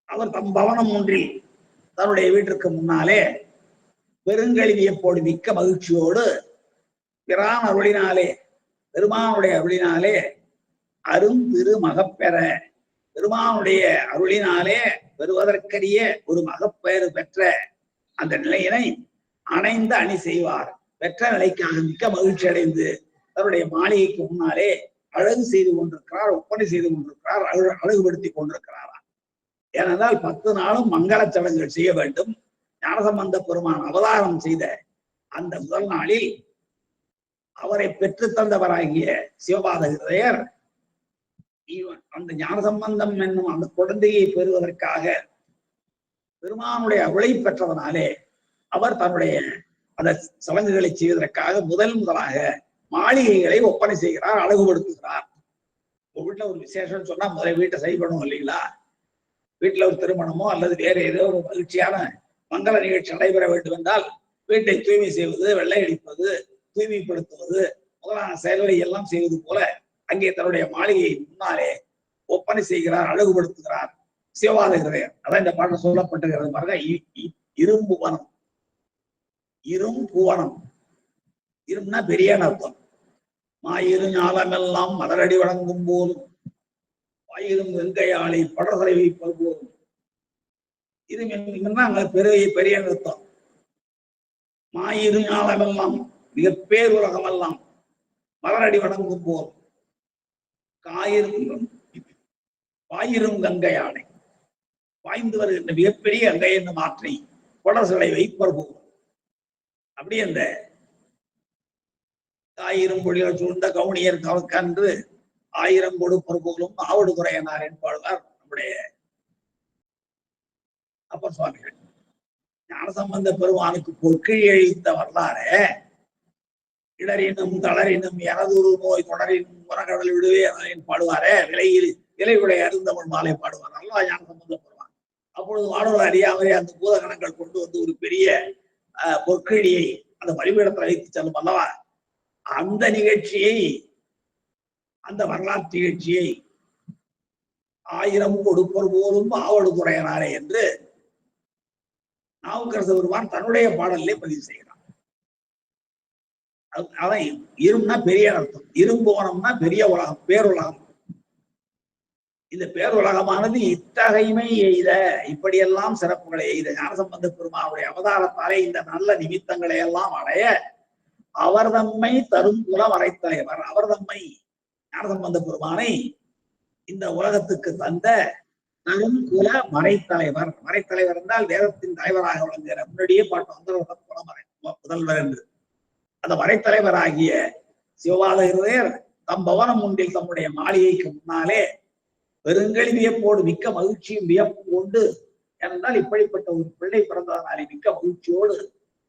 அவர் தம் பவனம் ஒன்றில், தன்னுடைய வீட்டிற்கு முன்னாலே பெருங்கழிவியப்போடு மிக்க மகிழ்ச்சியோடு பிரான் அருளினாலே, பெருமானுடைய அருளினாலே அரும் திரு மகப்பெற, பெருமானுடைய அருளினாலே பெறுவதற்கரிய ஒரு மகப்பேறு பெற்ற அந்த நிலையினை அணைந்து அணி செய்வார். பெற்ற நிலைக்காக மிக்க மகிழ்ச்சி அடைந்து தன்னுடைய மாளிகைக்கு முன்னாலே அழகு செய்து கொண்டிருக்கிறார், ஒப்பனை செய்து கொண்டிருக்கிறார், அழகுபடுத்தி கொண்டிருக்கிறாரா. ஏனென்றால் 10 நாளும் மங்கள சடங்குகள் செய்ய வேண்டும். ஞானசம்பந்த பெருமான் அவதாரம் செய்த அந்த முதல் நாளில் அவரை பெற்று தந்தவராகிய சிவபாத ஹிருதயர் அந்த ஞானசம்பந்தம் என்னும் அந்த குழந்தையை பெறுவதற்காக பெருமானுடைய அருளை பெற்றதனாலே அவர் தன்னுடைய அந்த சடங்குகளை செய்வதற்காக முதலாக மாளிகைகளை ஒப்பனை செய்கிறார், அழகுபடுத்துகிறார். உங்க வீட்டுல ஒரு விசேஷம் சொன்னா முதல்ல வீட்டை சரி பண்ணுவோம் இல்லைங்களா? வீட்டுல ஒரு திருமணமோ அல்லது வேற ஏதோ ஒரு மகிழ்ச்சியான மங்கள நிகழ்ச்சி நடைபெற வேண்டும் என்றால் வீட்டை தூய்மை செய்வது, வெள்ளை அடிப்பது, தூய்மைப்படுத்துவது முதலான செயல்களை எல்லாம் செய்வது போல அங்கே தன்னுடைய மாளிகையை முன்னாலே ஒப்பனை செய்கிறார், அழகுபடுத்துகிறார் சிவபாத ஹிருதயர். அதான் இந்த பாட்டு சொல்லப்பட்டிருக்கிறது பாருங்க. இரும்புவனம், இரும்புவனம், இரும்னா பெரிய அர்த்தம். மாயிரு ஞாலமெல்லாம் மலரடி வழங்கும் போதும் வாயிரும் வெங்கையாளை படர்களை வைப்பது போதும். இது பெரிய பெரிய அர்த்தம். மாயிரு ஞாலமெல்லாம் மிக பேருலகம் எல்லாம் மலரடி வணங்கும் போல் காயிரும் வாயிரும் கங்கை யானை, வாய்ந்து வருகின்ற மிகப்பெரிய கங்கை என்று மாற்றி கொடர்களை வைப்பர் போல். அப்படி அந்த ஆயிரம் பொழிகள் சூழ்ந்த கவுனியர் கன்று 1000 கொடுப்பர் போலும் ஆவடு துறையனார் என்பாழ்வார் நம்முடைய அப்பர் சுவாமிகள். ஞானசம்பந்த பெருமானுக்கு பொற்கிழி அழித்த வரலாறு இடரினும் தளரினும் எனதொரு நோய் தொடரினும் உரகடல் விடுவே பாடுவாரே, விலையுடைய அருந்தமிழ் மாலை பாடுவார் அல்லவா ஞானசம்பந்த பெருமான். அப்பொழுது மாணவர் அறியாமலே அந்த பூதகணங்கள் கொண்டு வந்து ஒரு பெரிய பொற்கிழியை அந்த பலிபீடத்தில் வைத்து செல்லும் அல்லவா. அந்த நிகழ்ச்சியை, அந்த வரலாற்று நிகழ்ச்சியை 1000 கொடுப்பர் போலும் ஆவடு துறையனாரே என்று நாவுக்கரசு பெருமான் தன்னுடைய பாடலிலே பதிவு செய்கிறார். அதான் இரும்னா பெரிய அர்த்தம். இரும்புவனம்னா பெரிய உலகம், பேருலகம். இந்த பேருலகமானது இத்தகைமை எய்த, இப்படியெல்லாம் சிறப்புகளை எய்த ஞானசம்பந்த பெருமானுடைய அவதாரத்தாலே இந்த நல்ல நிமித்தங்களை எல்லாம் அடைய அவர் தம்மை தரும் குல மறைத்தலைவர், அவர் தம்மை ஞானசம்பந்த பெருமானை இந்த உலகத்துக்கு தந்த தரும் குல மறைத்தலைவர். மறைத்தலைவர் என்றால் வேதத்தின் தலைவராக விளங்குகிற, முன்னாடியே பாட்டு வந்து குலமறை முதல்வர் என்று. அந்த மறைத்தலைவராகிய சிவபாத ஹிருதயர் தம் பவனம் ஒன்றில் தம்முடைய மாளிகைக்கு முன்னாலே பெருங்கழிவியப்போடு மிக்க மகிழ்ச்சியும் வியப்பு கொண்டு, என்றால் இப்படிப்பட்ட ஒரு பிள்ளை பிறந்ததனாலே மிக்க மகிழ்ச்சியோடு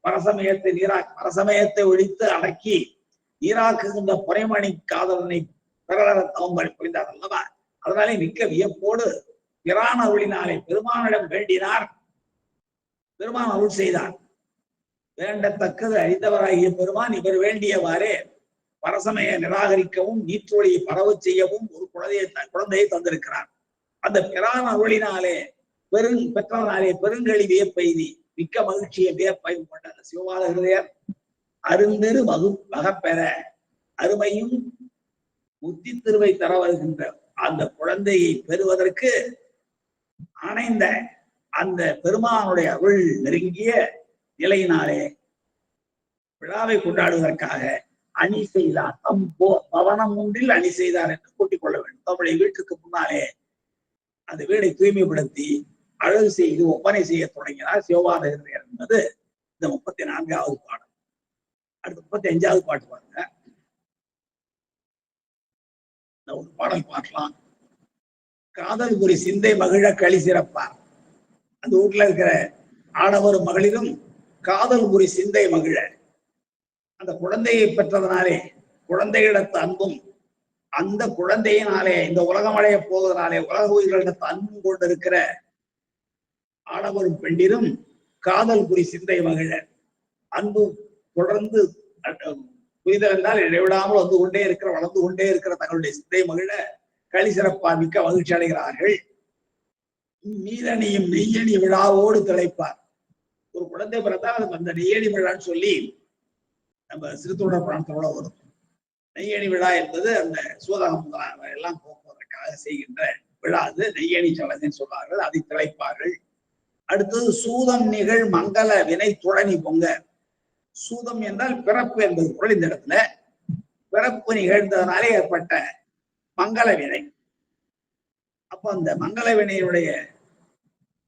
பரசமயத்தை ஒழித்து அடக்கி ஈராக்குகின்ற புறைமணி காதலனை பிறர தவங்கள் புரிந்தார் அல்லவா. அதனாலே மிக்க வியப்போடு பிரான் அருளினாலே பெருமானிடம் வேண்டினார். பெருமான் அருள் செய்தார். வேண்டத்தக்கது அறிந்தவராகிய பெருமான் இவர் வேண்டியவாறே பரசமய நிராகரிக்கவும் நீற்றொழியை பரவ செய்யவும் ஒரு குழந்தையை தந்திருக்கிறார். அந்த பிரான் அருளினாலே பெற்றனாலே பெருங்கழி வியப்பெய்தி மிக்க மகிழ்ச்சியை வியப்பையும் கொண்ட சிவபாத ஹிருதயர் அருந்திரு மகப்பெற, அருமையும் புத்தி திருவை தர வருகின்ற அந்த குழந்தையை பெறுவதற்கு அணைந்த அந்த பெருமானுடைய அருள் நெருங்கிய நிலையினாலே விழாவை கொண்டாடுவதற்காக அணி செய்தார். தம் பவனம் ஒன்றில் அணி செய்தார் என்று கூட்டிக் கொள்ள வேண்டும். தம்முடைய வீட்டுக்கு முன்னாலே அந்த வீடை தூய்மைப்படுத்தி அழகு செய்து ஒப்பனை செய்ய தொடங்கினார் சிவபாத ஹிருதயர் என்பது இந்த 34வது பாடல். அடுத்து 35வது பாட்டு பாருங்க. இந்த ஒரு பாடல் பார்க்கலாம். காதல் குறி சிந்தை மகிழ களி சிறப்பார். அந்த வீட்டுல இருக்கிற ஆடவரும் மகளிரும் காதல் குறி சிந்தை மகிழ, அந்த குழந்தையை பெற்றதனாலே குழந்தையிடத்து அன்பும், அந்த குழந்தையினாலே இந்த உலகம் அடைய போவதனாலே உலக உயிர்களிடத்து அன்பும் கொண்டிருக்கிற ஆடவரும் பெண்டிரும் காதல் குறி சிந்தை மகிழ, அன்பு தொடர்ந்து புரிதல் என்றால் இடைவிடாமல் வந்து கொண்டே இருக்கிற வளர்ந்து கொண்டே இருக்கிற தங்களுடைய சிந்தை மகிழ களி சிறப்பார் மிக்க மகிழ்ச்சி அடைகிறார்கள். மீதணியும் நெய்யணி விழாவோடு திளைப்பார். ஒரு குழந்தை பிறந்தால் அதுக்கு அந்த நெய்யணி விழான்னு சொல்லி நம்ம சிறுத்தொடர் புராணத்தோட வரும். நெய்யணி விழா என்பது அந்த சூதகம் எல்லாம் போக்குவதற்காக செய்கின்ற விழா. அது நெய்யணி சடங்குன்னு சொல்வார்கள். அதை திளைப்பார்கள். அடுத்தது சூதம் நிகழ் மங்கள வினை துழனி பொங்க. சூதம் என்றால் பிறப்பு என்பது பொருள். இந்த இடத்துல பிறப்பு நிகழ்ந்ததனாலே ஏற்பட்ட மங்கள வினை. அப்ப அந்த மங்கள வினையுடைய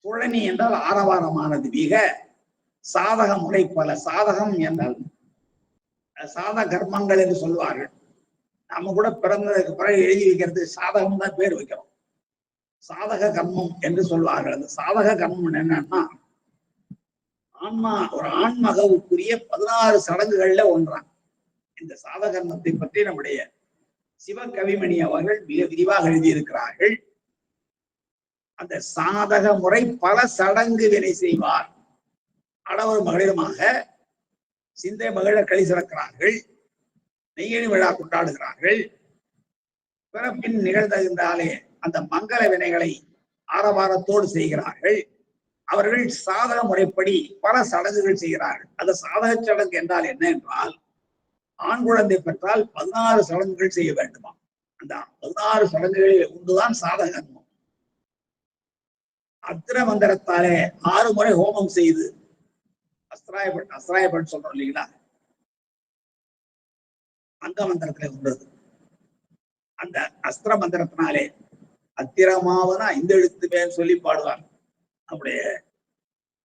துழனி என்றால் ஆரவாரமானது மிக சாதக முறை பல. சாதகம் என்றால் சாத கர்மங்கள் என்று சொல்வார்கள். நம்ம கூட பிறந்ததுக்கு பிறகு எழுதி வைக்கிறது சாதகம் தான் பேர் வைக்கிறோம். சாதக கர்மம் என்று சொல்வார்கள். அந்த சாதக கர்மம் என்னன்னா ஆன்மா ஒரு ஆன்மகவுக்குரிய 16 சடங்குகள்ல ஒன்றான். இந்த சாதக கர்மத்தை பற்றி நம்முடைய சிவகவிமணி அவர்கள் மிக விரிவாக எழுதியிருக்கிறார்கள். அந்த சாதக முறை பல சடங்கு வினை செய்வார். ஆடவர் மகளிருமாக சிந்தை மகிழ களி சிறக்கிறார்கள். நெய்யணி விழா கொண்டாடுகிறார்கள். பிறப்பின் நிகழ்ந்தகின்றாலே அந்த மங்கள வினைகளை ஆரவாரத்தோடு செய்கிறார்கள். அவர்கள் சாதக முறைப்படி பல சடங்குகள் செய்கிறார்கள். அந்த சாதக சடங்கு என்றால் என்ன என்றால், ஆண் குழந்தை பெற்றால் 16 சடங்குகள் செய்ய வேண்டுமா. அந்த 16 சடங்குகளில் ஒன்றுதான் சாதகம். அத்திர மந்திரத்தாலே 6 முறை ஹோமம் செய்து அஸ்திராயப்பட்டு சொல்றோம் இல்லைங்களா, அங்க மந்திரத்துல உள்ளது. அந்த அஸ்திர மந்திரத்தினாலே அத்திரமாவனா இந்த எழுத்துமேன்னு சொல்லி பாடுவார் நம்முடைய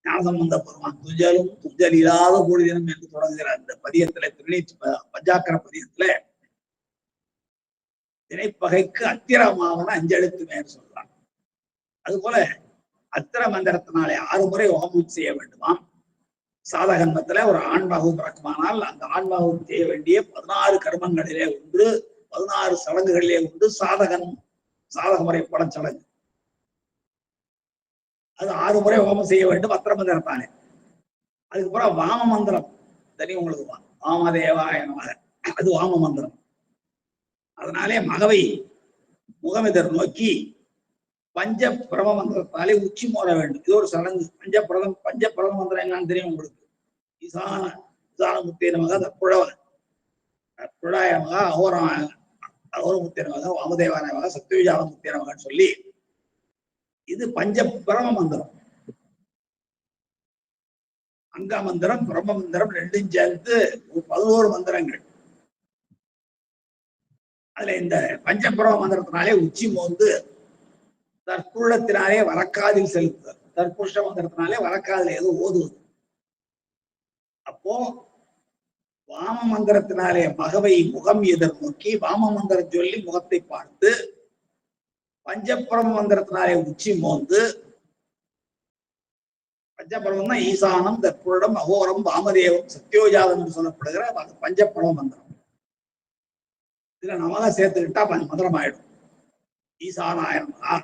ஞானசம்பந்த பெருமான். துஞ்சலும் துஞ்சல் இல்லாத பொழுதினம் என்று தொடங்குகிற அந்த பதியத்துல, பஞ்சாக்கர பதியத்துல திணைப்பகைக்கு அத்திரமாவனா 5 எழுத்துமேன்னு சொல்றாங்க. அதுபோல அத்திர மந்திரத்தினாலே 6 முறை ஹோமம் செய்ய வேண்டுமாம். சாதகன்மத்துல ஒரு ஆன்மாவு பிறக்குமானால் அந்த ஆன்மாவுக்கு செய்ய வேண்டிய 16 கர்மங்களிலே ஒன்று, 16 சடங்குகளிலே ஒன்று சாதக முறை படச்சடங்கு. அது 6 முறை ஹோமம் செய்ய வேண்டும் அத்திர மந்திரத்தானே. அதுக்கப்புறம் வாம மந்திரம் தனி உங்களுக்கு வாமதேவாய நமக, அது வாம மந்திரம். அதனாலே மகவை முகமெதிர் நோக்கி பஞ்ச பிரம மந்திரத்தாலே உச்சி மோத வேண்டும். இது ஒரு சடங்கு. பஞ்ச பிரம மந்திரம் என்னன்னு தெரியும் உங்களுக்கு. ஈசான முத்திய நமக, தற்புழாய நமக, அகோரமுத்திய நமக, வாமதேவாய நமக, சத்யவிஜான முத்திய நமகன்னு சொல்லி இது பஞ்ச பிரம மந்திரம். அங்க மந்திரம் பிரம்ம மந்திரம் ரெண்டும் சேர்த்து 11 மந்திரங்கள். அதுல இந்த பஞ்சபிரம மந்திரத்தினாலே உச்சி மோந்து தற்புள்ளத்தினாலே வரக்காதில் செலுத்துதல். தற்புருஷ மந்திரத்தினாலே வரக்காதில் ஏதோ ஓதுவது. அப்போ வாம மந்திரத்தினாலே மகவை முகம் எதிர் நோக்கி வாம மந்திரம் சொல்லி முகத்தை பார்த்து, பஞ்சபிரம மந்திரத்தினாலே உச்சி மோந்து, பஞ்சபிரமம் தான் ஈசானம், தற்புருடம், அகோரம், வாமதேவம், சத்யோஜாதம் என்று சொல்லப்படுகிற பஞ்சபிரம மந்திரம். இதுல நமக சேர்த்துக்கிட்டா மந்திரம் ஆயிடும். ஈசானாய நமகா,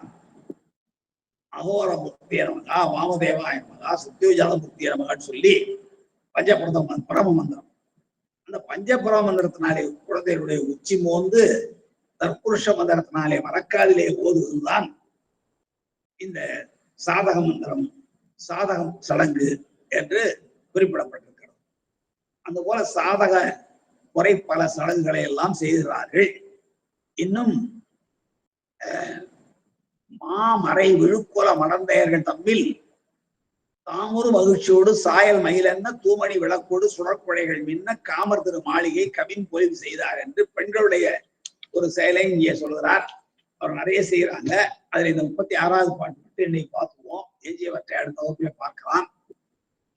அகோர முக்திய நமகா, வாமதேவாய நமகா, சத்யோஜாத முக்திய நமகான்னு சொல்லி பரம மந்திரம். அந்த பஞ்சபிரம மந்திரத்தினாலே குழந்தைகளுடைய உச்சி மோந்து தற்புருஷ மந்திரத்தினாலே மறக்காதிலே ஓதுவதுதான் இந்த சாதக மந்திரம், சாதகம் சடங்கு என்று குறிப்பிடப்பட்டிருக்கிறது. அந்த போல சாதக முறை பல சடங்குகளை எல்லாம் செய்கிறார்கள். இன்னும் மாமறை விழுக்குல மடந்தையர்கள் தம்மில் தாமொரு மகிழ்ச்சியோடு சாயல் மயிலென்ன தூமணி விளக்கோடு சுழற்குழைகள் மின்ன காமர் திரு மாளிகை கவின் பொலிவு செய்தார் என்று பெண்களுடைய ஒரு செயலை இங்கே சொல்கிறார். அவர் நிறைய செய்யறாங்க. அதுல இந்த 36வது பாட்டு மட்டும் இன்னைக்கு பார்த்துக்குவோம். எஞ்சியவற்றை அடுத்த வகுப்பில பார்க்கலாம்.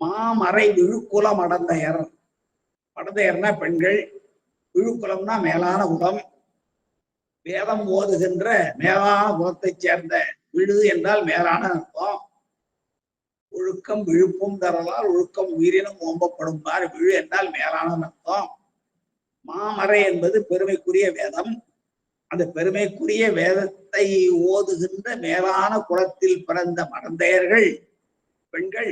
மாமறை விழுக்குல மடந்தையர். மடந்தையர்னா பெண்கள், விழுக்குலம்னா மேலான குலம். வேதம் ஓதுகின்ற மேலான குலத்தை சேர்ந்த. விழு என்றால் மேலான அர்த்தம். ஒழுக்கம் விழுப்பும் தரலால் ஒழுக்கம் உயிரினும் ஓம்பப்படும். விழு என்றால் மேலான அர்த்தம். மாமறை என்பது பெருமைக்குரிய வேதம். அந்த பெருமைக்குரிய வேதத்தை ஓதுகின்ற மேலான குலத்தில் பிறந்த மடந்தையர்கள் பெண்கள்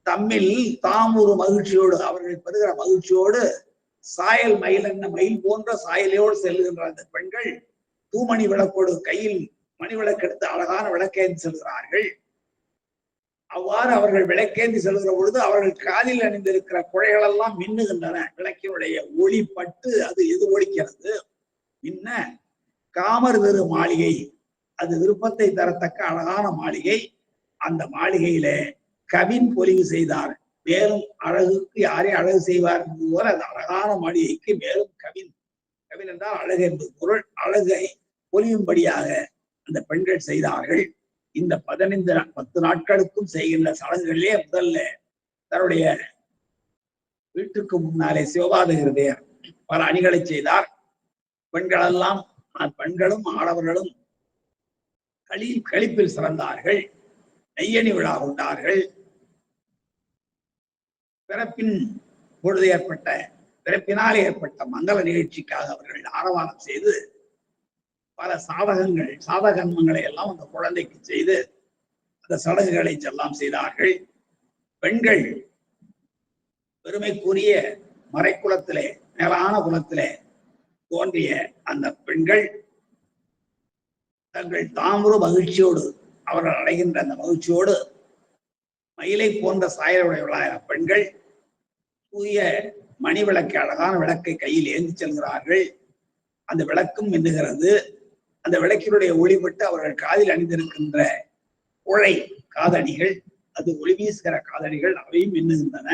தம்மில் தாம் ஒரு மகிழ்ச்சியோடு அவர்கள் பெறுகிற மகிழ்ச்சியோடு சாயல் மயில் என்ன மயில் போன்ற சாயலையோடு செல்லுகின்ற அந்த பெண்கள் தூமணி விளக்கோடு கையில் மணி விளக்கு எடுத்து அழகான விளக்கேந்தி செல்கிறார்கள். அவ்வாறு அவர்கள் விளக்கேந்தி செல்கிற பொழுது அவர்கள் காலில் அணிந்திருக்கிற குழைகள் எல்லாம் மின்னுகின்றன. விளக்கினுடைய ஒளி பட்டு அது எது ஒழிக்கிறது மின்ன. காமர் திரு மாளிகை, அது விருப்பத்தை தரத்தக்க அழகான மாளிகை. அந்த மாளிகையில கவின் பொலிவு செய்தார். மேலும் அழகுக்கு யாரே அழகு செய்வார் போல அந்த அழகான மாளிகைக்கு மேலும் கவின், கவின் என்றால் அழகு என்பது பொருள், அழகை பொலியும்படியாக அந்த பெண்கள் செய்தார்கள். இந்த 10 நாட்களுக்கும் செய்கின்ற சடங்குகளிலே முதல்ல தன்னுடைய வீட்டுக்கு முன்னாலே சிவபாதகிருதேயர் பல அணிகளை செய்தார். பெண்களெல்லாம் பெண்களும் ஆடவர்களும் களிப்பில் சிறந்தார்கள். நெய்யணி விழா கொண்டார்கள். பிறப்பின் பொழுது பிறப்பினால் ஏற்பட்ட மங்கள நிகழ்ச்சிக்காக அவர்கள் ஆரவாரம் செய்து பல சாதகன்மங்களை எல்லாம் அந்த குழந்தைக்கு செய்து அந்த சடங்குகளை எல்லாம் செய்தார்கள். பெண்கள் பெருமைக்குரிய மறைக்குலத்திலே மேலான குலத்திலே தோன்றிய அந்த பெண்கள் தங்கள் தாமர மகிழ்ச்சியோடு அவர்கள் அடைகின்ற அந்த மகிழ்ச்சியோடு மயிலை போன்ற சாயலுடையவர்களான பெண்கள் தூய மணி விளக்கை அழகான விளக்கை கையில் ஏந்தி செல்கிறார்கள். அந்த விளக்கும் மின்னுகிறது. அந்த விளக்கினுடைய ஒளிபட்டு அவர்கள் காதில் அணிந்திருக்கின்ற உழை காதணிகள், அது ஒளி வீசுகிற காதணிகள், அவையும் மின்னுகின்றன.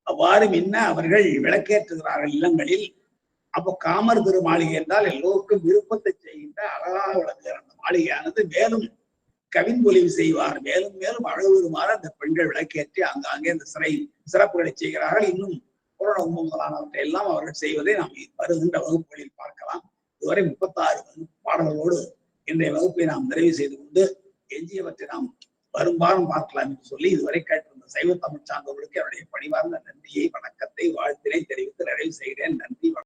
அவ்வாறு மின்ன அவர்கள் விளக்கேற்றுகிறார்கள் இல்லங்களில். அப்போ காமர் திரு மாளிகை என்றால் எல்லோருக்கும் விருப்பத்தை செய்கின்ற அழகாக விளங்குகிற அந்த மாளிகையானது மேலும் கவின் பொலிவு செய்வார். மேலும் மேலும் அழகு வருமாறு அந்த பெண்கள் விளக்கேற்றி அங்காங்கே அந்த சிறப்புகளை செய்கிறார்கள். இன்னும் புராண முதலானவற்றை எல்லாம் அவர்கள் செய்வதை நாம் வருகின்ற வகுப்புகளில் பார்க்கலாம். இதுவரை 36 பாடல்களோடு இன்றைய வகுப்பை நாம் நிறைவு செய்து கொண்டு எஞ்சியவற்றை நாம் வரும்பாலும் பார்க்கலாம் என்று சொல்லி இதுவரை கேட்டிருந்த சைவ தமிழ் சார்ந்தவர்களுக்கு அவருடைய பணிவார்ந்த நன்றியை, வணக்கத்தை, வாழ்த்தினை தெரிவித்து நிறைவு செய்கிறேன். நன்றி.